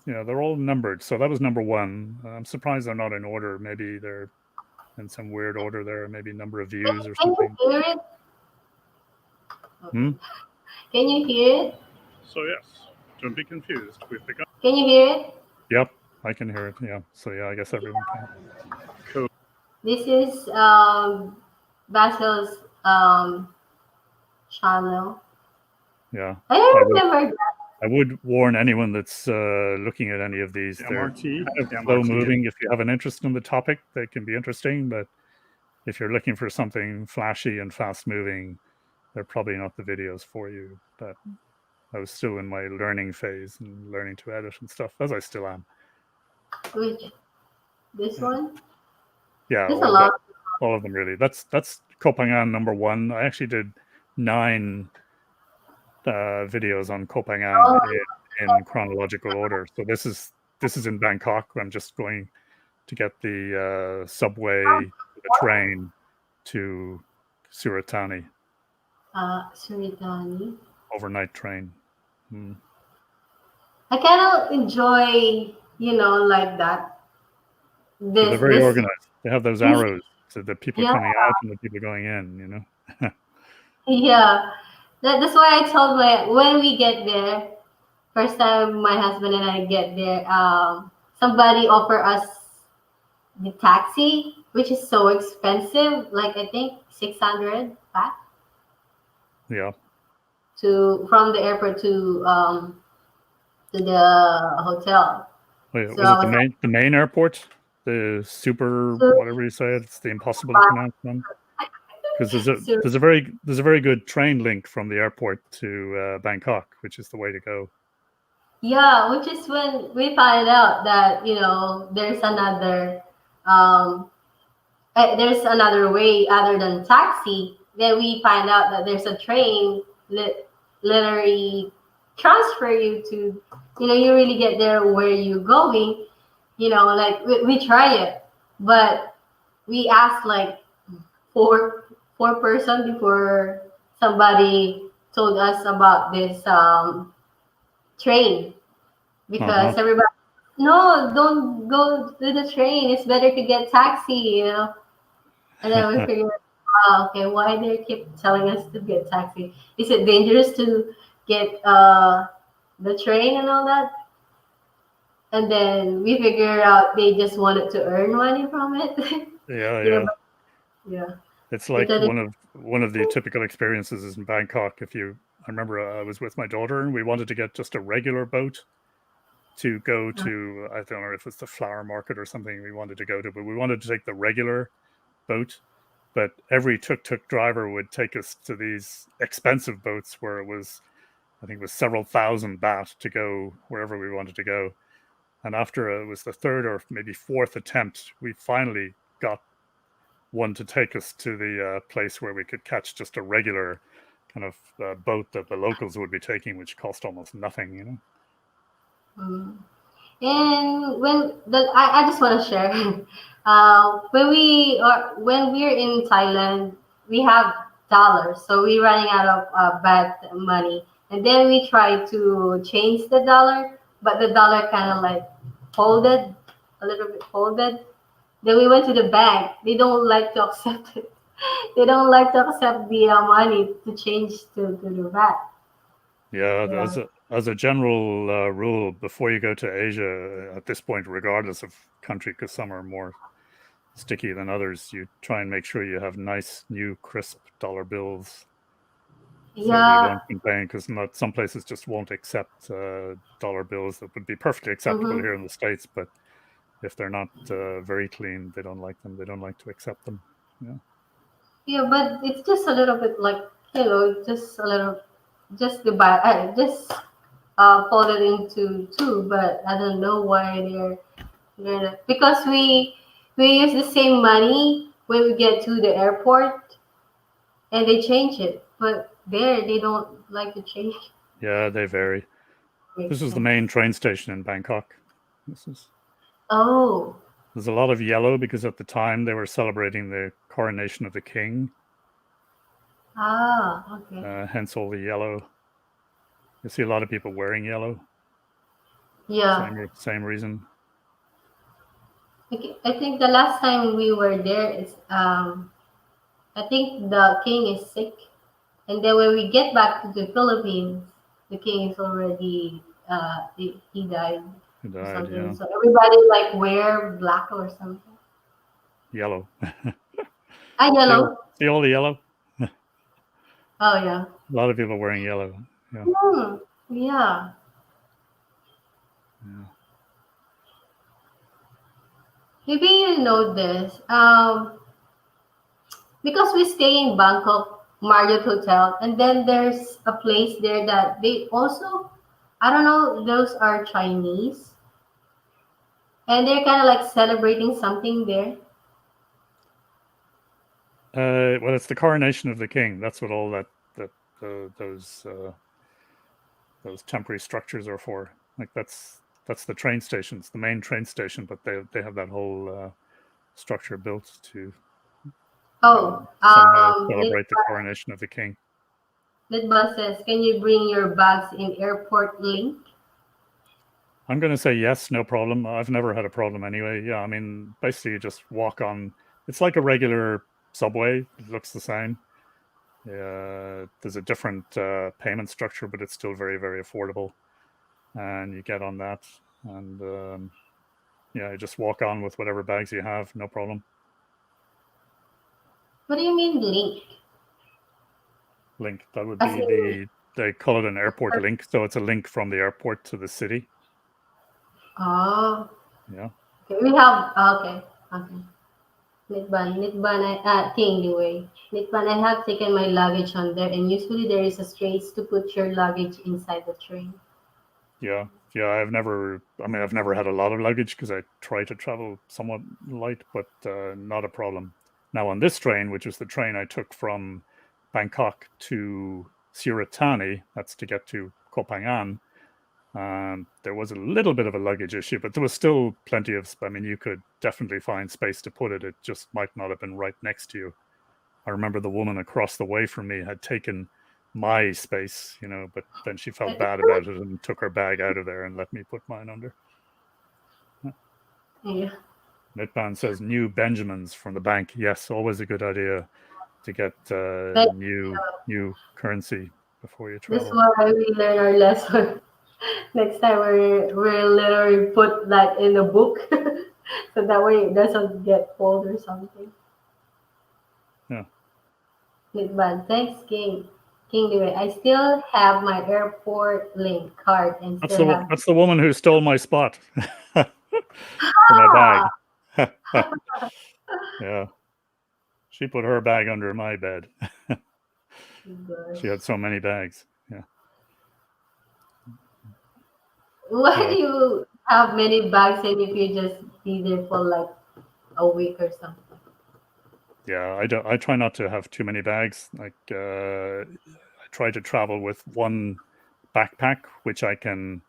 Speaker 2: Yeah, they're all numbered. So that was number one. I'm surprised they're not in order. Maybe they're in some weird order there. Maybe number of views or
Speaker 1: Can you
Speaker 2: something.
Speaker 1: hear it?
Speaker 2: Hmm?
Speaker 1: Okay. Can you hear it?
Speaker 2: So yes, don't be confused. We've begun.
Speaker 1: Can you hear it?
Speaker 2: Yep, I can hear it. Yeah. So yeah, I guess everyone can. Cool.
Speaker 1: This is Basil's channel.
Speaker 2: Yeah.
Speaker 1: I
Speaker 2: I
Speaker 1: don't
Speaker 2: would
Speaker 1: remember
Speaker 2: I would warn anyone that's looking at any of these. They're
Speaker 3: MRT,
Speaker 2: kind of slow
Speaker 3: MRT.
Speaker 2: moving. If you have an interest in the topic, they can be interesting. But if you're looking for something flashy and fast moving, they're probably not the videos for you. But I was still in my learning phase and learning to edit and stuff, as I still am.
Speaker 1: which this
Speaker 2: Yeah,
Speaker 1: one.
Speaker 2: yeah,
Speaker 1: There's a lot.
Speaker 2: all of them really. That's Koh Phangan number one. I actually did 9 videos on Koh Phangan
Speaker 1: Oh,
Speaker 2: in chronological order. So this is in Bangkok. I'm just going to get the subway, the train to Suratani,
Speaker 1: Suritani.
Speaker 2: overnight train. Mm.
Speaker 1: I kind of enjoy, like that.
Speaker 2: Yeah, they're
Speaker 1: This,
Speaker 2: very
Speaker 1: this,
Speaker 2: organized. They have those
Speaker 1: this,
Speaker 2: arrows to the people
Speaker 1: yeah,
Speaker 2: coming out and the people going in.
Speaker 1: yeah. That's why I told when we get there, first time my husband and I get there, somebody offer us the taxi, which is so expensive. Like I think 600 baht
Speaker 2: Yeah.
Speaker 1: to from the airport to the hotel.
Speaker 2: Wait,
Speaker 1: So
Speaker 2: was
Speaker 1: I
Speaker 2: it
Speaker 1: was like,
Speaker 2: the main airport? The super
Speaker 1: so,
Speaker 2: whatever you say it. It's the impossible to pronounce one. Because
Speaker 1: so
Speaker 2: there's a very good train link from the airport to Bangkok, which is the way to go.
Speaker 1: yeah, which is when we find out that um, there's another way other than taxi. Then we find out that there's a train that literally transfer you to, you really get there where you're going. Like we try it, but we asked like four person before somebody told us about this train
Speaker 2: Uh huh.
Speaker 1: because everybody no, don't go to the train. It's better to get taxi. And then we figured, oh, okay, why they keep telling us to get taxi? Is it dangerous to get the train and all that? And then we figure out they just wanted to earn money from it.
Speaker 2: Yeah,
Speaker 1: you know,
Speaker 2: yeah.
Speaker 1: but, yeah.
Speaker 2: It's
Speaker 1: They
Speaker 2: like
Speaker 1: thought it,
Speaker 2: one of the typical experiences is in Bangkok. I remember I was with my daughter and we wanted to get just a regular boat to go to, I don't know if it's the flower market or something we wanted to go to, but we wanted to take the regular boat. But every tuk tuk driver would take us to these expensive boats where it was I think it was several thousand baht to go wherever we wanted to go. And after it was the third or maybe fourth attempt, we finally got one to take us to the place where we could catch just a regular kind of boat that the locals would be taking, which cost almost nothing, you know.
Speaker 1: Mm. And I just want to share, when we're in Thailand, we have dollars, so we're running out of bad money, and then we try to change the dollar, but the dollar kind of like folded, a little bit folded. Then we went to the bank. They don't like to accept it. They don't like to accept the money to change to the VAT.
Speaker 2: Yeah,
Speaker 1: Yeah.
Speaker 2: as a general rule, before you go to Asia at this point, regardless of country, because some are more sticky than others, you try and make sure you have nice, new, crisp dollar bills so that you
Speaker 1: Yeah.
Speaker 2: won't complain. Because not some places just won't accept dollar bills that would be perfectly acceptable
Speaker 1: Mm-hmm.
Speaker 2: here in the States, but if they're not very clean, they don't like them. They don't like to accept them. Yeah.
Speaker 1: Yeah, but it's just a little bit like, just a little, just just folded into two. But I don't know why they're not, because we use the same money when we get to the airport, and they change it. But there they don't like to change
Speaker 2: Yeah, they vary.
Speaker 1: it.
Speaker 2: This is the main train station in Bangkok. This is
Speaker 1: Oh,
Speaker 2: There's a lot of yellow because at the time they were celebrating the coronation of the king,
Speaker 1: okay,
Speaker 2: hence all the yellow. You see a lot of people wearing yellow.
Speaker 1: yeah.
Speaker 2: Same reason.
Speaker 1: Okay, I think the last time we were there is I think the king is sick. And then when we get back to the Philippines, the king is already he died
Speaker 2: He
Speaker 1: or
Speaker 2: died.
Speaker 1: something.
Speaker 2: Yeah,
Speaker 1: So everybody like wear black or something.
Speaker 2: yellow.
Speaker 1: Ah, yellow.
Speaker 2: See all the yellow. A
Speaker 1: Oh yeah.
Speaker 2: lot of people wearing yellow. Yeah,
Speaker 1: Hmm. Yeah.
Speaker 2: yeah.
Speaker 1: Maybe you know this. Because we stay in Bangkok Marriott Hotel, and then there's a place there that they also, I don't know, those are Chinese, and they're kind of like celebrating something there.
Speaker 2: Well, it's the coronation of the king. That's what all that those temporary structures are for. Like that's the train station. It's the main train station, but they have that whole structure built to
Speaker 1: Oh,
Speaker 2: somehow celebrate the coronation of the king.
Speaker 1: Lidban says, can you bring your bags in airport link?
Speaker 2: I'm going to say yes, no problem. I've never had a problem anyway. Yeah, I mean, basically, you just walk on. It's like a regular subway. It looks the same. There's a different payment structure, but it's still very, very affordable. And you get on that, and yeah, you just walk on with whatever bags you have, no problem.
Speaker 1: What do you mean link?
Speaker 2: Link. That would
Speaker 1: As
Speaker 2: be
Speaker 1: in,
Speaker 2: they call it an airport link. So it's a link from the airport to the city.
Speaker 1: oh,
Speaker 2: Yeah.
Speaker 1: okay. We have, okay, okay. Nitban, I think the way. Nitban, I have taken my luggage on there, and usually there is a space to put your luggage inside the train.
Speaker 2: Yeah. Yeah. I've never had a lot of luggage because I try to travel somewhat light, but not a problem. Now, on this train, which is the train I took from Bangkok to Suratani, that's to get to Koh Phangan, there was a little bit of a luggage issue, but there was still plenty of. I mean, you could definitely find space to put it. It just might not have been right next to you. I remember the woman across the way from me had taken my space, but then she felt bad about it and took her bag out of there and let me put mine under.
Speaker 1: Yeah.
Speaker 2: Nitban says new Benjamins from the bank. Yes, always a good idea to get
Speaker 1: Like,
Speaker 2: new currency before you
Speaker 1: this is
Speaker 2: travel.
Speaker 1: why we learn our lesson. Next time we're literally put that in a book, so that way it doesn't get cold or something.
Speaker 2: Yeah,
Speaker 1: Nitban, thanks, King. King Dewey. I still have my airport link card and still have.
Speaker 2: that's the woman who stole my spot for my
Speaker 1: Ah,
Speaker 2: bag. Yeah, she put her bag under my bed. She
Speaker 1: gosh.
Speaker 2: had so many bags. Yeah.
Speaker 1: Why do
Speaker 2: Yeah,
Speaker 1: you have many bags and if you just be there for like a week or something?
Speaker 2: yeah. I don't. I try not to have too many bags. Like I try to travel with one backpack, which I can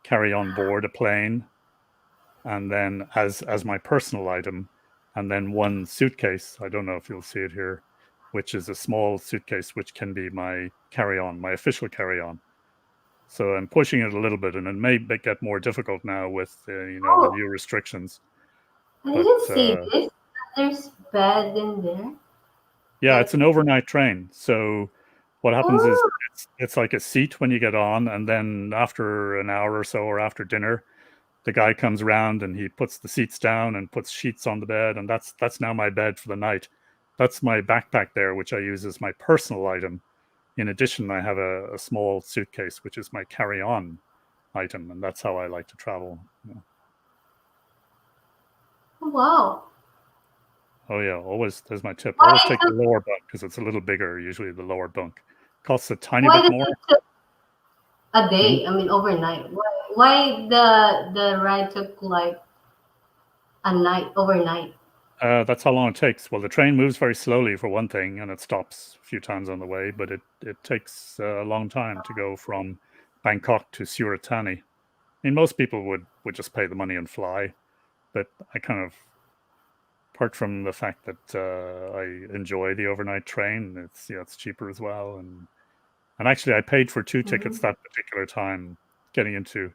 Speaker 2: carry on board a plane, and then as my personal item, and then one suitcase. I don't know if you'll see it here, which is a small suitcase which can be my carry-on, my official carry-on. So I'm pushing it a little bit, and it may get more difficult now with the
Speaker 1: Oh,
Speaker 2: new restrictions.
Speaker 1: I
Speaker 2: But
Speaker 1: didn't see this. There's bed in there.
Speaker 2: yeah, it's
Speaker 1: Like,
Speaker 2: an overnight train. So what happens is
Speaker 1: oh,
Speaker 2: it's like a seat when you get on, and then after an hour or so, or after dinner, the guy comes around and he puts the seats down and puts sheets on the bed, and that's now my bed for the night. That's my backpack there, which I use as my personal item. In addition, I have a small suitcase, which is my carry-on item, and that's how I like to travel. Yeah.
Speaker 1: wow.
Speaker 2: Oh yeah, always. There's my tip.
Speaker 1: Why
Speaker 2: Always
Speaker 1: it
Speaker 2: take the
Speaker 1: took
Speaker 2: lower bunk because it's a little bigger. Usually, the lower bunk costs a tiny
Speaker 1: why
Speaker 2: bit
Speaker 1: does
Speaker 2: more.
Speaker 1: it took a
Speaker 2: Mhm.
Speaker 1: day? I mean overnight. Why the ride took like a night overnight?
Speaker 2: That's how long it takes. Well, the train moves very slowly for one thing, and it stops a few times on the way. But it takes a long time to go from Bangkok to Suratani. I mean, most people would just pay the money and fly, but I kind of, apart from the fact that I enjoy the overnight train, it's cheaper as well, and actually I paid for two tickets
Speaker 1: Mhm.
Speaker 2: that particular time. Getting into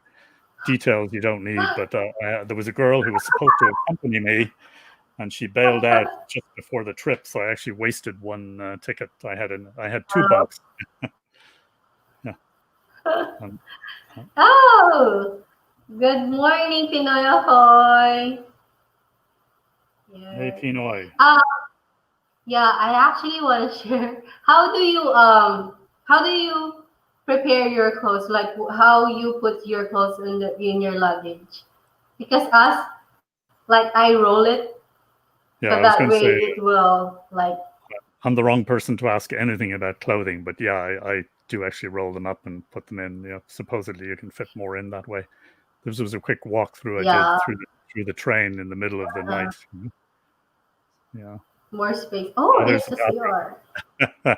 Speaker 2: details you don't need, but there was a girl who was supposed to accompany me, and she bailed out just before the trip, so I actually wasted one ticket. I had two bunks. Yeah, um, uh,
Speaker 1: Oh, good morning, Pinoy Ahoy.
Speaker 2: hey
Speaker 1: Yes.
Speaker 2: Pinoy.
Speaker 1: Uh, yeah, I actually want to share. How do you prepare your clothes? Like how you put your clothes in your luggage? Because us, like I roll it so
Speaker 2: Yeah, I
Speaker 1: that
Speaker 2: was going
Speaker 1: way
Speaker 2: to say
Speaker 1: it will like
Speaker 2: I'm the wrong person to ask anything about clothing, but yeah, I do actually roll them up and put them in. Supposedly you can fit more in that way. This was a quick walkthrough I did
Speaker 1: yeah,
Speaker 2: through the train in the middle of the
Speaker 1: uh,
Speaker 2: night. Yeah.
Speaker 1: more space.
Speaker 2: Oh,
Speaker 1: Oh,
Speaker 2: there's
Speaker 1: there's
Speaker 2: the
Speaker 1: a CR.
Speaker 2: bathroom.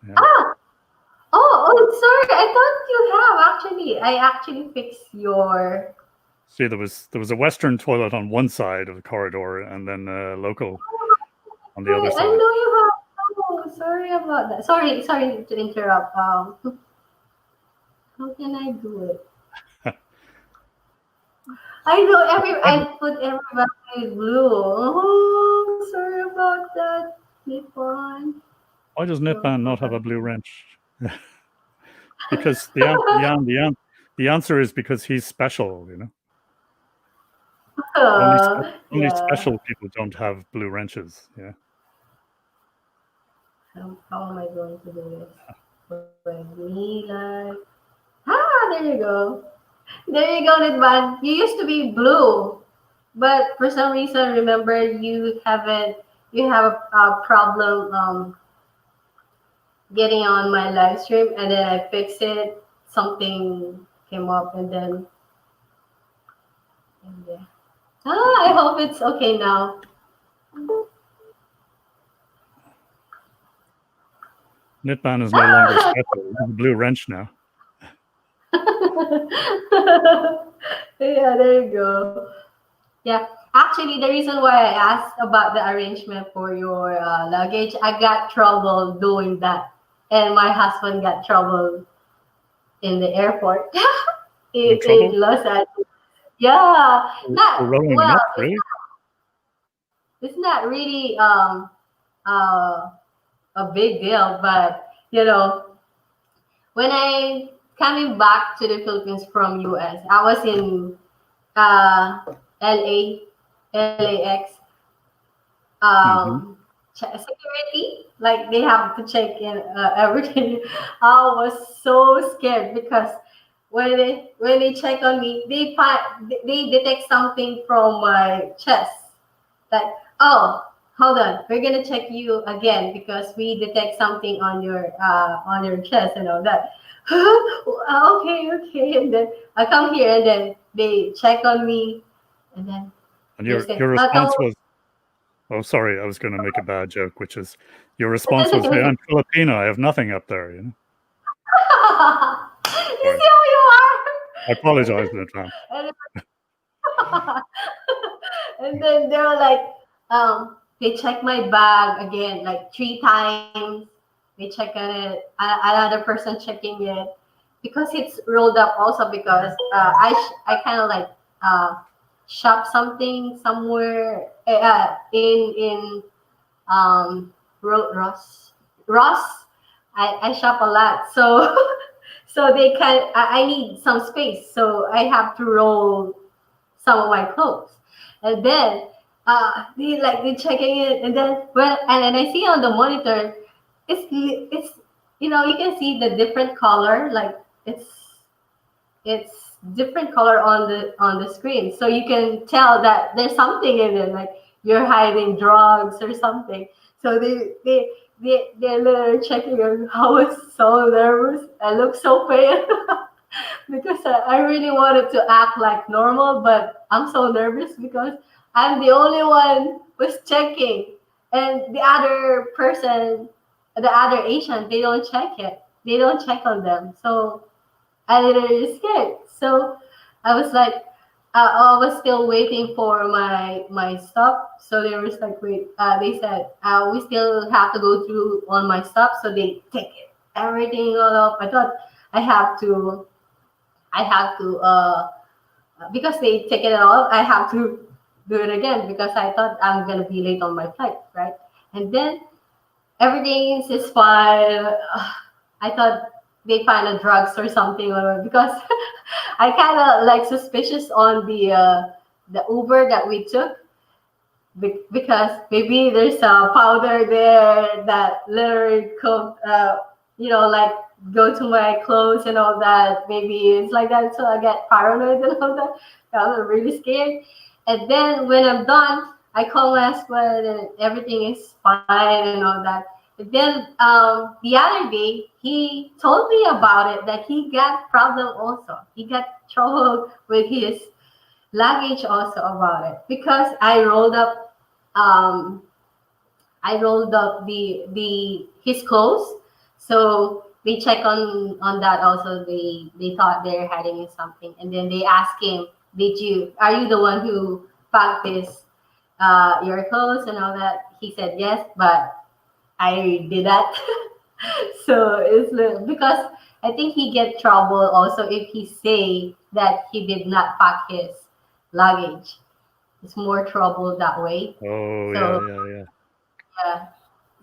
Speaker 2: Yeah.
Speaker 1: Ah, oh, sorry. I thought you have actually. I actually fixed your.
Speaker 2: See, there was a Western toilet on one side of the corridor, and then a local on the other
Speaker 1: Right, I
Speaker 2: side.
Speaker 1: know you have. Oh, sorry about that. Sorry to interrupt. How can I do it? I know I put everybody blue. Oh, sorry about that, Nippon.
Speaker 2: Why does
Speaker 1: So
Speaker 2: Nitban not have
Speaker 1: sorry.
Speaker 2: a blue wrench? Because the answer is because he's special. Only
Speaker 1: Yeah.
Speaker 2: special people don't have blue wrenches. Yeah.
Speaker 1: How am I going to do this? With me, like. Ah, there you go. There you go, Nidban. You used to be blue, but for some reason, remember you have a problem getting on my live stream, and then I fixed it. Something came up, and yeah. Ah, I hope it's okay now.
Speaker 2: Nitban is no longer
Speaker 1: Ah!
Speaker 2: special. He has a blue wrench now.
Speaker 1: Yeah, there you go. Yeah, actually, the reason why I asked about the arrangement for your luggage, I got trouble doing that, and my husband got trouble in the airport
Speaker 2: In
Speaker 1: in
Speaker 2: trouble
Speaker 1: Los Angeles. Yeah,
Speaker 2: for
Speaker 1: not
Speaker 2: rolling them
Speaker 1: well.
Speaker 2: up, really?
Speaker 1: It's not really uh, a big deal, but when I coming back to the Philippines from US, I was in LA, LAX.
Speaker 2: Hmm.
Speaker 1: Security, like they have to check in everything. I was so scared because when they check on me, they detect something from my chest, like, oh. hold on, we're gonna check you again because we detect something on your chest and all that. Okay, okay, and then I come here and then they check on me, and then
Speaker 2: And
Speaker 1: they
Speaker 2: your
Speaker 1: say, come
Speaker 2: response
Speaker 1: on.
Speaker 2: was, "Oh, sorry, I was going to make a bad joke," which is your response
Speaker 1: That's
Speaker 2: was, "Hey,
Speaker 1: okay.
Speaker 2: I'm Filipino. I have nothing up there." You know.
Speaker 1: You
Speaker 2: Sorry,
Speaker 1: see how you
Speaker 2: I apologize in
Speaker 1: are?
Speaker 2: advance.
Speaker 1: And then they were like, they check my bag again, like 3 times. They check on it, another person checking it because it's rolled up also because I kind of like shop something somewhere in um Ross Ross. I shop a lot, so so they can I need some space, so I have to roll some of my clothes. And then they checking it, and then and then I see on the monitor, it's you can see the different color, like it's it's different color on the screen, so you can tell that there's something in it, like you're hiding drugs or something. So they're literally checking it. I was so nervous. I look so pale. Because I really wanted to act like normal, but I'm so nervous because I'm the only one who's checking, and the other person, the other Asian, they don't check it. They don't check on them. So I literally scared. So I was like, I was still waiting for my stop. So they was like, wait. They said we still have to go through on my stop. So they take it everything all up. I thought I have to I have to because they take it off. I have to do it again because I thought I'm gonna be late on my flight, right? And then everything is fine. I thought they find a drugs or something or because I kind of like suspicious on the Uber that we took because maybe there's a powder there that literally could, like go to my clothes and all that. Maybe it's like that, so I get paranoid and all that. I was really scared. And then when I'm done, I call my husband and everything is fine and all that. But then the other day, he told me about it that he got problem also. He got trouble with his luggage also about it because um I rolled up the his clothes. So they check on that also. They thought they're hiding something, and then they ask him, "Did you? Are you the one who packed this your clothes and all that?" He said yes, but I did that. So because I think he get trouble also if he say that he did not pack his luggage. It's more trouble that way.
Speaker 2: Oh yeah,
Speaker 1: So
Speaker 2: yeah, yeah.
Speaker 1: yeah,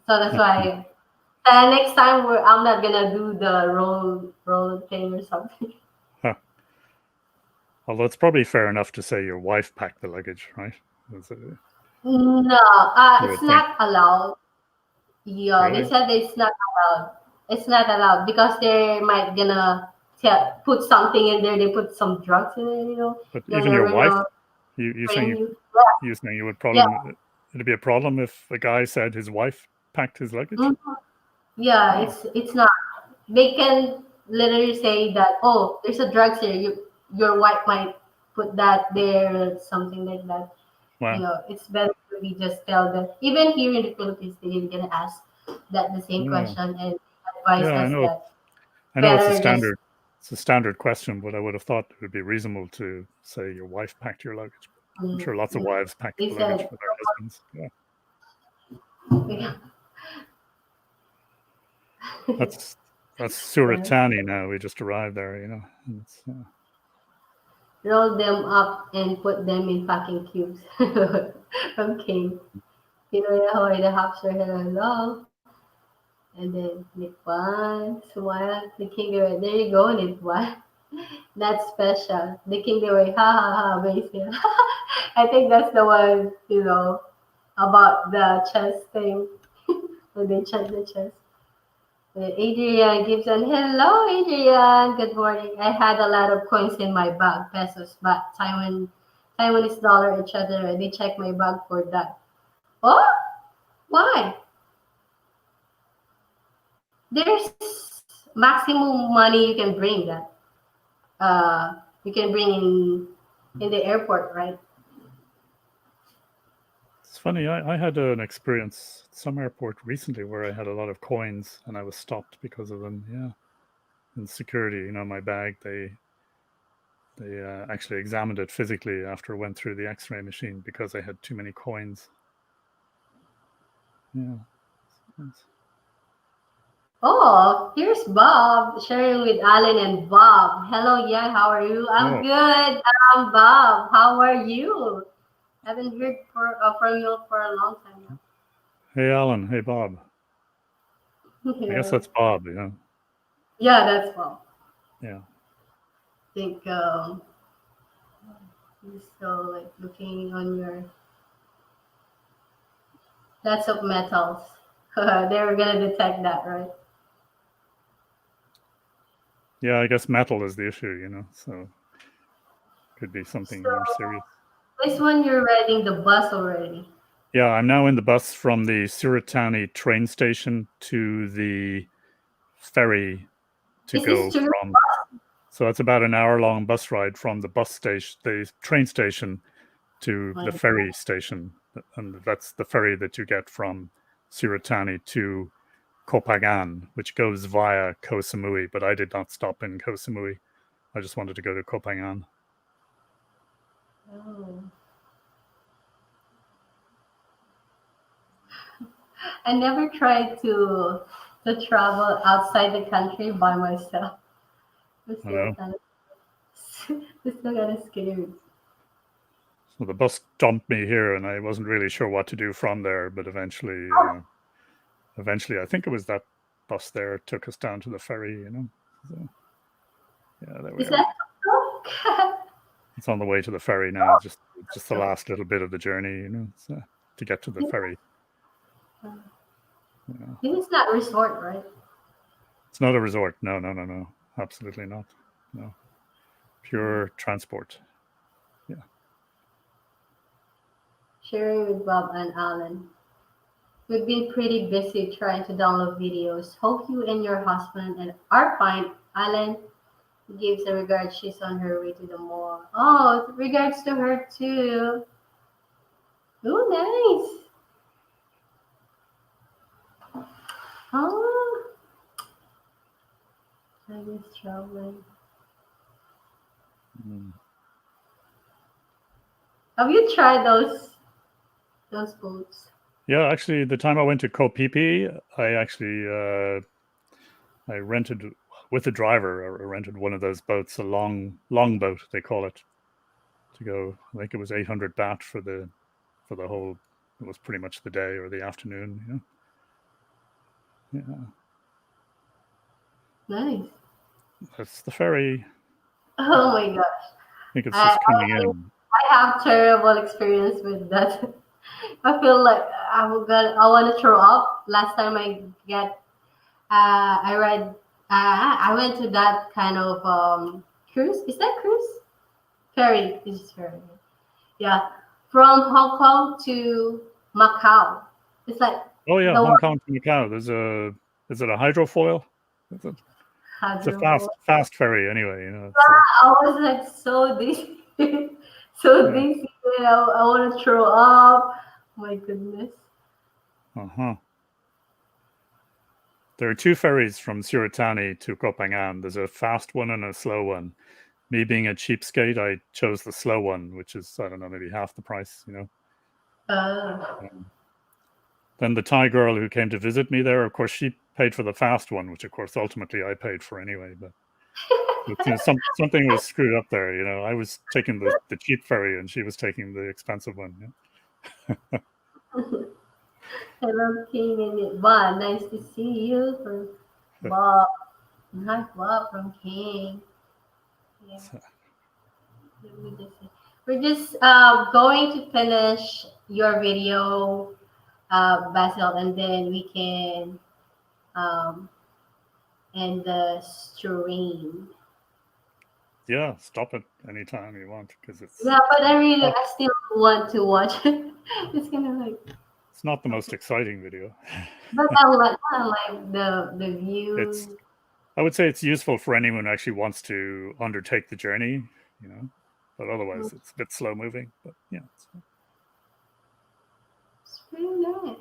Speaker 1: so that's why next time I'm not gonna do the roll thing or something.
Speaker 2: Huh. Although it's probably fair enough to say your wife packed the luggage, right? That's
Speaker 1: No,
Speaker 2: you
Speaker 1: it's
Speaker 2: would think,
Speaker 1: not allowed. Yeah, they
Speaker 2: really.
Speaker 1: said it's not allowed. It's not allowed because they might gonna put something in there. They put some drugs in it.
Speaker 2: But
Speaker 1: You'll
Speaker 2: even your
Speaker 1: never
Speaker 2: wife,
Speaker 1: know.
Speaker 2: you
Speaker 1: Bring
Speaker 2: saying
Speaker 1: you.
Speaker 2: you saying you would
Speaker 1: Yeah,
Speaker 2: problem it'd be a problem if a guy said his wife packed his luggage.
Speaker 1: yeah. Yeah,
Speaker 2: Oh
Speaker 1: it's not. They can literally say that, oh, there's a drugs here. Your wife might put that there, something like that.
Speaker 2: wow.
Speaker 1: It's better to be just tell them. Even here in the Philippines, they're gonna ask that the same
Speaker 2: Yeah,
Speaker 1: question and advise
Speaker 2: yeah.
Speaker 1: us that
Speaker 2: I know
Speaker 1: better just
Speaker 2: it's a standard question, but I would have thought it would be reasonable to say your wife packed your luggage. I'm
Speaker 1: mm,
Speaker 2: sure lots of
Speaker 1: mm.
Speaker 2: wives pack
Speaker 1: They
Speaker 2: luggage
Speaker 1: said,
Speaker 2: for their husbands. Yeah,
Speaker 1: yeah,
Speaker 2: that's
Speaker 1: yeah.
Speaker 2: Suratani now. We just arrived there, you know. And it's,
Speaker 1: Roll them up and put them in packing cubes. Okay. How the hops are hello. And then knit one, smile, clicking the way. There you go, knit one. That's special. Clicking the way, ha ha ha, Basil. I think that's the one, about the chest thing. When they check the chest. Adrian Gibson. Hello, Adrian. Good morning. I had a lot of coins in my bag, pesos, but Taiwanese dollar each other. They check my bag for that. Oh? why? There's maximum money you can bring that. You can bring in the airport, right?
Speaker 2: It's funny. I had an experience at some airport recently where I had a lot of coins and I was stopped because of them. Yeah, and security. My bag. They actually examined it physically after I went through the X-ray machine because I had too many coins. Yeah.
Speaker 1: Oh, here's Bob sharing with Alan and Bob. Hello, yeah, how are you? I'm
Speaker 2: Oh,
Speaker 1: good. Bob, how are you? Haven't heard from you for a long time now.
Speaker 2: hey Alan. Hey Bob. I guess
Speaker 1: Yeah,
Speaker 2: that's Bob. Yeah.
Speaker 1: yeah, that's Bob.
Speaker 2: Yeah.
Speaker 1: I think he's still like looking on your lots of metals. They were gonna detect that, right?
Speaker 2: Yeah. I guess metal is the issue. So could be something
Speaker 1: So
Speaker 2: more serious.
Speaker 1: this one you're riding the bus already.
Speaker 2: Yeah, I'm now in the bus from the Suratani train station to the ferry to
Speaker 1: Is
Speaker 2: go
Speaker 1: this true?
Speaker 2: from. So it's about an hour-long bus ride from the bus station, the train station, to the ferry station, and that's the ferry that you get from Suratani to Kopagan, which goes via Koh Samui. But I did not stop in Koh Samui. I just wanted to go to Kopangan.
Speaker 1: Oh. I never tried to travel outside the country by myself. I'm
Speaker 2: I
Speaker 1: still
Speaker 2: know.
Speaker 1: kind of I'm still kind of scared.
Speaker 2: So the bus dumped me here, and I wasn't really sure what to do from there. But eventually, I think it was that bus there took us down to the ferry. So, yeah, there we
Speaker 1: Is
Speaker 2: are.
Speaker 1: that so?
Speaker 2: It's on the way to the ferry now. Just the last little bit of the journey. So, to get to the ferry. Yeah.
Speaker 1: This is not resort, right?
Speaker 2: It's not a resort. No, no, no, no. Absolutely not. No. Pure transport. Yeah.
Speaker 1: Sharing with Bob and Alan. We've been pretty busy trying to download videos. Hope you and your husband and are fine. Alan gives a regard. She's on her way to the mall. Oh, regards to her too. Oh, nice. Oh, Chinese traveling.
Speaker 2: Mm.
Speaker 1: Have you tried those boats?
Speaker 2: Yeah, actually, the time I went to Kopipi, I rented with a driver. I rented one of those boats, a long boat they call it, to go. I think it was 800 baht for the whole. It was pretty much the day or the afternoon. Yeah,
Speaker 1: Nice.
Speaker 2: that's the ferry.
Speaker 1: Oh my gosh.
Speaker 2: I think it's
Speaker 1: I,
Speaker 2: just coming
Speaker 1: I
Speaker 2: in.
Speaker 1: I have terrible experience with that. I feel like I want to throw up. Last time I read I went to that kind of cruise. Is that cruise? Ferry. This is ferry. Yeah, from Hong Kong to Macau. It's like
Speaker 2: Oh yeah,
Speaker 1: the
Speaker 2: Hong
Speaker 1: one
Speaker 2: Kong to Macau. Is it a hydrofoil? It's a
Speaker 1: had
Speaker 2: fast ferry anyway.
Speaker 1: I was like so dizzy, so
Speaker 2: Yeah.
Speaker 1: dizzy. I want to throw up. My goodness.
Speaker 2: Uh-huh. There are two ferries from Suratani to Koh Phangan. There's a fast one and a slow one. Me being a cheapskate, I chose the slow one, which is, I don't know, maybe half the price.
Speaker 1: Uh,
Speaker 2: Um, then the Thai girl who came to visit me there, of course, she paid for the fast one, which of course ultimately I paid for anyway. But something was screwed up there. I was taking the cheap ferry and she was taking the expensive one.
Speaker 1: Hello, King and Bob. Nice to see you from Bob. Hi, Bob from King. Yeah,
Speaker 2: So,
Speaker 1: let me just see. We're just going to finish your video, Basil, and then we can um, end the stream.
Speaker 2: yeah, stop it anytime you want because
Speaker 1: Yeah, but I still want to watch it. It's kind of like
Speaker 2: It's not the most exciting video.
Speaker 1: But I like the
Speaker 2: It's
Speaker 1: views.
Speaker 2: I would say it's useful for anyone who actually wants to undertake the journey, you know. But otherwise, it's a bit slow moving. But yeah,
Speaker 1: It's really nice.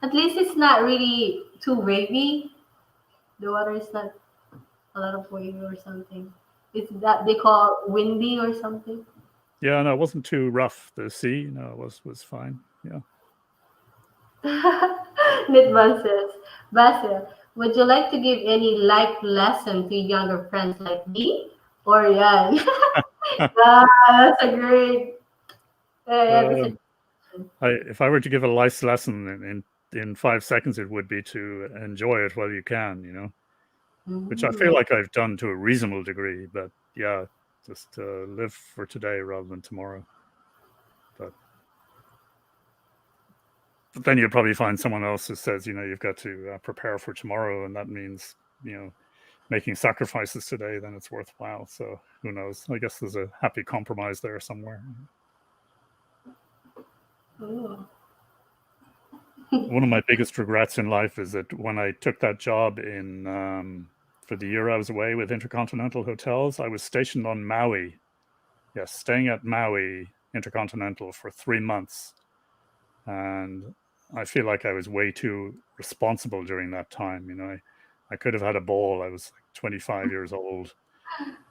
Speaker 1: At least it's not really too wavy. The water is not a lot of wave or something. It's that they call windy or something.
Speaker 2: yeah. No, it wasn't too rough. The sea, no, it was fine. Yeah.
Speaker 1: Nitman says, Basil, would you like to give any life lesson to younger friends like me or Yan? Yeah, that's a great. Yeah, that's a
Speaker 2: Um, if I were to give a life lesson in 5 seconds, it would be to enjoy it while you can, you know, which I feel
Speaker 1: mm,
Speaker 2: like I've done to a reasonable degree. But yeah, just live for today rather than tomorrow. But then you'll probably find someone else who says, you know, you've got to prepare for tomorrow, and that means, you know, making sacrifices today. Then it's worthwhile. So who knows? I guess there's a happy compromise there somewhere.
Speaker 1: ooh.
Speaker 2: One of my biggest regrets in life is that when I took that job in for the year I was away with Intercontinental Hotels, I was stationed on Maui. Yes, staying at Maui Intercontinental for 3 months, and I feel like I was way too responsible during that time. You know, I could have had a ball. I was like 25 years old,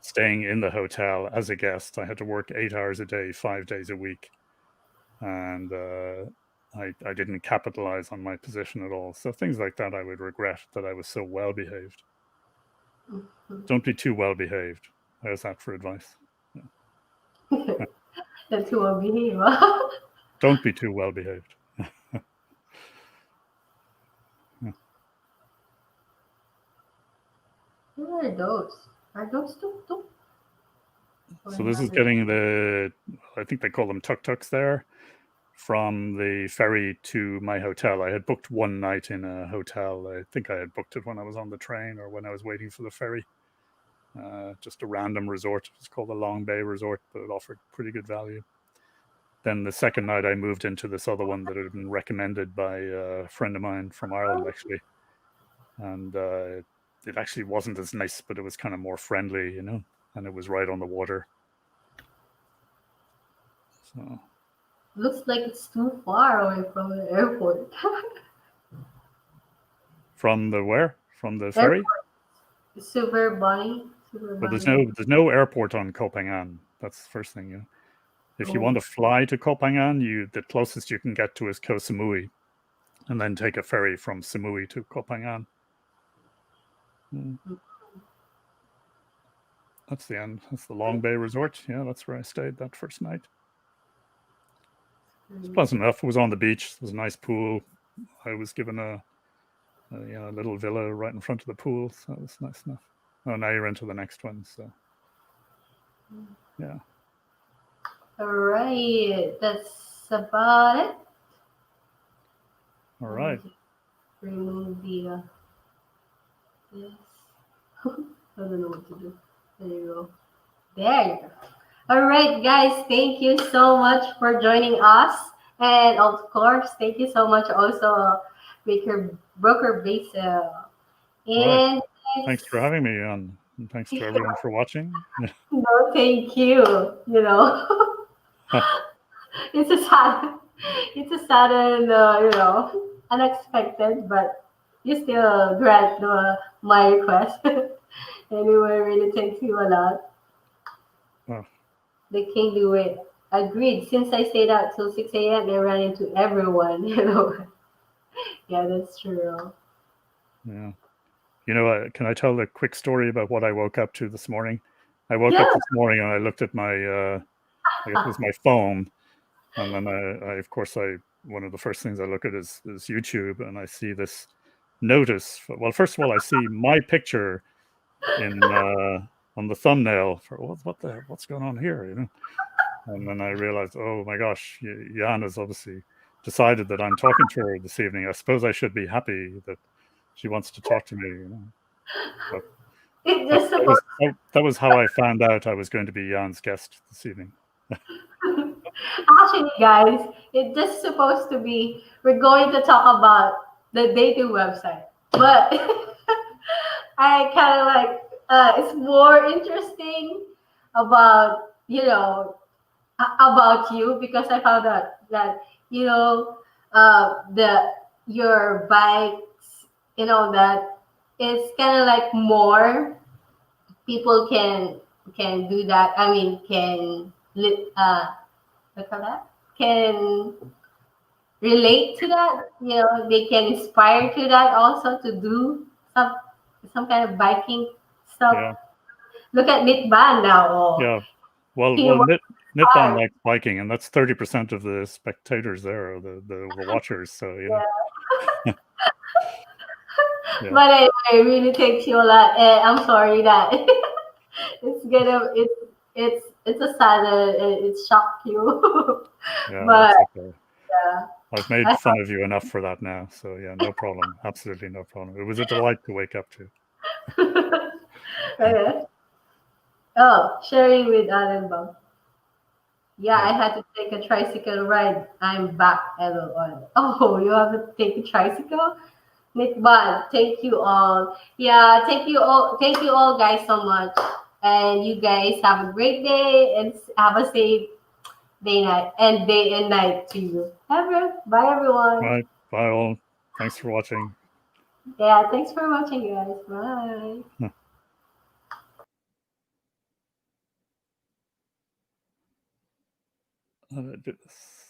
Speaker 2: staying in the hotel as a guest. I had to work 8 hours a day, 5 days a week, and I didn't capitalize on my position at all. So things like that, I would regret that I was so well behaved. Don't be too well behaved. How's that for advice?
Speaker 1: That's who I behave.
Speaker 2: Don't be too well behaved.
Speaker 1: What are those? Are those tuk? Or
Speaker 2: So this is
Speaker 1: another?
Speaker 2: getting I think they call them tuk-tuks there, from the ferry to my hotel. I had booked one night in a hotel. I think I had booked it when I was on the train or when I was waiting for the ferry. Just a random resort. It's called the Long Bay Resort, but it offered pretty good value. Then the second night, I moved into this other one that had been recommended by a friend of mine from Ireland, actually. And it actually wasn't as nice, but it was kind of more friendly, you know, and it was right on the water. So
Speaker 1: Looks like it's too far away from the airport.
Speaker 2: from the where? From the ferry?
Speaker 1: Airport. Silver Bunny. Silver
Speaker 2: Well,
Speaker 1: Bunny.
Speaker 2: there's no airport on Koh Phangan. That's the first thing. You know. If you want
Speaker 1: Oh.
Speaker 2: to fly to Koh Phangan, the closest you can get to is Koh Samui, and then take a ferry from Samui to Koh Phangan. That's the end. That's the Long Bay Resort. Yeah, that's where I stayed that first night. It's pleasant enough. It was on the beach. There was a nice pool. I was given a little villa right in front of the pool, so it was nice enough. Oh, now you're into the next one. So yeah.
Speaker 1: All right. That's about it.
Speaker 2: All
Speaker 1: Let me
Speaker 2: right.
Speaker 1: just remove the this. I don't know what to do. There you go. There you go. All right, guys. Thank you so much for joining us, and of course, thank you so much also, Baker Broker Basil.
Speaker 2: All right.
Speaker 1: And
Speaker 2: Thanks for having me on, and thanks to everyone for watching.
Speaker 1: no, thank you. You know, it's a sad, it's a sudden, unexpected, but you still grant my request. Anyway, really thanks you a lot.
Speaker 2: Oh,
Speaker 1: The king do it. Agreed. Since I stayed out till 6 a.m., I ran into everyone. Yeah, that's true.
Speaker 2: yeah. You know, can I tell a quick story about what I woke up to this morning? I woke
Speaker 1: Yeah.
Speaker 2: up this morning and I looked at my, I guess it was my phone, and then of course, one of the first things I look at is YouTube, and I see this notice. Well, first of all, I see my picture in on the thumbnail for what's going on here, you know. And then I realized, oh my gosh, Jan has obviously decided that I'm talking to her this evening. I suppose I should be happy that she wants to talk to me, you know. But
Speaker 1: It's
Speaker 2: that,
Speaker 1: just
Speaker 2: that
Speaker 1: supposed
Speaker 2: was that was how I found out I was going to be Jan's guest this evening.
Speaker 1: Actually, guys, it's just supposed to be we're going to talk about the dating website, but I kind of like it's more interesting about about you because I found out that you know the your bikes that it's kind of like more people can do that. I mean, what call that? Can relate to that. They can inspire to that also to do some kind of biking stuff.
Speaker 2: Yeah,
Speaker 1: Look at Nick Ban now. Oh,
Speaker 2: yeah. Well,
Speaker 1: he
Speaker 2: well,
Speaker 1: was
Speaker 2: Nippon
Speaker 1: hard.
Speaker 2: likes biking, and that's 30% of the spectators there, or the watchers. So yeah,
Speaker 1: But it really takes you a lot. I'm sorry that it's a sad it shocked you.
Speaker 2: yeah.
Speaker 1: But
Speaker 2: That's okay.
Speaker 1: yeah,
Speaker 2: I've made
Speaker 1: I
Speaker 2: fun of you enough for that now. So yeah, no problem. Absolutely no problem. It was a delight to wake up to.
Speaker 1: okay. Oh, sharing with Alan Bob. Yeah,
Speaker 2: Yeah.
Speaker 1: I had to take a tricycle ride. I'm back, LOL. Oh, you have to take a tricycle? Nick Bud, thank you all. Yeah, thank you all guys so much. And you guys have a great day and have a safe day and night to you. Bye
Speaker 2: All
Speaker 1: everyone.
Speaker 2: right. Bye all. Thanks for watching.
Speaker 1: Yeah, thanks for watching guys. Bye.
Speaker 2: How do I do this?